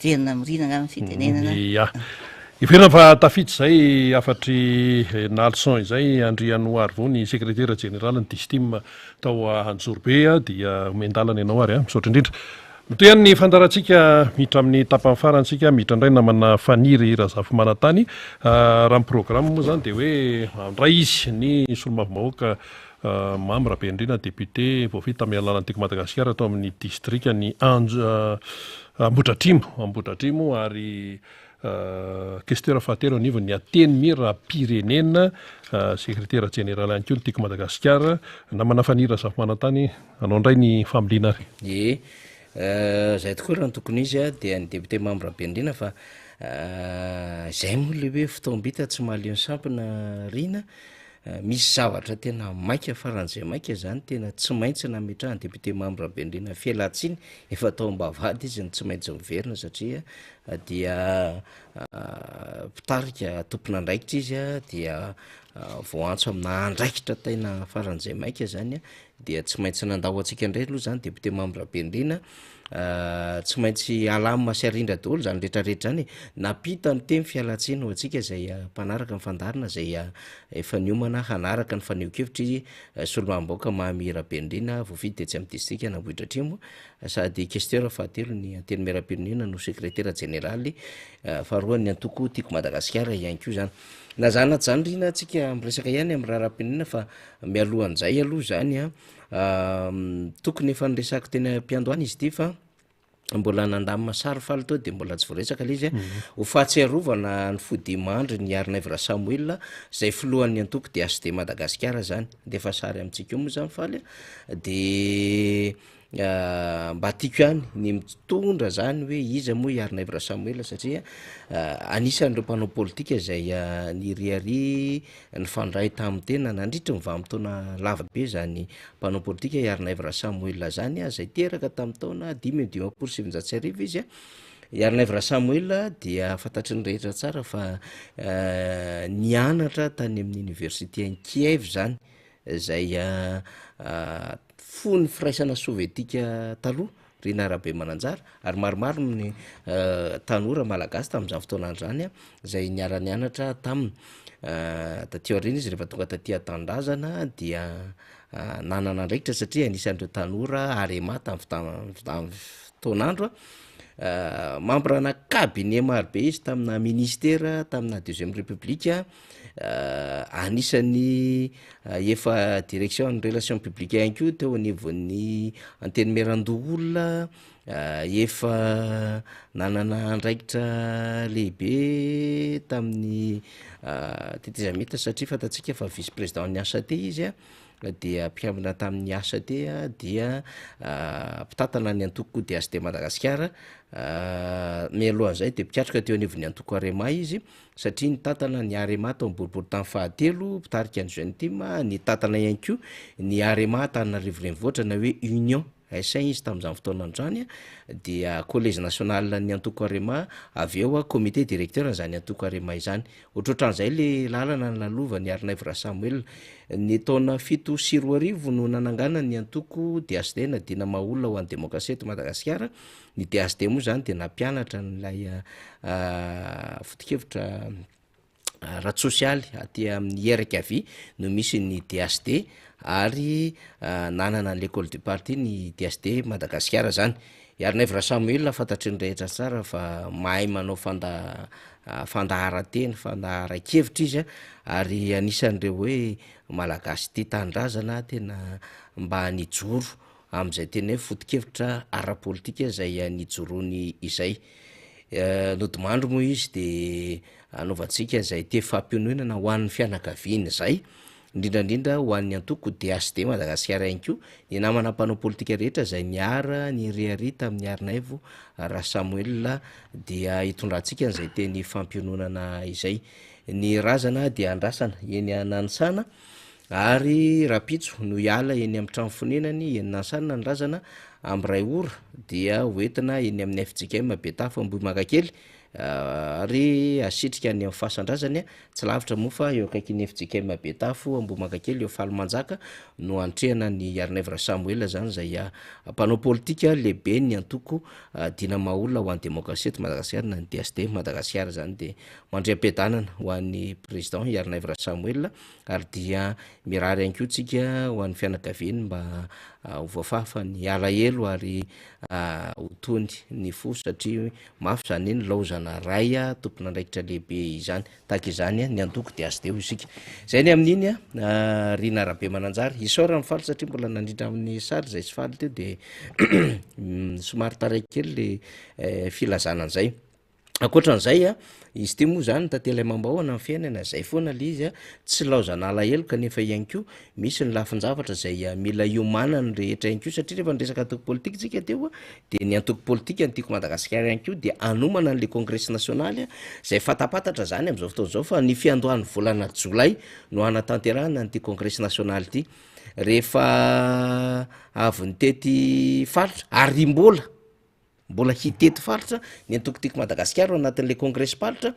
[SPEAKER 3] verina mirinana amin'ny fitenenana.
[SPEAKER 1] Ya iverina fa tafity zay afatry na leçon izay Andriano Arvo ny secrétaire général ny DISTIM tao Anjorobe dia mendalana ianao ary misaotra indrindra. Mitoy ihany ny fandarantsika miditra amin'ny tapany farantsika miditra indray namana faniry Razafy Manantany. Raha ny programme moa zany de hoe andray izy ny solomavim-bahoaka Mamy Rabendrina député voafita amin'ny alalan'Antiky Madagasikara atao amin'ny distrika ny Ambohidratrimo ary questeur fahatelo anivony ny Ateny Rapirenena secrétaire général ihany koa ny Antiky Madagasikara namana faniry Razafy Manantany, anao indray ny familiana ary.
[SPEAKER 2] Zay tokoa raha ny tokony izy dia ny député Mamy Rabendrina fa zay moa le hoe fotoam-bita tsy mahaleo ny sampona rina, misy zavatra tena maika faran'izay maika zany tena tsy maintsy nametrahany député Mamy Rabendrina fialantsiny, efa tao am-bavahady izy ny tsy maintsy miverina satria dia mpitarika tompona andraikitra izy dia vao antso amina andraikitra tena faran'izay maika zany dia tsy maintsy nandao atsika indray aloha zany député Mamy Rabendrina, tsy maintsy alamy masiarindra daholo zany rehetrarehetra zany napita ny teny fialatsiny ho atsika zay mpanaraka ny fandarina zay efa niomana hanaraka ny faneho-kevitry solomam-bahoaka Mamy Rabendrina voafidy etsy amin'ny distrika Ambohidratrimo, sady questeur fahatelo ny Ateny Rapirenena no secrétaire général, faharoa ny antoko Tiako Madagasikara ihany koa zany. Na zany zany rina atsika miresaka ihany amin'ny raha Rapirenena fa mialohan'izay aloha zany tokony efa niresaka teny am-piandohany izy ty fa mbola nandamina sary faly tao de mbola tsy voaresaka le izy ho fahatsiarovana ny fodimandry ny Arnaivra Samuel zay filohan'ny antoko de ASD Madagasikara zany, de efa sary amintsika io moa zany faly de mba tiako ihany ny mitondra zany hoe iza moa i Arnaivra Samuel satria anisan'ireo mpanao politika zay niriary ny fandray tamin'ny tena nandritra ny vanim-taona lavabe zany mpanao politika i Arnaivra Samuel zany zay teraka tamin'ny taona 5,700 izy i Arnaivra Samuel dia fantatry ny rehetra tsara fa nianatra tany amin'ny université any Kiev zany zay fony firaisana sovietika taloha Rina Arabe Mananjara, ary maromaro ny tanora malagasy tamin'izany fotoana zany zay niara-nianatra taminy tatỳ aoriana izy rehefa tonga tatỳ Tandrazana dia nanana andraikitra satria anisan'ireo tanora arema tamin'ny fotoan'andro membre-na cabinet marobe izy tamina ministère tamina deuxième république, anisan'ny efa direction ny relation publique ihany koa teo anivon'ny Anteny Merandoholona, efa nanana andraikitra lehibe tamin'ny tetezamita satria fantatsika fa vice président ny asa te izy dia mpiambina tamin'ny asa tea dia mpitatana ny antoko DST Madagasikara mialohan'izay de mpiatrika teo anivon'ny antoko Arema izy satria nitatana ny Arema tao boribory tamin'ny fahatelo mpitarika ny Jeune Team ny tatana ihany koa ny Arema Antananarivo renivohitra na hoe Union sain izy tamin'izany fotoana androany dia collège national ny antoko Arema avy eo comité directeur zany antoko Arema izany ohatrohatran'izay le lalana nalalova ny Arinaivy Rasamuel ny taona 7 sy 2000 no nanangana ny antoko DST na dina maolona ho an'ny demokrasia eto Madagasikara ny DST moa zany de nampianatra n'ilay foto-kevitra ratsy sosialy aty amin'ny RKV no misy ny DST ary nanana ny l'école du parti ny DST Madagasikara zany Arinaivy Rasamuel fantatry ny rehetra tsara fa mahay manao fandaharan-teny fandaharan-kevitra izy ary anisan'ireo hoe malagasy tia tanindrazana tena mba nijoro amin'izay tena hoe foto-kevitra ara-politika zay nijoroany izay nodimandro moa izy de anaovantsika zay te fampiononana ho an'ny fianakaviana zay indrindrandrindra ho an'ny antoko DST Madagasikara ihany koa ny namana mpanao politika rehetra zay niara ny rehary tamin'ny Arinaivy Rasamuel dia hitondrantsika n'izay teny fampiononana izay ny razana dia andrasana eny Nanisana ary Rapitso no hiala eny amin'ny trano fonenany eny Nanisana ny razana amin'ny Ray Ora dia hoentina eny amin'ny FJKM Betafo Ambohimakakely ary asitrika any amin'ny fasan-drazany tsy lavitra moa fa eo akaikin'ny FJKM Betafo Ambohimakakely eo Falimanjaka no antrehana ny Arinaivy Rasamuel zany zay mpanao politika lehibe ny antoko dina maolona ho an'ny demokrasia eto Madagasikara na ny DST Madagasikara zany de mandram-piadanana ho an'ny président Arinaivy Rasamuel ary dia mirary ihany koa tsika ho an'ny fianakaviany mba ho voafafa ny alahelo ary ho tony ny fo satria mafy zany eny laozana ray tompona andraikitra lehibe izany tahaka izany ny antoko DST isika zay ny amin'iny Rina Rabe Mananjary isaora ny faly satria mbola nandritra amin'ny sary zay sy faly teo de somary taraiky kely le filazana an'izay akoatran'izay izy ty moa zany tantely mambahoana amin'ny fiainana zay foana le izy tsy laozana alahelo kanefa ihany koa misy ny lafin-javatra zay mila iomana ny rehetra ihany koa satria rehefa niresaka antoko politika tsika teo de ny antoko politika ny tiako Madagasikara ihany koa de anomana n'le congrès national zay fatapatatra zany am'izao fotoana zao fa ny fiandohan'ny volana Jolay no anatanterahana n'ity congrès national ty rehefa avy ny tety faritra ary mbola hitety faritra ny antoko tiako Madagasikara anatin'le congrès faritra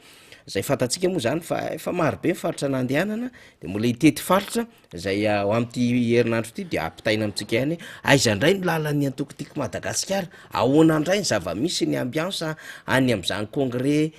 [SPEAKER 2] zay fantatsika moa zany fa efa maro be faritra nandehanana de mbola hitety faritra zay ao amin'ity herinandro ty de ampitaina amintsika ihany aizandray ny lalan'ny antoko tiako Madagasikara ahoana andray ny zava-misy ny ambiance any amin'izany congrès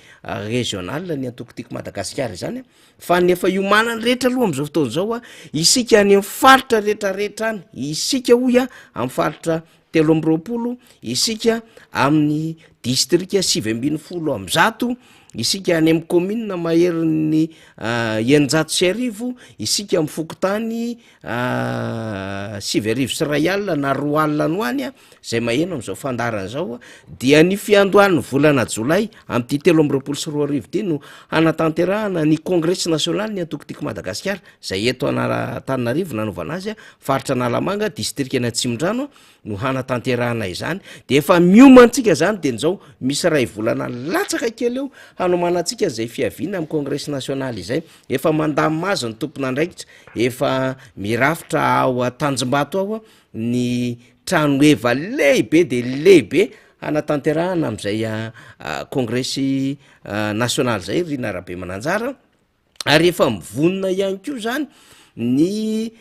[SPEAKER 2] régional ny antoko tiako Madagasikara zany fa nefa iomana ny rehetra aloha am'izao fotoana zao isika any amin'ny faritra rehetrarehetra any isika hoy amin'ny faritra 320 isika amin'ny district 710 isika any amin'ny commune maherin'ny 900 isika amin'ny fokotany 7 sy ray alina na 2 alina no any zay maheno am'izao fandarana zao dia ny fiandohan'ny volana Jolay amin'ty 320 sy 2 ty no anatanterahana ny congrès national ny antoko tiako Madagasikara zay eto Antananarivo nanaovana azy faritra Analamanga district na Tsimondrano no hanatanterahana izany de efa miomantsika zany de nzao misy ray volana latsaka kely eo hanomanantsika zay fiaviana amin'ny congrès national izay efa mandamazo ny tompona andraikitra efa mirafitra ao Tanjombato ao ny trano eva lehibe de lehibe hanatanterahana am'izay congrès national zay Rina Rabe Mananjara ary efa mivonina ihany koa zany ny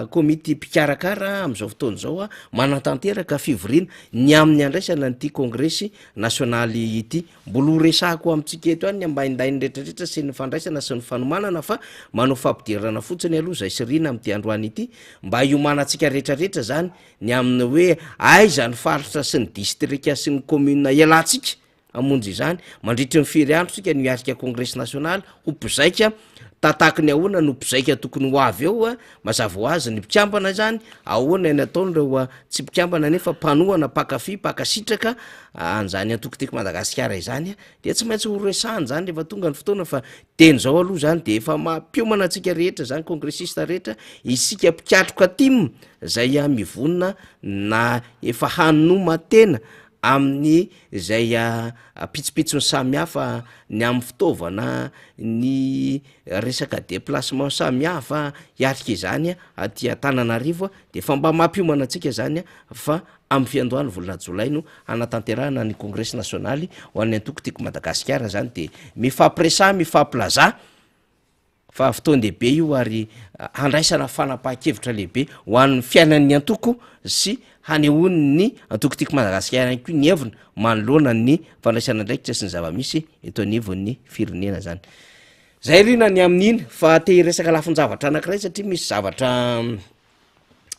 [SPEAKER 2] komity mpikarakara am'izao fotoana zao manatanteraka fivoriana ny amin'ny andraisana nyty congrès national ity mbola ho resahako amintsika eto any ambaindainy rehetrarehetra sy ny fandraisana sy ny fanomanana fa manao fampidirana fotsiny aloha zay sirina am'ty androany ity mba iomanantsika rehetrarehetra zany ny amin'ny hoe aiza ny faritra sy ny district sy ny commune ialantsika amonjy izany mandritry ny firy andro tsika niarika congrès national ho mpizaika tataky ny ahoana no mpizaika tokony ho avy eo a mazava ho azy ny mpikambana zany ahoana ny ataonyreo tsy mpikambana nefa mpanohana pakafy pakasitraka an'zany antokotiky madagasikara izany a de tsy maintsy horesahany zany rehefa tonga ny fotoana fa teny zao aloha zany de efa mampiomana atsika rehetra zany congressista rehetra isika mpikatroka tim zay a mivonina na efa hanoma tena amin'ny zay pitsopitsony samihafa ny amin'ny fitaovana ny resaka déplacement samihafa hiatrika izany aty Antananarivo de fa mba mampiomana atsika zany fa amin'ny fiandohany volana jolay no anatanterahana ny congrès nationaly ho an'ny antokotiky Madagasikara zany de mifampiresaha mifampilaza fa fotoan-dehibe io ary handraisana fanapahan-kevitra lehibe ho an'ny fiainan'ny antoko sy hanehoany ny antokotiky Madagasikara ihany koa ny hevina manoloana ny fandraisana ndraikitra sy ny zava-misy eto anivon'ny firenena zany zay rina ny amin'iny fa te resaka lafin-javatra anankiray satria misy zavatra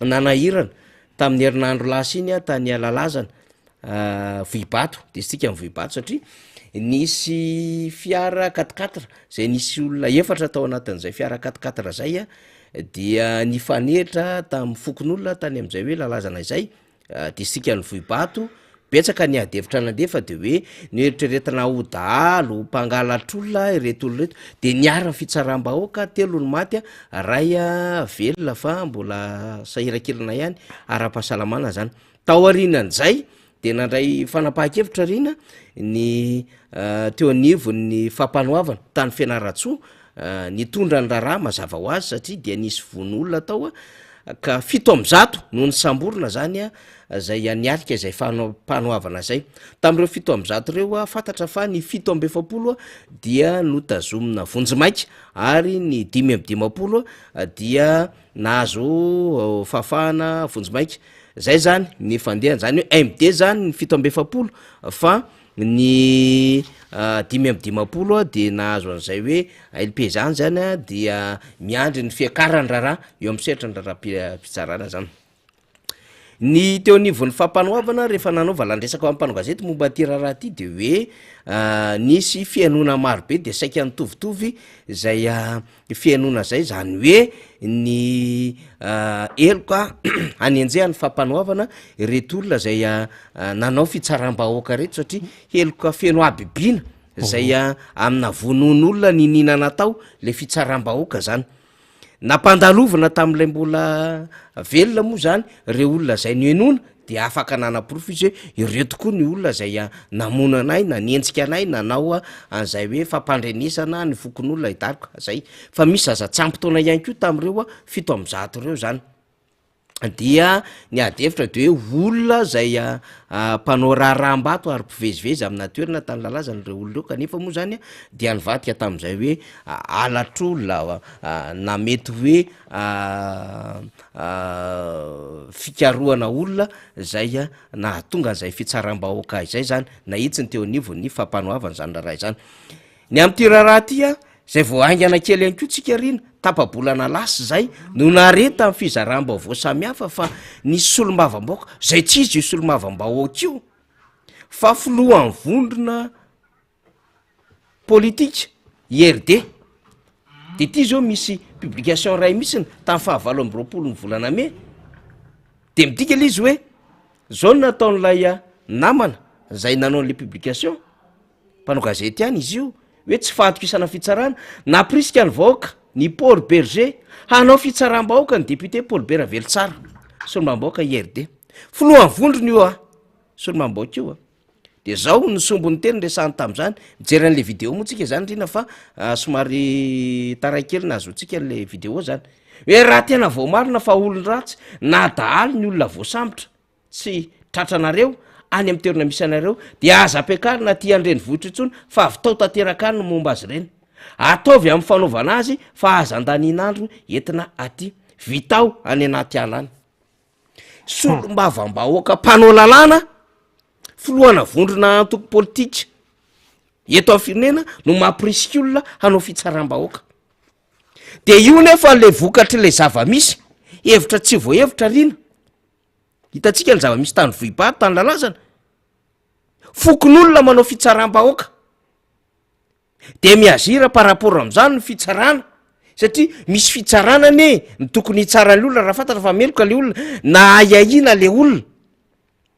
[SPEAKER 2] nanahirana tamin'ny herinandro lasa iny tany alalazana Vohibato de sika Vohibato satria nisy fiara 4x4 zay nisy olona efatra tao anatin'izay fiara 4x4 zay dia nifanehitra tamin'ny fokon'olona tany am'izay hoe lalazana izay de sika ny Vohibato betsaka ny adevitra nandefa de hoe nieritreretina ho dahalo mpangalatr'olona ireto olona reto de niara ny fitsaram-bahoaka telo ny maty ray velona fa mbola sahirakirana ihany ara-pahasalamana zany tao arinan'izay de nandray fanapahan-kevitra rina ny teo anivon'ny fampanoavana tany Fianaratsoa nitondra ny raharaha mazava ho azy satria dia nisy von'olona tao ka 700 no ny samborona zany zay nialika zay panoavana zay tam'ireo 700 reo fantatra fa ny 720 dia notazomina vonjimaika ary ny 520 dia nahazo fafahana vonjimaika zay zany ny fandehany zany hoe MD zany ny 720 fa ny 520 de nahazo an'izay hoe LP zany dia miandry ny fiakarany raharaha eo amin'ny setra ny raharaha-pitsarana zany ny teo anivon'ny fampanoavana rehefa nanaova landresaka ao am'mpano gazety momba ty raharaha ty de hoe nisy fiainona marobe de saika nitovitovy zay fiainona zay zany hoe ny eloka anenjehany fampanoavana reto olona zay nanao fitsaram-bahoaka reto satria eloka fiaino abibina zay amina vonon'olona ny ninana tao le fitsaram-bahoaka zany nampandalovana tam'lay mbola velona moa zany reo olona zay noenona de afaka nanaporofo izy hoe ireo tokoa ny olona zay namona anay na nientsika anay nanao an'izay hoe fampandrenesana ny fokon'olona hidariko zay fa misy aza-tsampy-taona ihany ko tam'ireo 700 reo zany dia ny adevitra de hoe olona zay mpanao raharaham-bato ary mpivezivezy amina toerana tany lalazana reo olona reo kanefa moa zany dia nivatika tam'izay hoe alatr'olona na mety hoe fikaroana olona zay na tonga an'izay fitsaram-bahoaka izay zany na hitsy ny teo anivon'ny fampanoavana zany raharaha izany ny am'ty raharaha ty zay vo aingana kely ihany ko tsika rina tapabolana lasy zay no nareta amin'ny fizaram-baovao samihafa fa nisy solombavam-bahoaka zay tsy izy io solombavam-bahoaka io fa filohan'ny vondrona politika IRD de ty zao misy publication ray misiny tamin'ny 7 ny volana May de midika le izy hoe zao no nataon'lay namana zay nanao an'le publication mpanao gazety ihany izy io hoe tsy fahatoka isana fitsarana naprisika ny vahoaka ny Paul Berger hanao fitsaram-bahoaka ny député Paul Beravelitsara solomam-bahoaka IRD filohan'ny vondrona io solomam-bahoaka io de zao ny sombony teny resahany tam'zany mijery an'le vidéo moa tsika zany rina fa somary taraikely nahazoantsika an'le vidéo zany hoe raha tena voamarina fa olony ratsy na dahalo ny olona voasambotra tsy tratranareo any amin'ny toerana misy anareo de aza ampiakarina ty andreny vohitra intsony fa avy tao tanteraka any no momba azy reny ataovy amin'ny fanaovana azy fa aza andanin'andro entina aty vitao any anaty ala any solombavam-bahoaka mpanao lalàna filohana vondrona antoko politika eto amin'ny firenena no mampirisika olona hanao fitsaram-bahoaka de io nefa le vokatry le zava-misy hevitra tsy voahevitra rina hitatsika ny zava-misy tany Vohibato tany lalazana fokon'olona manao fitsaram-bahoaka de miazira par rapport am'zany ny fitsarana satria misy fitsarana ne tokony hitsarany olona raha fantatra fa meloka le olona na aiaina le olona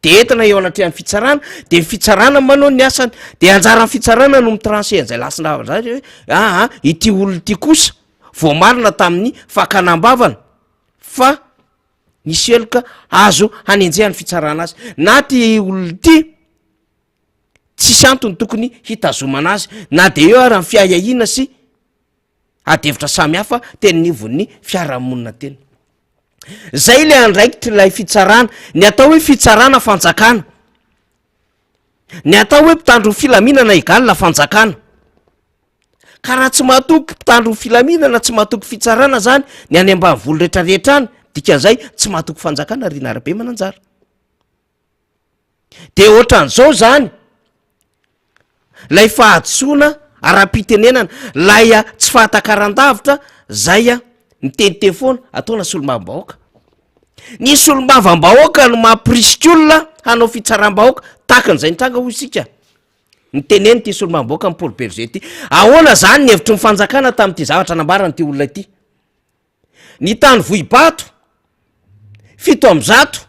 [SPEAKER 2] de entina eo anatrea ny fitsarana de ny fitsarana manao ny asany de anjara ny fitsarana no mitranse an'izay lasindrava zay hoe ity olona ity kosa voamarina tamin'ny fakanambavana fa nisy eloka azo hanenjehany fitsarana azy na ty olona ity tsisy antony tokony hitazomana azy na de eo ary ny fiaiaina sy adevitra samy hafa teny nivon'ny fiarahamonina teny zay le andraikitra ilay fitsarana ny atao hoe fitsarana fanjakana ny atao hoe mpitandro filaminana igalina fanjakana ka raha tsy mahatoky mpitandro filaminana tsy mahatoky fitsarana zany ny any ambany volo rehetrarehetra any dikan'izay tsy mahatoky fanjakana ry narabe mananjara de ohatran'izao zany lay fahadisoana ara-pitenenana lay tsy fahatakaran-davitra zay miteniteny foana ataona solombavam-bahoaka ny solombavam-bahoaka no mampirisika olona hanao fitsaram-bahoaka tahaka an'izay nitranga hoy isika niteneny ty solombavam-bahoaka amin'ny Paul Berger ty ahoana zany ny hevitry ny fanjakana tamin'ity zavatra nambarany ty olona ty ny tany vohibato 700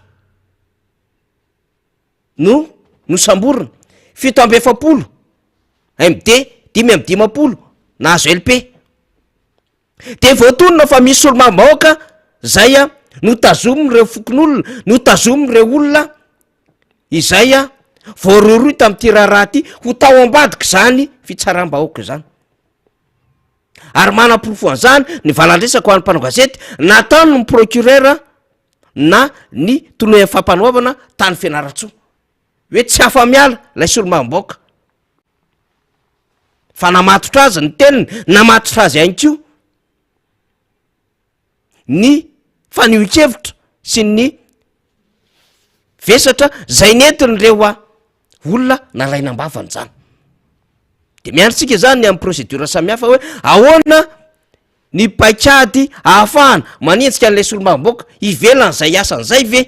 [SPEAKER 2] no samborona 750 MD 550 nahazo LP de voatonona fa misy solombavam-bahoaka zay no tazominy reo fokon'olona no tazominy reo olona izay voaroroy tamin'ity raharaha ty ho tao ambadika zany fitsaram-bahoaka zany ary manam-porofo an'izany ny valandresaka ho an'ny mpanao gazety natano ny procureur na ny tonoe fampanoavana tany Fianaratsoa hoe tsy hafa miala lay solombavam-bahoaka fa namatotra azy ny teniny namatotra azy ihany koa ny faniohikevitra sy ny vesatra zay nentiny reo olona nalainambavany zany de miantsika zany ny amin'ny procédure samihafa hoe ahoana ny paikady ahafahana manenjika an'ilay solombavam-bahoaka ivelan'izay asan'izay ve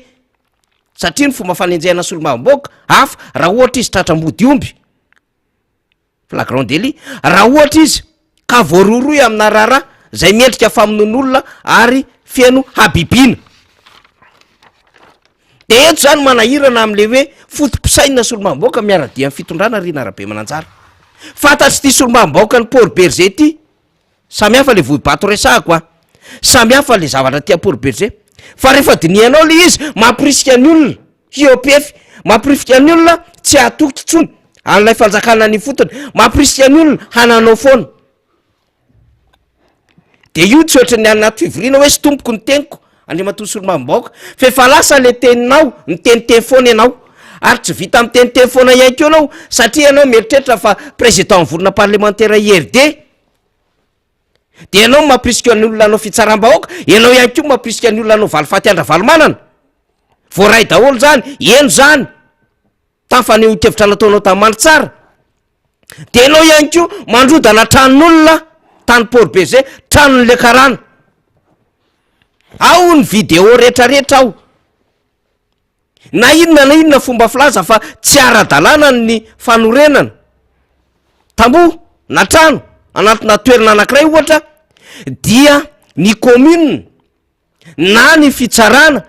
[SPEAKER 2] satria ny fomba fanenjehana solombavam-bahoaka hafa raha ohatra izy tratrambody omby flagrant délit raha ohatra izy ka voaroroy amina raharaha zay miendrika famonon'olona ary feno habibina de eto zany manahirana am'le hoe fotom-pisaina solombavam-bahoaka miara-dia amin'ny fitondrana ry narabe mananjara fantatry ty solombavam-bahoaka ny Paul Berger ty samy hafa le vohibato resahako samy hafa le zavatra tia Paul Berger fa rehefa dinianao le izy mampirisika ny olona hiopefy mampirisika ny olona tsy ahatoky tsony an'ilay fanjakana ny fotony mampirisika ny olona hananao foana de io tsy ohatry ny anaty fivoriana hoe sy tompoko ny teniko andriamatoa solombavam-bahoaka fa efa lasa le teninao ny teniteny foana ianao ary tsy vita amin'ny teniteny foana ihany keo anao satria ianao mieritreritra fa président ny vorona parlementaire IRD de ianao mampirisika ny olona anao fitsaram-bahoaka ianao ihany koa mampirisika ny olona anao valifaty andra valomanana voaray daholo zany eno zany tamin'ny fanehoan-kevitra nataonao tamin'ny manitsara de ianao ihany koa mandrodana tranon'olona tany Paul Berger tranon'le karana ao ny video rehetrarehetra ao na inona fomba filaza fa tsy ara-dalàna ny fanorenana tambo na trano anatina toerana anankiray ohatra dia ny commune na ny fitsarana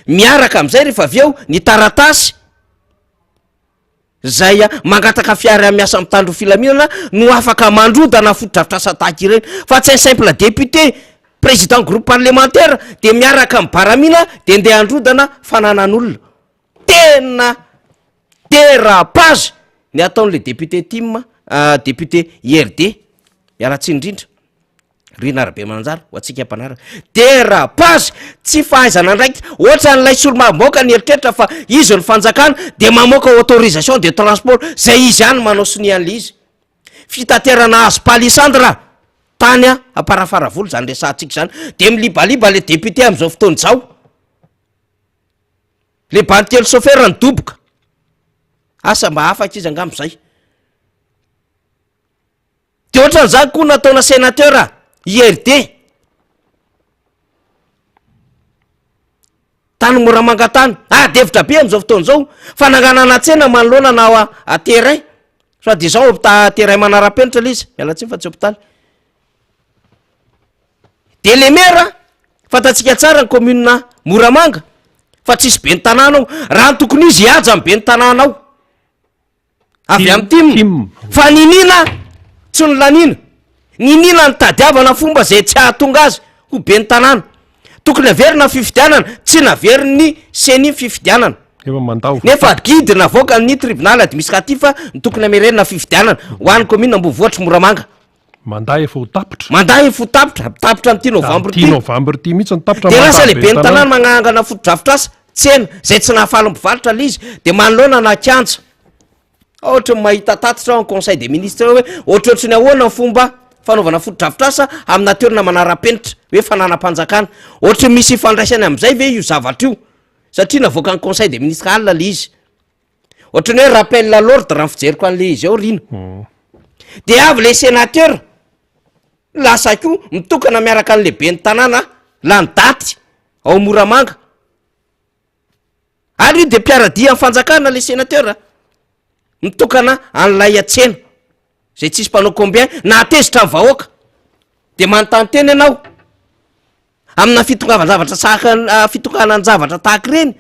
[SPEAKER 2] miaraka am'izay rehefa avy eo ny taratasy zay mangataka fiara miasa mitandro filaminana no afaka mandrodana foto-drafitrasa tahaka ireny fa tsy un simple député président groupe parlementaire de miaraka amin'ny baramina de ndeha androdana fananan'olona tena dérapage ny ataon'le député tim député IRD iaratsy indrindra ry narabe mananjara ho atsika mpanaraka dérapage tsy fahaizana ndraiky ohatra n'ilay solombavam-bahoaka ny eritreritra fa izy ny fanjakana de mamoaka autorisation de transport zay izy hany manao soni an'le izy fitaterana azo palissandre tany aparafaravolo zany resahantsika zany de milibaliba le député am'izao fotoany zao le bantely chauffeur ny doboka asa mba afaka izy angam'izay de ohatran'izany koa nataona sénateur IRD tany moramangatany devitra be am'izao fotoany zao fa nanganana tsena manoloana na ateray so de zao teray manara-penitra le izy mialatsiny fa tsy hopitaly de lemera fantatsika tsara ny commune Moramanga fa tsisy be ny tanànao raha ny tokony izy hiaja amin'ny be ny tanànao avy amin'ny tim fa ninina tsy ny lanina ninina ny tadiavana fomba zay tsy ahatonga azy ho be ny tanàna tokony averina fifidianana tsy naveriny seny fifidianana nefa guide navoaka ny tribunal administratif ny tokony amerenina fifidianana ho an'ny commune Ambonivohitra Moramanga
[SPEAKER 1] manday efa ho tapitra
[SPEAKER 2] manday efa ho tapitra am'ty
[SPEAKER 1] novambra ty mihitsy ny tapitra
[SPEAKER 2] de lasa lehibe ny tanàna magnangana fotodrafitrasa tsena zay tsy nahafaly mpivalitra le izy de manoloana na kianja ohatra mahita tatitra ny conseil des ministres hoe ohatrohatry ny ahoana ny fomba fanaovana fotodrafitrasa amina toerana manara-penitra hoe fananam-panjakana ohatra misy fandraisany am'izay ve io zavatra io satria navoaka ny conseil des ministres alina le izy ohatra ny hoe rappel à l'ordre raha ny fijeriko an'le izy ao rina de avy le sénateur lasa ko mitokana miaraka an'le be ny tanàna la ny daty ao Moramanga ary io de mpiaradia amin'ny fanjakana le sénateur mitokana an'lay atsena zay tsisy mpanao combien na atezitra ny vahoaka de manontany teny ianao amina fitongavana zavatra fitongana ny zavatra tahaka reny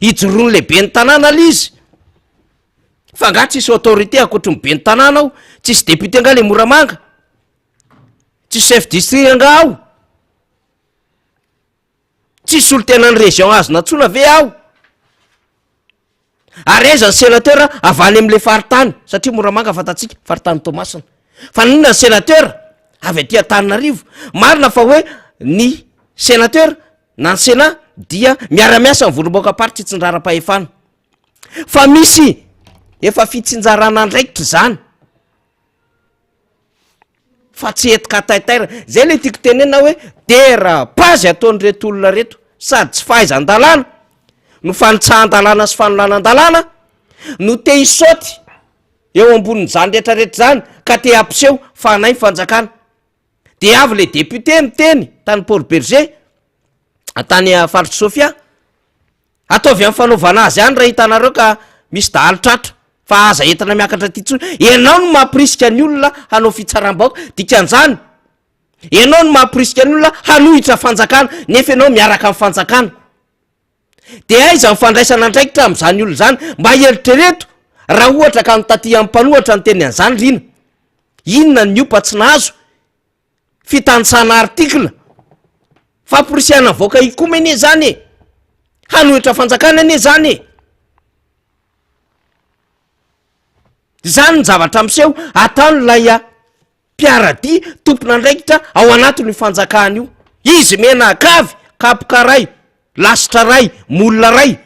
[SPEAKER 2] hijoroany le be ny tanàna le izy fa nga tsisy autorité akoatry ny be ny tanàna ao tsisy député nga le Moramanga tsisy chef district anga ao tsisy olo tena ny région azo natsona ve ao ary aiza ny sénateur avany am'le faritany satria Moramanga fantatsika faritany Tomasina fa ninona ny sénateur avy aty Antananarivo marina fa hoe ny sénateur na ny sénat dia miara-miasa ny volomboka party tsindrara-pahefana fa misy efa fitsinjarana andraikitra zany fa tsy etika taitaira zay le tiako tenena hoe tera-pazy ataon'reto olona reto sady tsy fahaizan-dalàna no fanitsahan-dalàna sy fanolanan-dalàna no te hisaoty eo ambonin'izany rehetrarehetra zany ka te ampiseho fanay fanjakana de avy le député miteny tany Paul Berger tany faritry Sofia ataovy amin'ny fanaovana azy any raha hitanareo ka misy dahalitratra fa aza entana miakatra ty tso ianao no mampirisika ny olona hanao fitsaram-baoaka dikan'izany ianao no mampirisika ny olona hanohitra fanjakana nefa ianao miaraka amin'ny fanjakana de aiza ny fandraisana andraikitra am'izany olo zany mba eritrereto raha ohatra ka mitaty amin'ny mpanohatra ny teny an'izany rina inona ny opa tsy nahazo fitanisana artikla fampirisiana voaka ikoma ane zany e hanohitra fanjakana ane zany e zany ny zavatra miseho ataony lay mpiaradia tompona andraikitra ao anatiny fanjakana io izy menakavy kapoka ray lasitra ray molona ray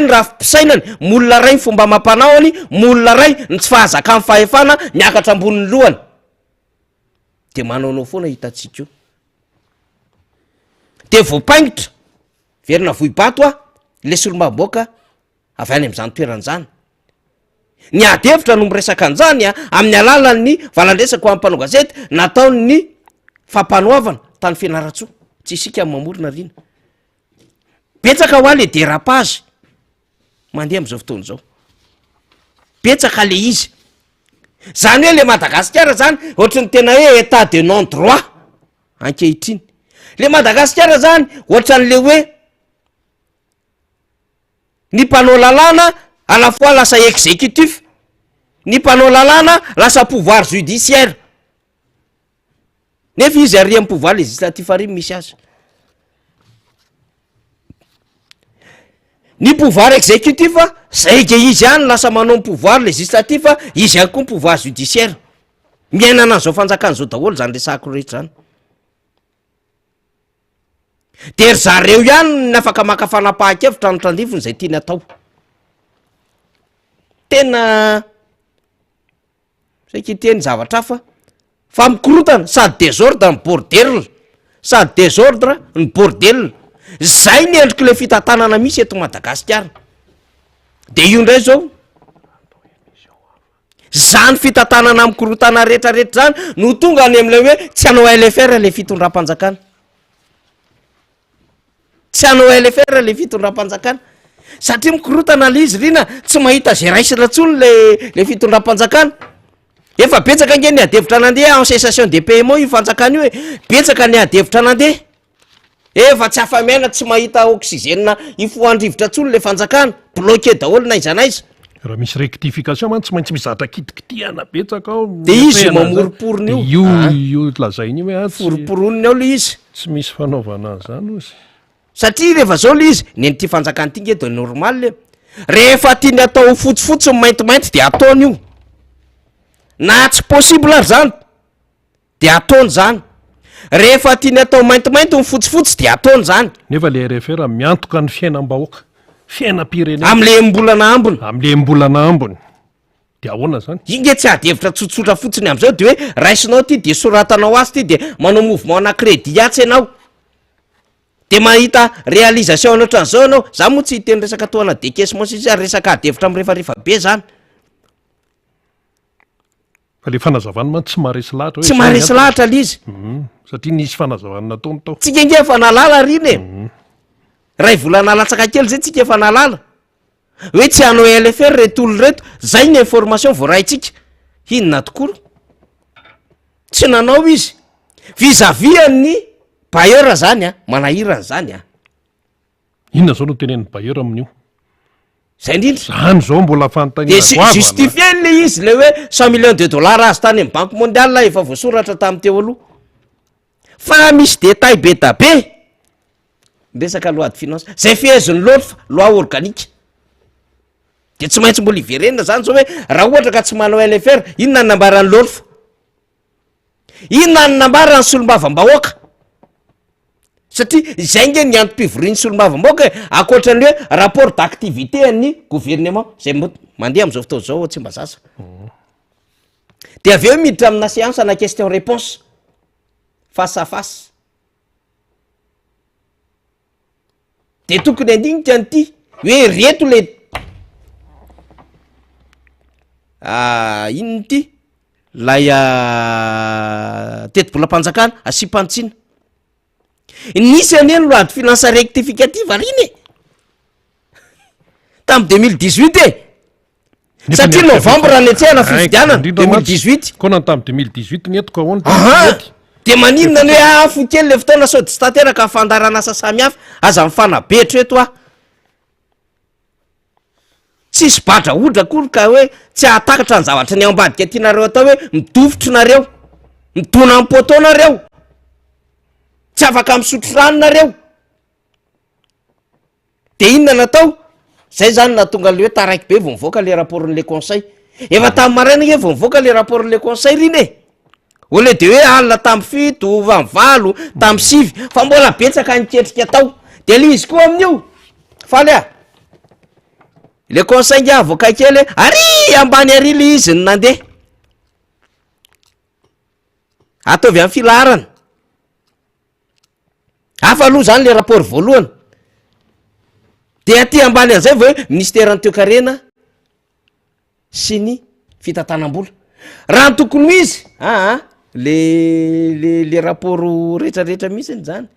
[SPEAKER 2] ny raha fipisainany molona ray ny fomba mampanaony molona ray ny tsy fahazaka amin'ny fahefana miakatra ambonin'ny lohany de manaonao foana hitatsika io de voapaingitra verina voibato le solombaboaka avy any am'izany toeran'izany ny ady hevitra no miresaka an'izany amin'ny alalany valandresaka ho am'mpanao gazety nataony ny fampanoavana tany Fianaratsoa tsy isika amin'ny mamorona rina betsaka ho a le dérapage mandeha am'izao fotoana zao betsaka le izy zany hoe le Madagasikara zany ohatry ny tena hoe état de non droit ankehitriny le Madagasikara zany ohatran'le hoe ny mpanao lalàna à la fois lasa exécutif ny mpanao lalàna lasa pouvoir judiciaire nefa izy ary amin'ny pouvoir législatif ary misy azy ny pouvoir exécutif zay ke izy any lasa manao ny pouvoir législatif izy any koa ny pouvoir judiciaire miainana an'izao fanjakana zao daholo zany resako rehetra zany de ry zareo ihany ny afaka maka fanapahan-kevitra ny trandrifony zay tiany atao tena saky teny zavatra hafa fa mikorotana sady désordre ny bordel sady désordre ny bordel zay ny endriko le fitantanana misy eto Madagasikara de io ndray zao zany fitantanana mikorotana rehetrarehetra zany no tonga any am'le hoe tsy hanao LFR le fitondram-panjakana tsy hanao LFR le fitondram-panjakana satria mikorotana le izy rina tsy mahita zay raisina tsony le fitondram-panjakana efa betsaka nge ny adevitra nandeha en cessation de paiement io fanjakany io hoe betsaka ny adevitra nandeha efa tsy afa-miaina tsy mahita oxygène ifoandrivotra tsony le fanjakana bloqué daholo na iza naiza
[SPEAKER 1] raha misy rectification man tsy maintsy mizatra kitikitiana betsaka ao
[SPEAKER 2] de izy mamoroporony
[SPEAKER 1] io lazainy io hoe
[SPEAKER 2] foroporoniny ao le izy
[SPEAKER 1] tsy misy fanaovana zany ozy
[SPEAKER 2] satria rehefa zao le izy neny ty fanjakany ty nge de normal le rehefa tiany atao fotsifotsy ny maintimainty de ataony io na tsy possible ary zany de ataony zany rehefa tiany atao maintimainty ny fotsifotsy de ataony zany
[SPEAKER 1] nefa le rfr miantoka ny fiainam-bahoaka fiainam-pirene
[SPEAKER 2] am'le mbolana ambony
[SPEAKER 1] am'le mbolana ambony de ahoana zany
[SPEAKER 2] inge tsy adevitra tsotsotra fotsiny am'izao de hoe raisinao ty de soratanao azy ty de manao mouvement na crédit atsy ianao de mahita réalisation anatra an'izao anao za moa tsy hiteny resaka toana décaissement sisy ary resaka adevitra am'rehefarehefa be zany
[SPEAKER 1] fa le fanazavany man tsy maharesy lahatra
[SPEAKER 2] tsy maharesy lahatra le izy
[SPEAKER 1] satria nisy fanazavany nataony tao
[SPEAKER 2] tsika nge efa nalala riny e raha volana latsaka kely zay tsika efa nalala hoe tsy hanao LFR retolo reto zay ny information voaraitsika inona tokoa tsy nanao izy vizavian'ny bailleur zany a manahirany zany a
[SPEAKER 1] inona zao no tenen'ny bailleur amin'io
[SPEAKER 2] zay indrindra
[SPEAKER 1] zany zao mbola fanontaniana
[SPEAKER 2] de justifie le izy le hoe 100 millions de dollars azy tany amin'ny banque mondiale efa voasoratra tamy teo aloha fa misy détail be da be resaka loi de finance zay fiheziny loatra fa loi organique de tsy maintsy mbola iverenina zany zao hoe raha ohatra ka tsy manao LFR inona ny nambarany lolo fa inona ny nambarany solombavam-bahoaka satria zay nge ny antom-pivoriny solombavam-bahoaka akoatran'ny hoe rapport d'activité any gouvernement zay mandeha am'izao fotoana zao tsy mba sasa de aveo miditra amina séance na question réponse face à face de tokony andinika anyty hoe reto le inony ty lay teti-bolam-panjakana asipantsina nisy aneny loi de finance rectificative riny e tamy 2018 e satria novembre ny atsehana fifidianana 2018
[SPEAKER 1] kona tamy 2018 netiko ahoana
[SPEAKER 2] de maninona ny hoe afo kely le fotoana sao dy stateraka fandarana asa samy hafa aza mifanabetra eto ah tsisy badra odra kory ka hoe tsy ahatakatra ny zavatra ny ambadika tianareo atao hoe midofotry nareo midona amin'ny potonareo tsy afaka misotro ranonareo de inona natao zay zany natonga le hoe taraiky be vo mivoaka le rapportn'le conseil efa tamy maraina nge vo mivoaka le rapportn'le conseil riny e ole de hoe alina tamy fito vamivalo tamy sivy fa mbola betsaka niketrika atao de le izy koa amin'io faly a le conseil nge avoka kely ary ambany ary le izy ny nandeha ataovy amin'ny filaharana hafa aloha zany le rapport voalohany de aty ambany an'izay vo hoe ministère ny toekarena sy ny fitantanam-bola raha ny tokony izy le rapport rehetrarehetra misiny zany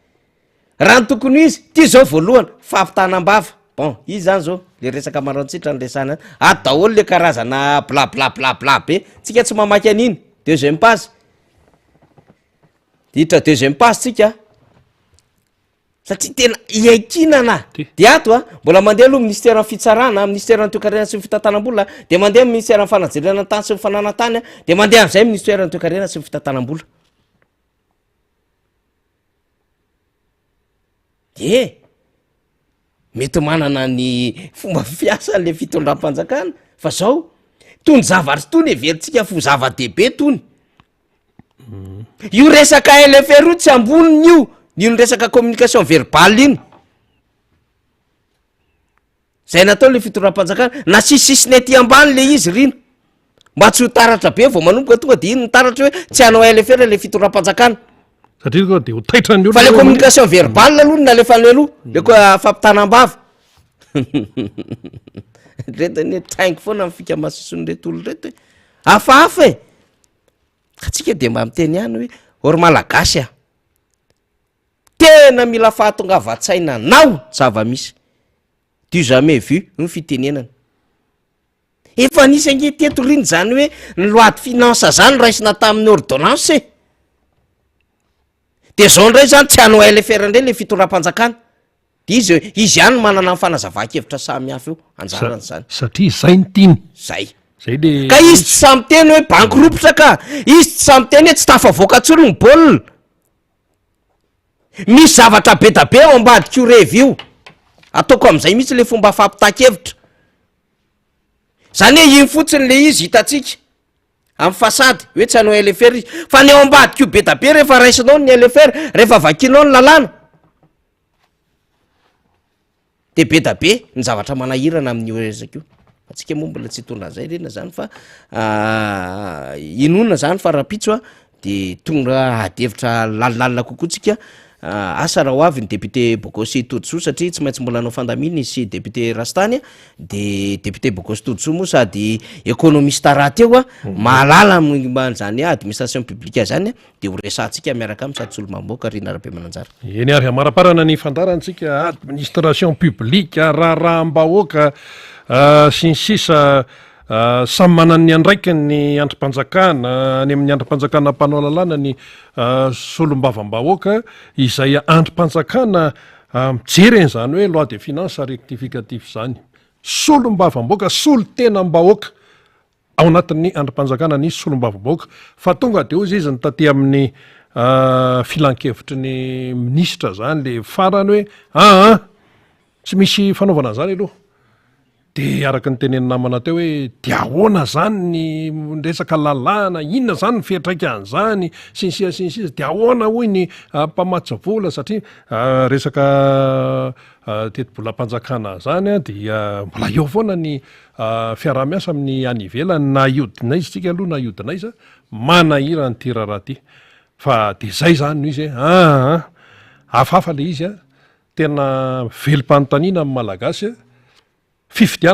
[SPEAKER 2] raha ny tokony izy ty zao voalohany fampitanam-bava bon izy zany zao le resaka marantsitra ny resana daholo le karazana blablablabla be tsika tsy mamaky an'iny deuxième page ditra deuxième page tsika satria tena iaikinana de ato a mbola mandeha aloha ministère ny fitsarana ministère ny toekarena sy ny fitantanam-bola de mandeha ministère ny fanajirana tany sy ny fananantany de mandeha am'izay ministère ny toekarena sy ny fitantanam-bola de mety manana ny fomba fiasa le fitondram-panjakana fa zao tony zavatra tony everitsika fo zava-dehibe tony io resaka LFR io tsy amboniny io ino resaka communication verbale iny zay natao le fitondram-panjakana na sisisiny aty ambany le izy rino mba tsy ho taratra be vao manomboka tonga de ino taratra hoe tsy hanao LFR le fitondram-panjakana
[SPEAKER 1] satria koa de ho taitra ny
[SPEAKER 2] fa le communication verbale aloha na lefa ny aloha le koa fampitanam-bava retany traingo foana mifika masisony retolo reto hoe hafahafa e ka tsika de mba miteny ihany hoe or malagasy a tena mila fahatongavatsaina nao zava-misy du jamais vu ny fitenenana efa nisy ange teto riny zany hoe ny loi de finance zany raisina tamin'ny ordonnance de zao ndray zany tsy hanao LFR ndray le fitondram-panjakana de izy ihany manana ny fanazava-kevitra samy hafa eo anjarany zany
[SPEAKER 1] satria zay ny tiny
[SPEAKER 2] zay
[SPEAKER 1] zay le
[SPEAKER 2] ka izy tsy samy teny hoe banky ropotra ka izy tsy samy teny hoe tsy tafavoaka tsony ny baolina misy zavatra be da be ao ambadika io revio ataoko am'izay mihitsy le fomba fampita-kevitra zany hoe iny fotsiny le izy hitatsika amin'ny fasady hoe tsy hanao LFR izy fa ny ao ambadika io be da be rehefa raisinao ny LFR rehefa vakinao ny lalàna de be da be ny zavatra manahirana amin'io rezaka io atsika moa mbola tsy hitondra an'izay rena zany fa inona zany farapitso a de tonga adevitra lalilalina kokoa tsika asa raha ho avy ny député Bokosy Todsoa satria tsy maintsy mbola anao fandamina sy député Rastany de député Bokosy Todsoa moa sady économiste raty eo a mahalala zany administration publique zany de ho resantsika miaraka amin'ny sady tsy olo mamboaka Rina Rabe Mananjara.
[SPEAKER 1] Eny ary amaraparana ny fandarantsika administration publique raharaham-bahoaka sy ny sisa samy manany andraiky ny androm-panjakana any amin'ny androm-panjakana mpanao lalàna ny solombavam-bahoaka izay androm-panjakana mijereny zany hoe loi de finance rectificatif zany solombavam-bahoaka solo tena mbahoaka ao anatin'ny androm-panjakana nisy solombavam-bahoaka fa tonga de ozy izy ny taty amin'ny filan-kevitry ny ministra zany le farany hoe tsy misy fanaovana an'izany aloha de araka ny teneny namana teo hoe de ahoana zany ny resaka lalàna inona zany ny fiatraika an'izany sinsia de ahoana hoy ny mpamatsa vola satria resaka teti-bolam-panjakana zany dia mbola eo foana ny fiaraha-miasa amin'ny any ivelany na iodinaiza tsika aloha na iodinaiza manahira ny ty raharaha ty fa de zay zany no izy hafahafa le izy tena velom-panontaniana amin'ny malagasy fifidiana